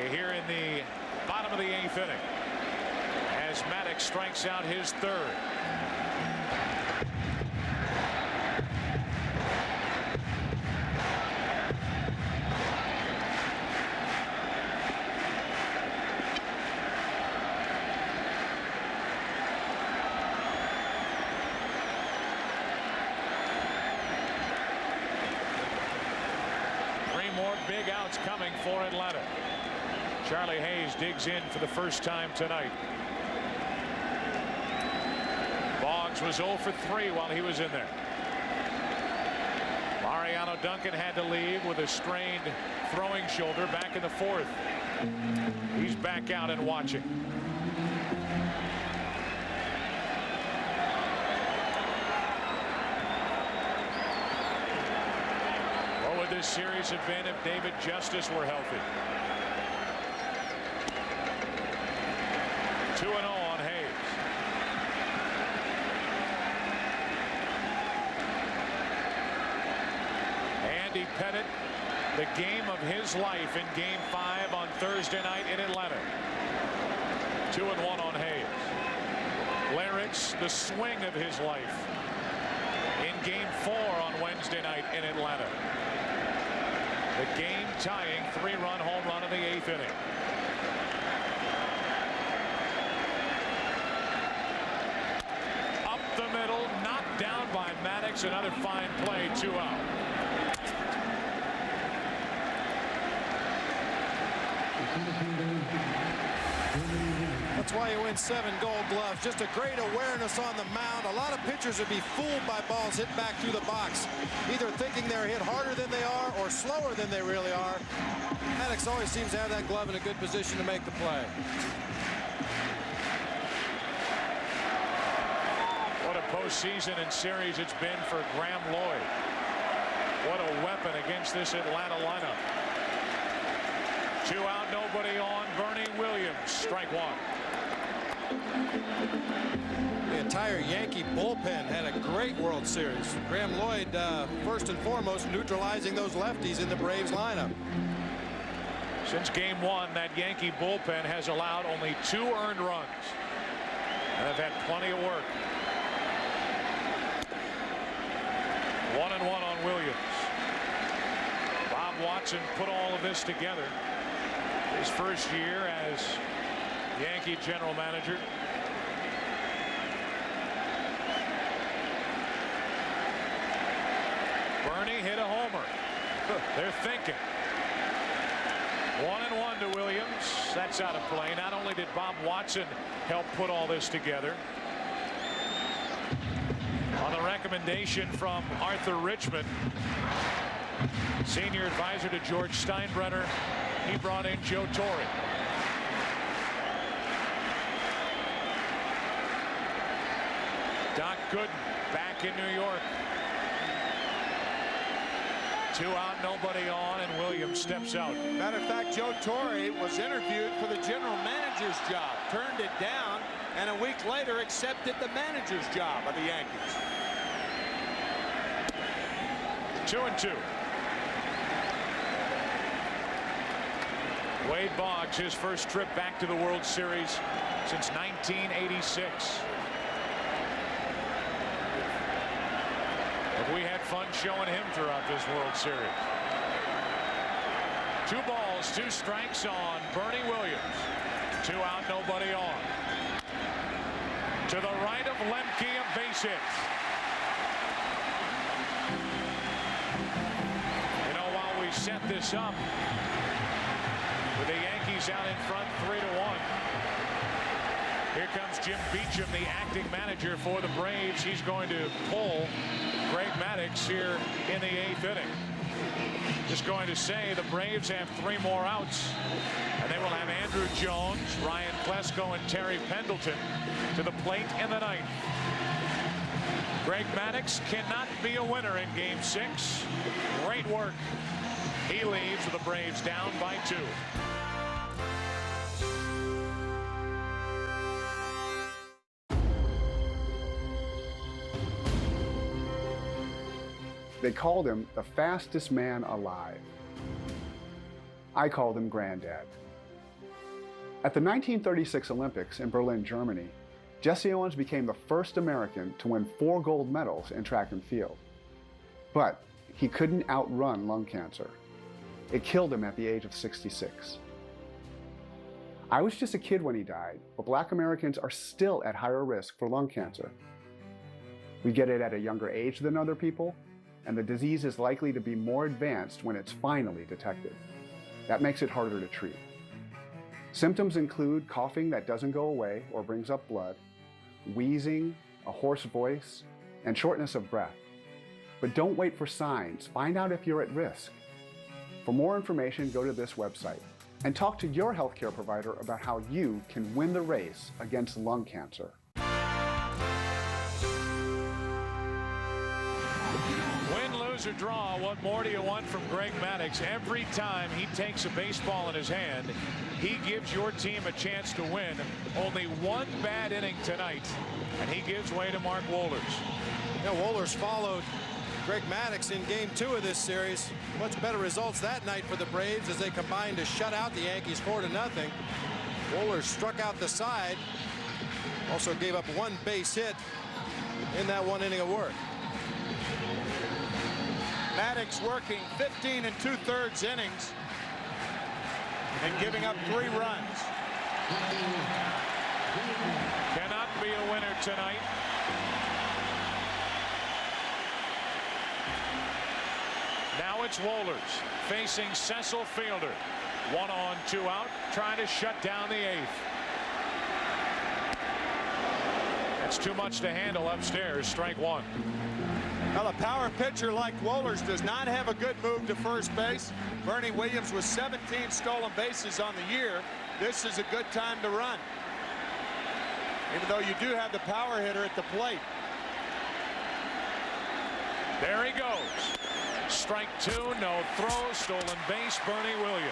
Here in the bottom of the 8th inning as Maddox strikes out his 3rd. Three more big outs coming for Atlanta. Charlie Hayes digs in for the first time tonight. Boggs was 0 for 3 while he was in there. Mariano Duncan had to leave with a strained throwing shoulder back in the 4th. He's back out and watching. What would this series have been if David Justice were healthy? 2-0 on Hayes. Andy Pettitte, the game of his life in Game 5 on Thursday night in Atlanta. 2-1 on Hayes. Larich, the swing of his life in Game 4 on Wednesday night in Atlanta. The game-tying 3-run home run in the 8th inning. The middle, knocked down by Maddox. Another fine play, 2 out.
That's why you win 7 Gold Gloves. Just a great awareness on the mound. A lot of pitchers would be fooled by balls hit back through the box, either thinking they're hit harder than they are or slower than they really are. Maddox always seems to have that glove in a good position to make the play.
What a postseason and series it's been for Graham Lloyd. What a weapon against this Atlanta lineup. 2 out, nobody on. Bernie Williams, strike 1.
The entire Yankee bullpen had a great World Series. Graham Lloyd, first and foremost, neutralizing those lefties in the Braves lineup.
Since Game 1, that Yankee bullpen has allowed only 2 earned runs and have had plenty of work. 1-1 on Williams. Bob Watson put all of this together. His first year as Yankee general manager. Bernie hit a homer. They're thinking. 1-1 to Williams. That's out of play. Not only did Bob Watson help put all this together, on the recommendation from Arthur Richmond, senior advisor to George Steinbrenner, he brought in Joe Torre. Doc Gooden back in New York. 2 out, nobody on, and Williams steps out.
Matter of fact, Joe Torre was interviewed for the general manager's job, turned it down, and a week later accepted the manager's job of the Yankees.
2-2. Wade Boggs, his first trip back to the World Series since 1986. But we had fun showing him throughout this World Series. 2 balls, 2 strikes on Bernie Williams. 2 out, nobody on. To the right of Lemke, a base hit. You know, while we set this up, with the Yankees out in front 3-1. Here comes Jim Beecham, the acting manager for the Braves. He's going to pull Greg Maddux here in the 8th inning. Just going to say the Braves have 3 more outs, and they will have Andrew Jones, Ryan Klesko, and Terry Pendleton to the plate in the 9th. Greg Maddux cannot be a winner in Game 6. Great work. He leaves with the Braves down by 2.
They called him the fastest man alive. I called him Granddad. At the 1936 Olympics in Berlin, Germany, Jesse Owens became the first American to win 4 gold medals in track and field. But he couldn't outrun lung cancer. It killed him at the age of 66. I was just a kid when he died, but Black Americans are still at higher risk for lung cancer. We get it at a younger age than other people, and the disease is likely to be more advanced when it's finally detected. That makes it harder to treat. Symptoms include coughing that doesn't go away or brings up blood, wheezing, a hoarse voice, and shortness of breath. But don't wait for signs. Find out if you're at risk. For more information, go to this website and talk to your healthcare provider about how you can win the race against lung cancer.
Win, lose, or draw, what more do you want from Greg Maddux? Every time he takes a baseball in his hand, he gives your team a chance to win. Only 1 bad inning tonight, and he gives way to Mark Wohlers.
Yeah, Wohlers followed Greg Maddux in Game 2 of this series. Much better results that night for the Braves as they combined to shut out the Yankees 4-0. Wohlers struck out the side, also gave up 1 base hit in that 1 inning of work.
Maddux working 15 2/3 innings and giving up 3 runs.
Cannot be a winner tonight. Now it's Wohlers facing Cecil Fielder. 1 on, 2 out, trying to shut down the 8th. That's too much to handle upstairs. Strike 1.
Well, a power pitcher like Wohlers does not have a good move to first base. Bernie Williams with 17 stolen bases on the year. This is a good time to run, even though you do have the power hitter at the plate.
There he goes. Strike 2, no throw, stolen base, Bernie Williams.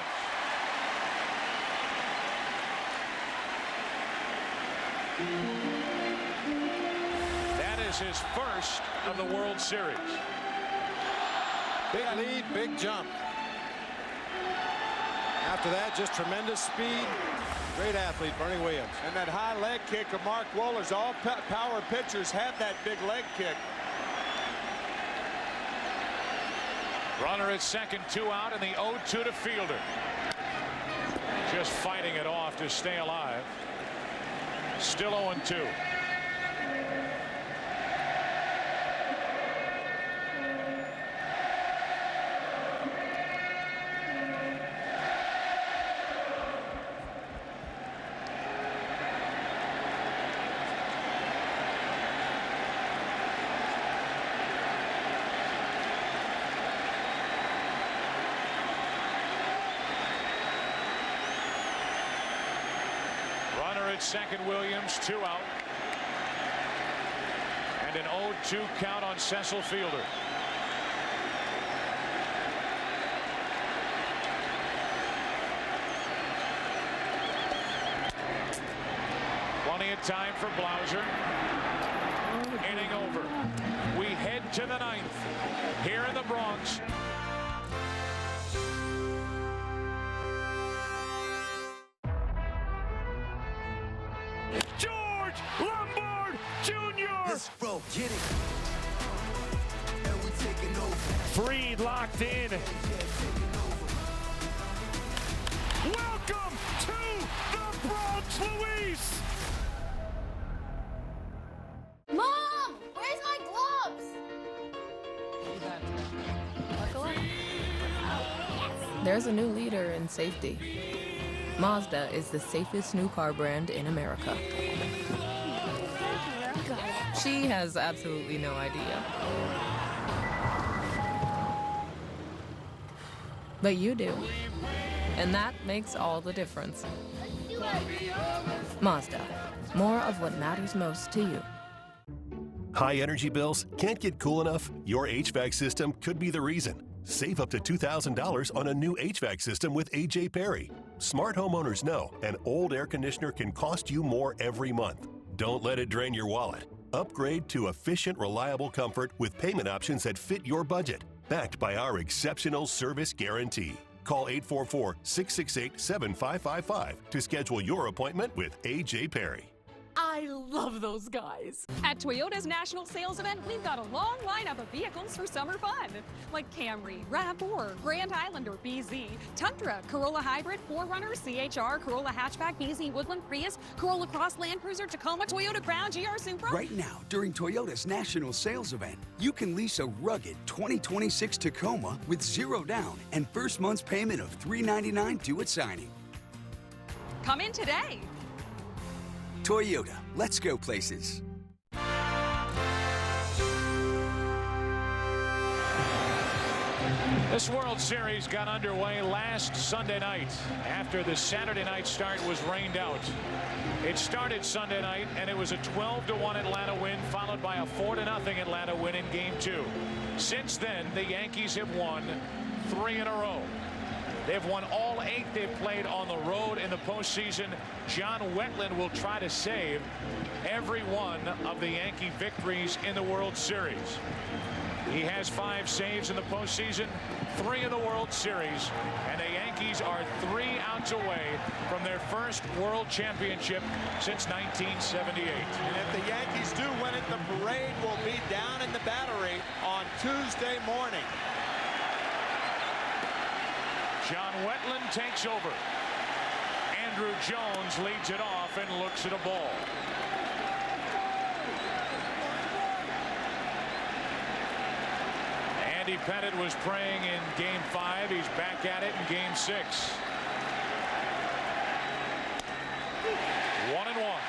That is his first of the World Series.
Big lead, big jump. After that, just tremendous speed. Great athlete, Bernie Williams.
And that high leg kick of Mark Wohlers. All power pitchers have that big leg kick.
Runner at second, 2 out, and the 0-2 to Fielder. just fighting it off to stay alive. Still 0-2. Second, Williams, 2 out. And an 0-2 count on Cecil Fielder. Plenty of time for Blauser. Inning over. We head to the 9th here in the Bronx.
George Lombard Jr.
Let's roll, get it. And we taking over.
Freed locked in. Welcome to the Bronx, Luis.
Mom, where's my gloves?
There's a new leader in safety. Mazda is the safest new car brand in America. She has absolutely no idea. But you do. And that makes all the difference. Mazda, more of what matters most to you.
High energy bills? Can't get cool enough? Your HVAC system could be the reason. Save up to $2,000 on a new HVAC system with A.J. Perry. Smart homeowners know an old air conditioner can cost you more every month. Don't let it drain your wallet. Upgrade to efficient, reliable comfort with payment options that fit your budget. Backed by our exceptional service guarantee. Call 844-668-7555 to schedule your appointment with A.J. Perry.
I love those guys. At Toyota's national sales event, we've got a long lineup of vehicles for summer fun. Like Camry, RAV4, Grand Highlander, BZ, Tundra, Corolla Hybrid, 4Runner, CHR, Corolla Hatchback, BZ, Woodland, Prius, Corolla Cross, Land Cruiser, Tacoma, Toyota Crown, GR Supra.
Right now, during Toyota's national sales event, you can lease a rugged 2026 Tacoma with 0 down and first month's payment of $399 due at signing.
Come in today.
Toyota, let's go places.
This World Series got underway last Sunday night after the Saturday night start was rained out. It started Sunday night and it was a 12-1 Atlanta win followed by a 4-0 Atlanta win in Game 2. Since then, the Yankees have won 3 in a row. They've won all 8 they've played on the road in the postseason. John Wetland will try to save every one of the Yankee victories in the World Series. He has 5 saves in the postseason, 3 in the World Series, and the Yankees are 3 outs away from their first World Championship since 1978.
And if the Yankees do win it, the parade will be down in the Battery on Tuesday morning.
John Wetland takes over. Andrew Jones leads it off and looks at a ball. Andy Pettitte was praying in Game 5. He's back at it in Game 6. 1-1.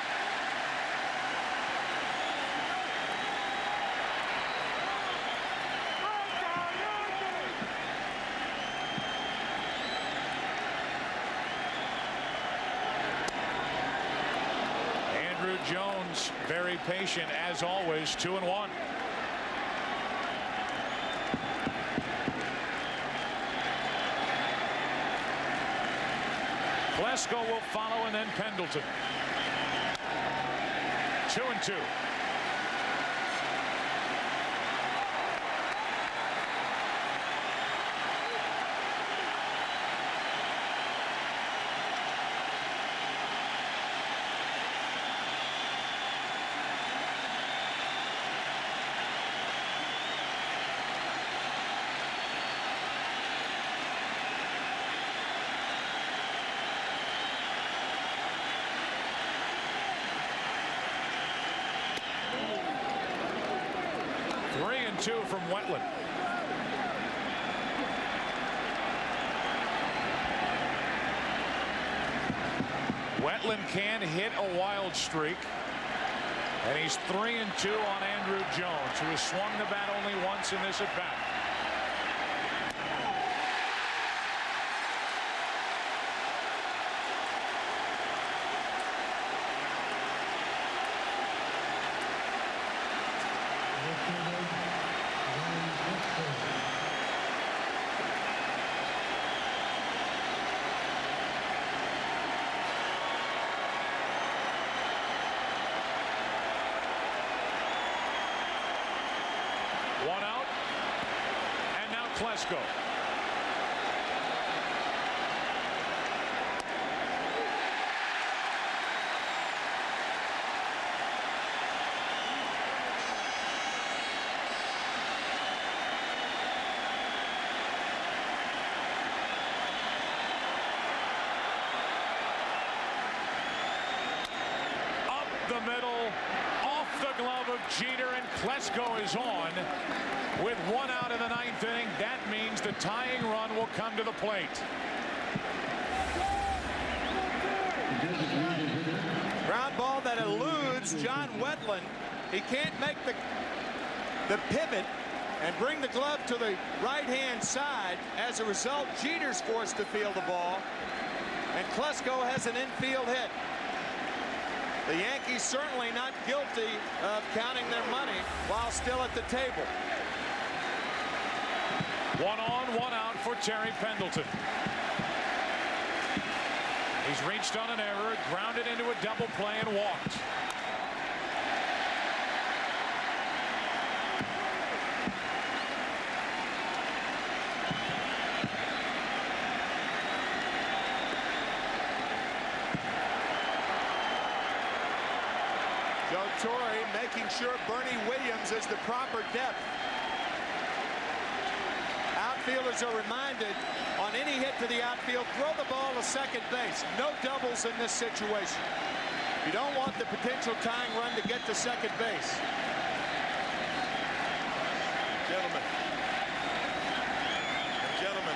Jones very patient as always. 2-1. Plesko will follow and then Pendleton. 2-2. 1-2 from Wetland. Wetland can hit a wild streak. And he's 3-2 on Andrew Jones, who has swung the bat only once in this at bat. One out, and now Klesko. Up the middle, off the glove of Jeter, and Klesko is on. With 1 out in the 9th inning, that means the tying run will come to the plate.
Ground ball that eludes John Wetland. He can't make the pivot and bring the glove to the right-hand side. As a result, Jeter's forced to field the ball, and Klesko has an infield hit. The Yankees certainly not guilty of counting their money while still at the table.
1 on, 1 out for Terry Pendleton. He's reached on an error, grounded into a double play, and walked.
Joe Torre making sure Bernie Williams is the proper depth. Outfielders are reminded on any hit to the outfield, throw the ball to second base. No doubles in this situation. You don't want the potential tying run to get to second base.
Gentlemen,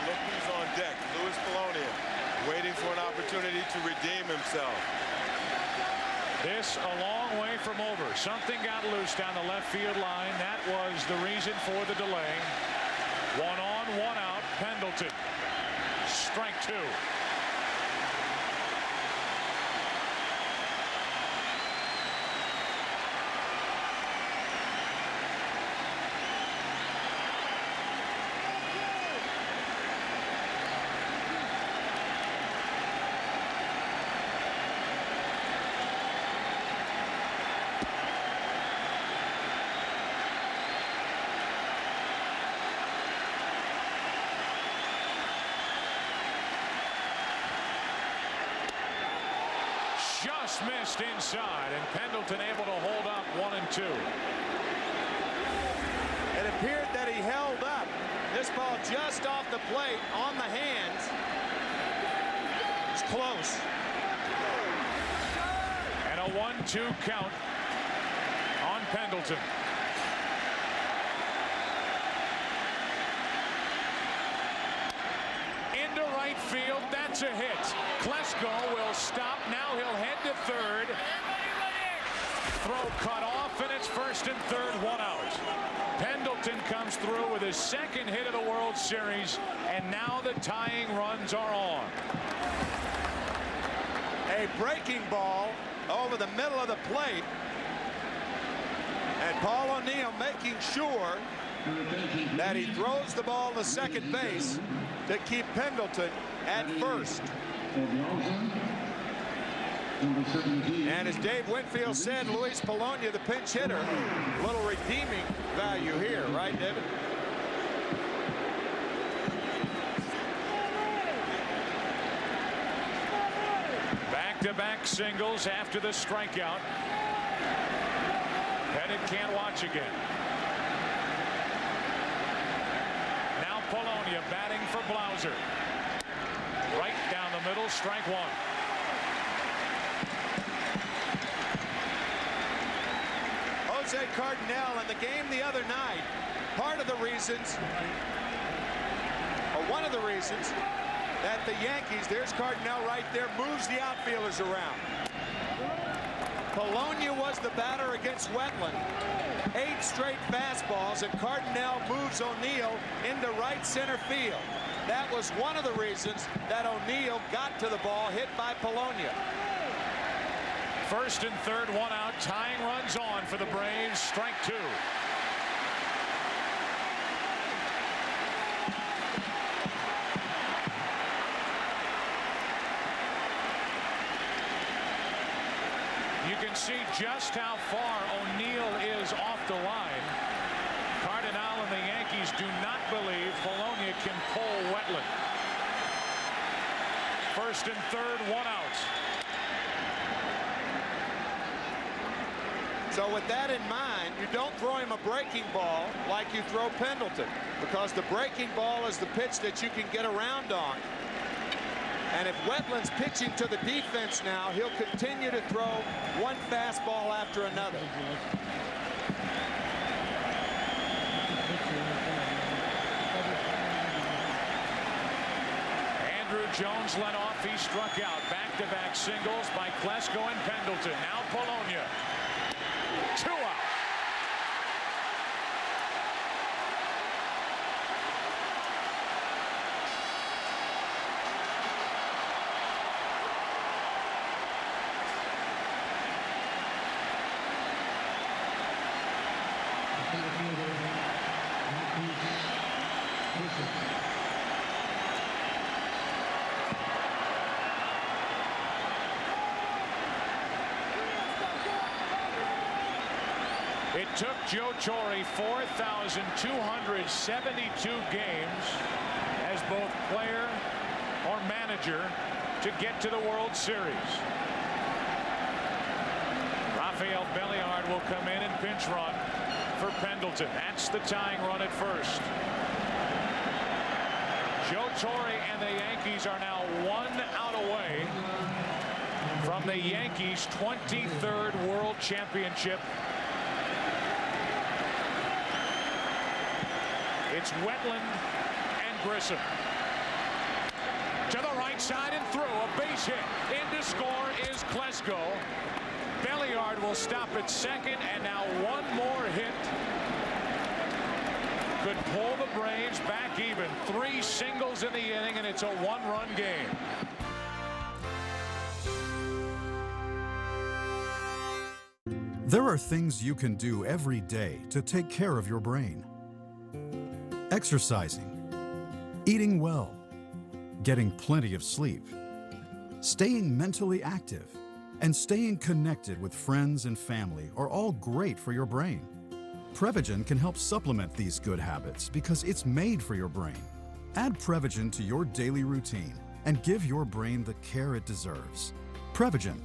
look who's on deck. Luis Polonia, waiting for an opportunity to redeem himself.
This a long way from over. Something got loose down the left field line. That was the reason for the delay. 1 on, 1 out. Pendleton. Strike 2. Just missed inside, and Pendleton able to hold up 1 and 2.
It appeared that he held up. This ball just off the plate on the hands. It's close.
And a 1-2 count on Pendleton. Into right field. That's a hit. Klesko will stop. Now he'll head to third. Throw cut off, and it's first and third, 1 out. Pendleton comes through with his second hit of the World Series, and now the tying runs are on.
A breaking ball over the middle of the plate. And Paul O'Neill making sure that he throws the ball to second base to keep Pendleton at first. And as Dave Winfield said, Luis Polonia, the pinch hitter, a little redeeming value here, right, David?
Back-to-back singles after the strikeout. Pettit can't watch again. Now Polonia batting for Blauser. Right down the middle, strike 1.
Jose Cardinal in the game the other night part of the reasons, or one of the reasons, that the Yankees, there's Cardinal right there, moves the outfielders around. Polonia was the batter against Wetland. 8 straight fastballs, and Cardinal moves O'Neill into right center field. That was one of the reasons that O'Neill got to the ball hit by Polonia.
First and third, 1 out. Tying runs on for the Braves. Strike 2. You can see just how far O'Neill is off the line. Cardinal and the Yankees do not believe Polonia can pull Wetland. First and third, 1 out.
So with that in mind, you don't throw him a breaking ball like you throw Pendleton, because the breaking ball is the pitch that you can get around on. And if Wetland's pitching to the defense now, he'll continue to throw one fastball after another.
Andrew Jones led off. He struck out. Back-to-back singles by Klesko and Pendleton. Now Polonia. 2 out. It took Joe Torre 4,272 games as both player or manager to get to the World Series. Rafael Belliard will come in and pinch run for Pendleton. That's the tying run at first. Joe Torre and the Yankees are now 1 out away from the Yankees' 23rd World Championship. It's Wetland and Grissom. To the right side and through. A base hit. In to score is Klesko. Belliard will stop at second, and now one more hit could pull the Braves back even. 3 singles in the inning, and it's a 1-run game.
There are things you can do every day to take care of your brain. Exercising, eating well, getting plenty of sleep, staying mentally active, and staying connected with friends and family are all great for your brain. Prevagen can help supplement these good habits because it's made for your brain. Add Prevagen to your daily routine and give your brain the care it deserves. Prevagen,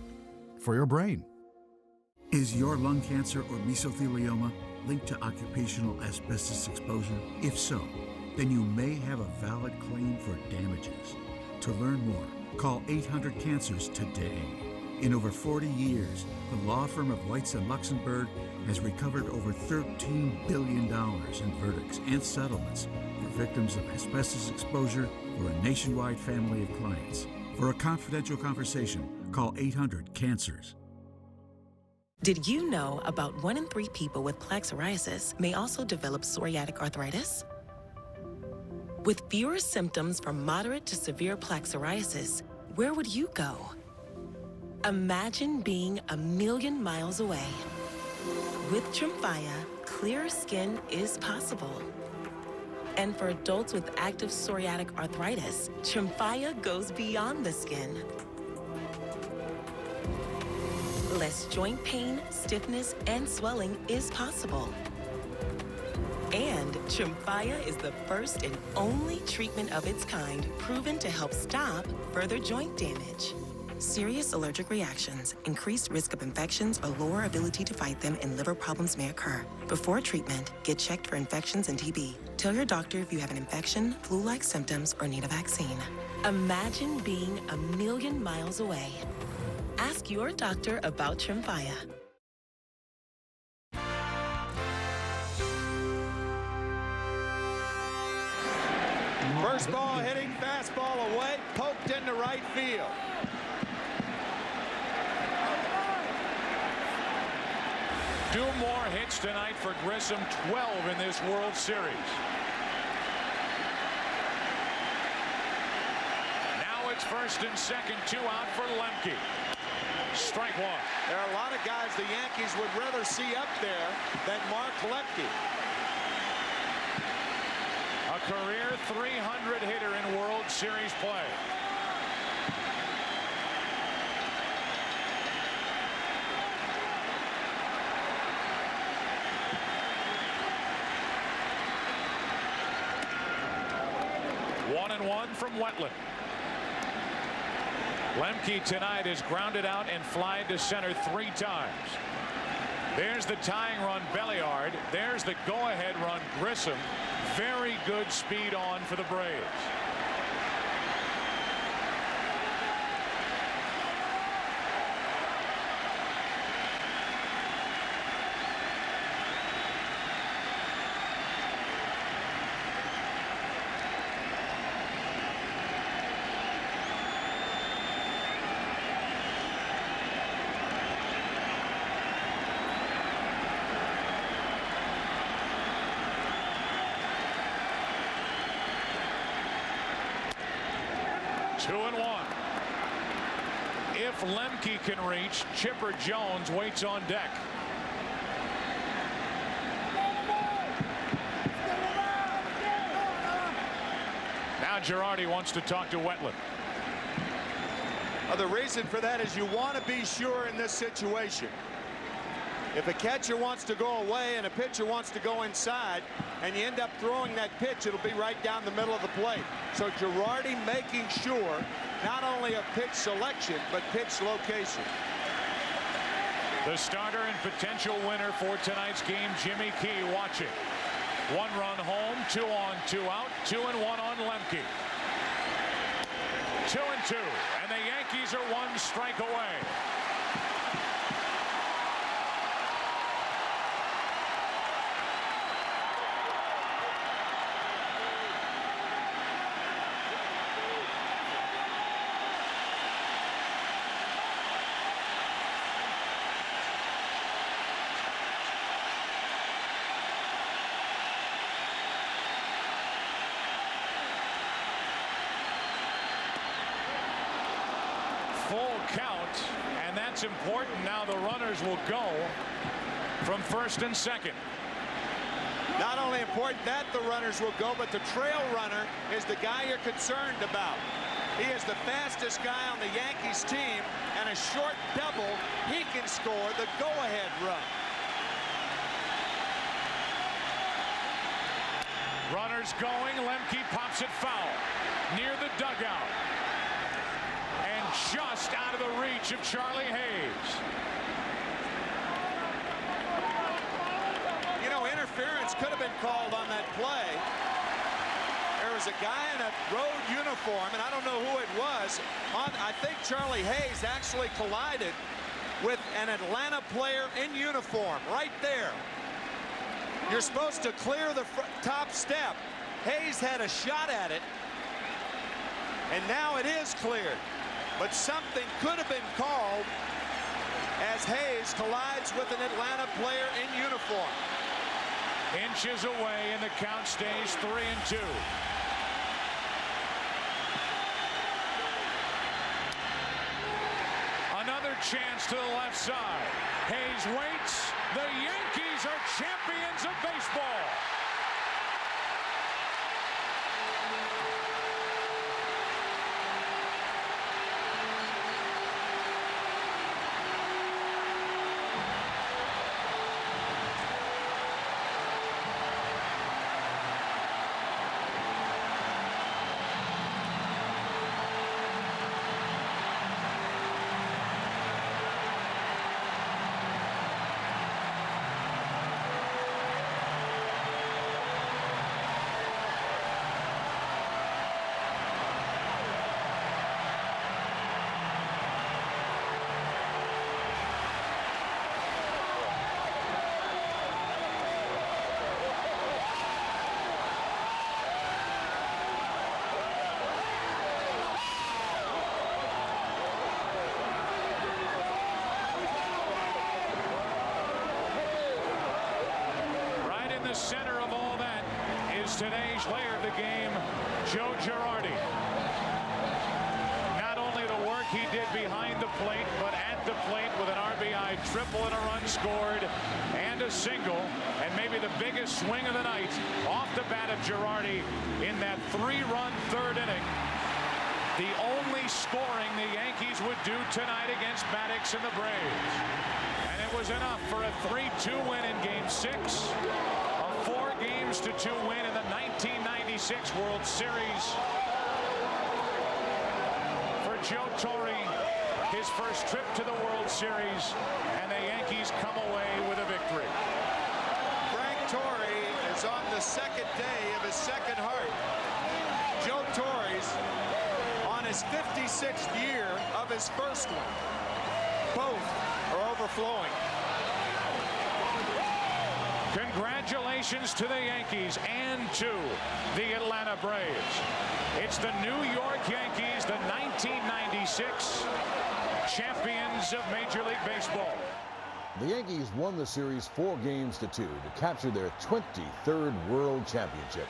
for your brain.
Is your lung cancer or mesothelioma linked to occupational asbestos exposure? If so, then you may have a valid claim for damages. To learn more, call 800-CANCERS today. In over 40 years, the law firm of Weitz and Luxenberg has recovered over $13 billion in verdicts and settlements for victims of asbestos exposure for a nationwide family of clients. For a confidential conversation, call 800-CANCERS.
Did you know about 1 in 3 people with plaque psoriasis may also develop psoriatic arthritis? With fewer symptoms from moderate to severe plaque psoriasis, where would you go? Imagine being a million miles away. With Tremfya, clearer skin is possible. And for adults with active psoriatic arthritis, Tremfya goes beyond the skin. Less joint pain, stiffness, and swelling is possible. And Tremfya is the first and only treatment of its kind proven to help stop further joint damage. Serious allergic reactions, increased risk of infections, or lower ability to fight them, and liver problems may occur. Before treatment, get checked for infections and TB. Tell your doctor if you have an infection, flu-like symptoms, or need a vaccine. Imagine being a million miles away. Ask your doctor about Tremfya.
First ball hitting, fastball away, poked into right field.
Two more hits tonight for Grissom, 12 in this World Series. Now it's first and second, 2 out for Lemke. Strike one.
There are a lot of guys the Yankees would rather see up there than Mark Lemke.
A career 300 hitter in World Series play. One and one from Wetland. Lemke tonight is grounded out and flied to center 3 times. There's the tying run, Belliard. There's the go-ahead run, Grissom. Very good speed on for the Braves. Two and one. If Lemke can reach, Chipper Jones waits on deck. Now Girardi wants to talk to Wetland.
The reason for that is you want to be sure in this situation. If a catcher wants to go away and a pitcher wants to go inside and you end up throwing that pitch, it'll be right down the middle of the plate. So Girardi making sure not only of pitch selection but pitch location.
The starter and potential winner for tonight's game, Jimmy Key, watching. 1 run home, 2 on, 2 out, 2 and 1 on Lemke. 2 and 2, and the Yankees are 1 strike away. Full count, and that's important. Now the runners will go from first and second.
Not only important that the runners will go, but the trail runner is the guy you're concerned about. He is the fastest guy on the Yankees team, and a short double, he can score the go-ahead run.
Runners going. Lemke pops it foul near the dugout. And just out of the reach of Charlie Hayes.
You know, interference could have been called on that play. There was a guy in a road uniform, and I don't know who it was. I think Charlie Hayes actually collided with an Atlanta player in uniform right there. You're supposed to clear the top step. Hayes had a shot at it, and now it is cleared. But something could have been called as Hayes collides with an Atlanta player in uniform.
Inches away, and the count stays 3-2. Another chance to the left side. Hayes waits. The Yankees are champions of baseball. in the center of all that is today's player of the game, Joe Girardi. Not only the work he did behind the plate, but at the plate with an RBI triple and a run scored and a single, and maybe the biggest swing of the night off the bat of Girardi in that 3-run third inning. The only scoring the Yankees would do tonight against Maddox and the Braves. And it was enough for a 3-2 win in Game 6. A 4-2 win in the 1996 World Series. For Joe Torre, his first trip to the World Series, and the Yankees come away with a victory.
Frank Torre is on the second day of his second heart. Joe Torre's on his 56th year of his first one. Both are overflowing.
Congratulations to the Yankees and to the Atlanta Braves. It's the New York Yankees, the 1996 champions of Major League Baseball.
The Yankees won the series 4-2 to capture their 23rd World Championship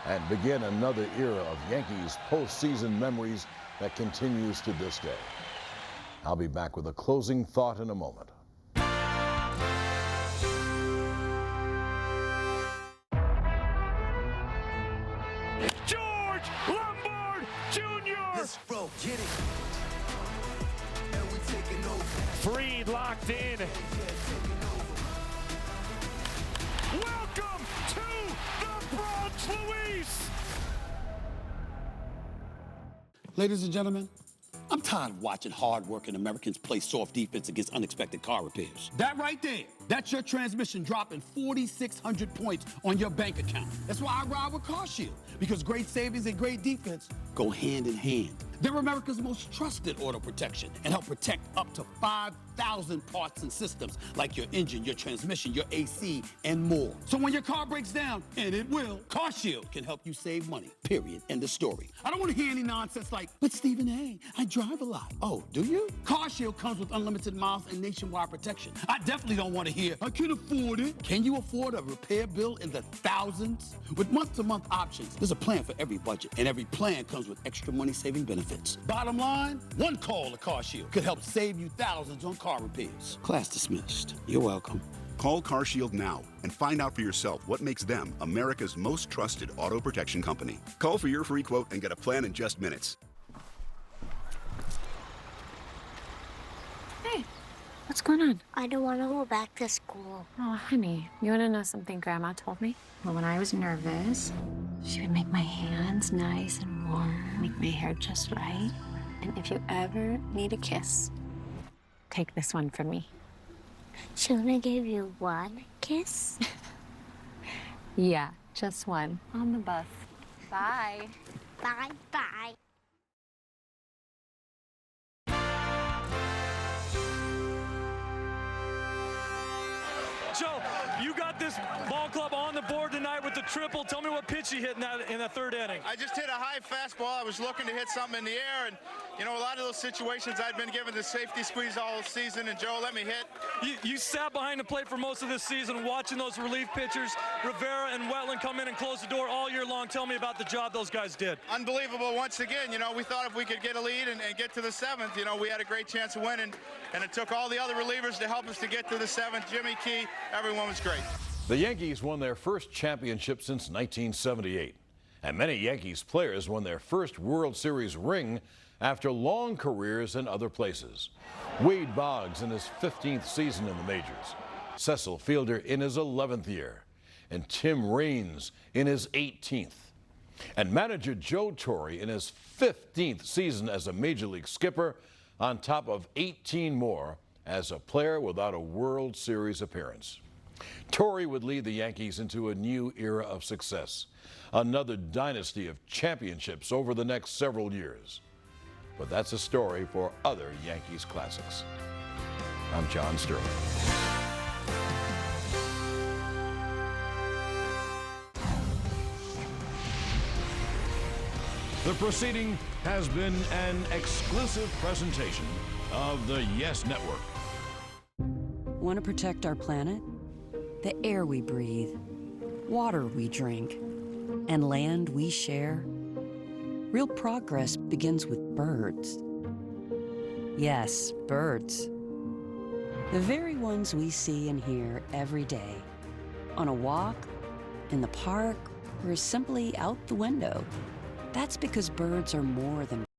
and begin another era of Yankees postseason memories that continues to this day. I'll be back with a closing thought in a moment.
George Lombard Jr.
Let's roll, get it. And we taking over.
Freed locked in. Welcome to the Bronx, Luis.
Ladies and gentlemen, I'm tired of watching hard-working Americans play soft defense against unexpected car repairs. That right there, that's your transmission dropping 4,600 points on your bank account. That's why I ride with CarShield, because great savings and great defense go hand in hand. They're America's most trusted auto protection and help protect up to 5,000 parts and systems like your engine, your transmission, your AC, and more. So when your car breaks down, and it will, CarShield can help you save money, period, end of story. I don't want to hear any nonsense like, but Stephen A., I drive a lot. Oh, do you? CarShield comes with unlimited miles and nationwide protection. I definitely don't want to hear, I can afford it. Can you afford a repair bill in the thousands? With month-to-month options, there's a plan for every budget, and every plan comes with extra money-saving benefits. Bottom line, one call to CarShield could help save you thousands on car repairs. Class dismissed. You're welcome.
Call CarShield now and find out for yourself what makes them America's most trusted auto protection company. Call for your free quote and get a plan in just minutes.
Hey, what's going on?
I don't want to go back to school.
Oh, honey, you want to know something Grandma told me? Well, when I was nervous, she would make my hands nice and warm, make my hair just right. And if you ever need a kiss, take this one from me.
She only gave you one kiss?
Yeah, just one. On the bus. Bye.
Bye, bye.
Joe, you got this ball club on the board tonight with the triple. Tell me what pitch you hit in the third inning.
I just hit a high fastball. I was looking to hit something in the air, and you know, a lot of those situations I'd been given the safety squeeze all season, and Joe let me hit.
You sat behind the plate for most of this season watching those relief pitchers, Rivera and Wetland, come in and close the door all year long. Tell me about the job those guys did.
Unbelievable once again. You know, we thought if we could get a lead and get to the seventh, you know, we had a great chance of winning, and it took all the other relievers to help us to get to the seventh. Jimmy Key, everyone was great.
The Yankees won their first championship since 1978, and many Yankees players won their first World Series ring after long careers in other places. Wade Boggs in his 15th season in the majors, Cecil Fielder in his 11th year, and Tim Raines in his 18th. And manager Joe Torre in his 15th season as a Major League skipper, on top of 18 more as a player without a World Series appearance. Torre would lead the Yankees into a new era of success, another dynasty of championships over the next several years. But that's a story for other Yankees classics. I'm John Sterling.
The proceeding has been an exclusive presentation of the Yes Network.
Want to protect our planet? The air we breathe,
water we drink, and land we share, real progress begins with birds. Yes, birds. The very ones we see and hear every day, on a walk, in the park, or simply out the window. That's because birds are more than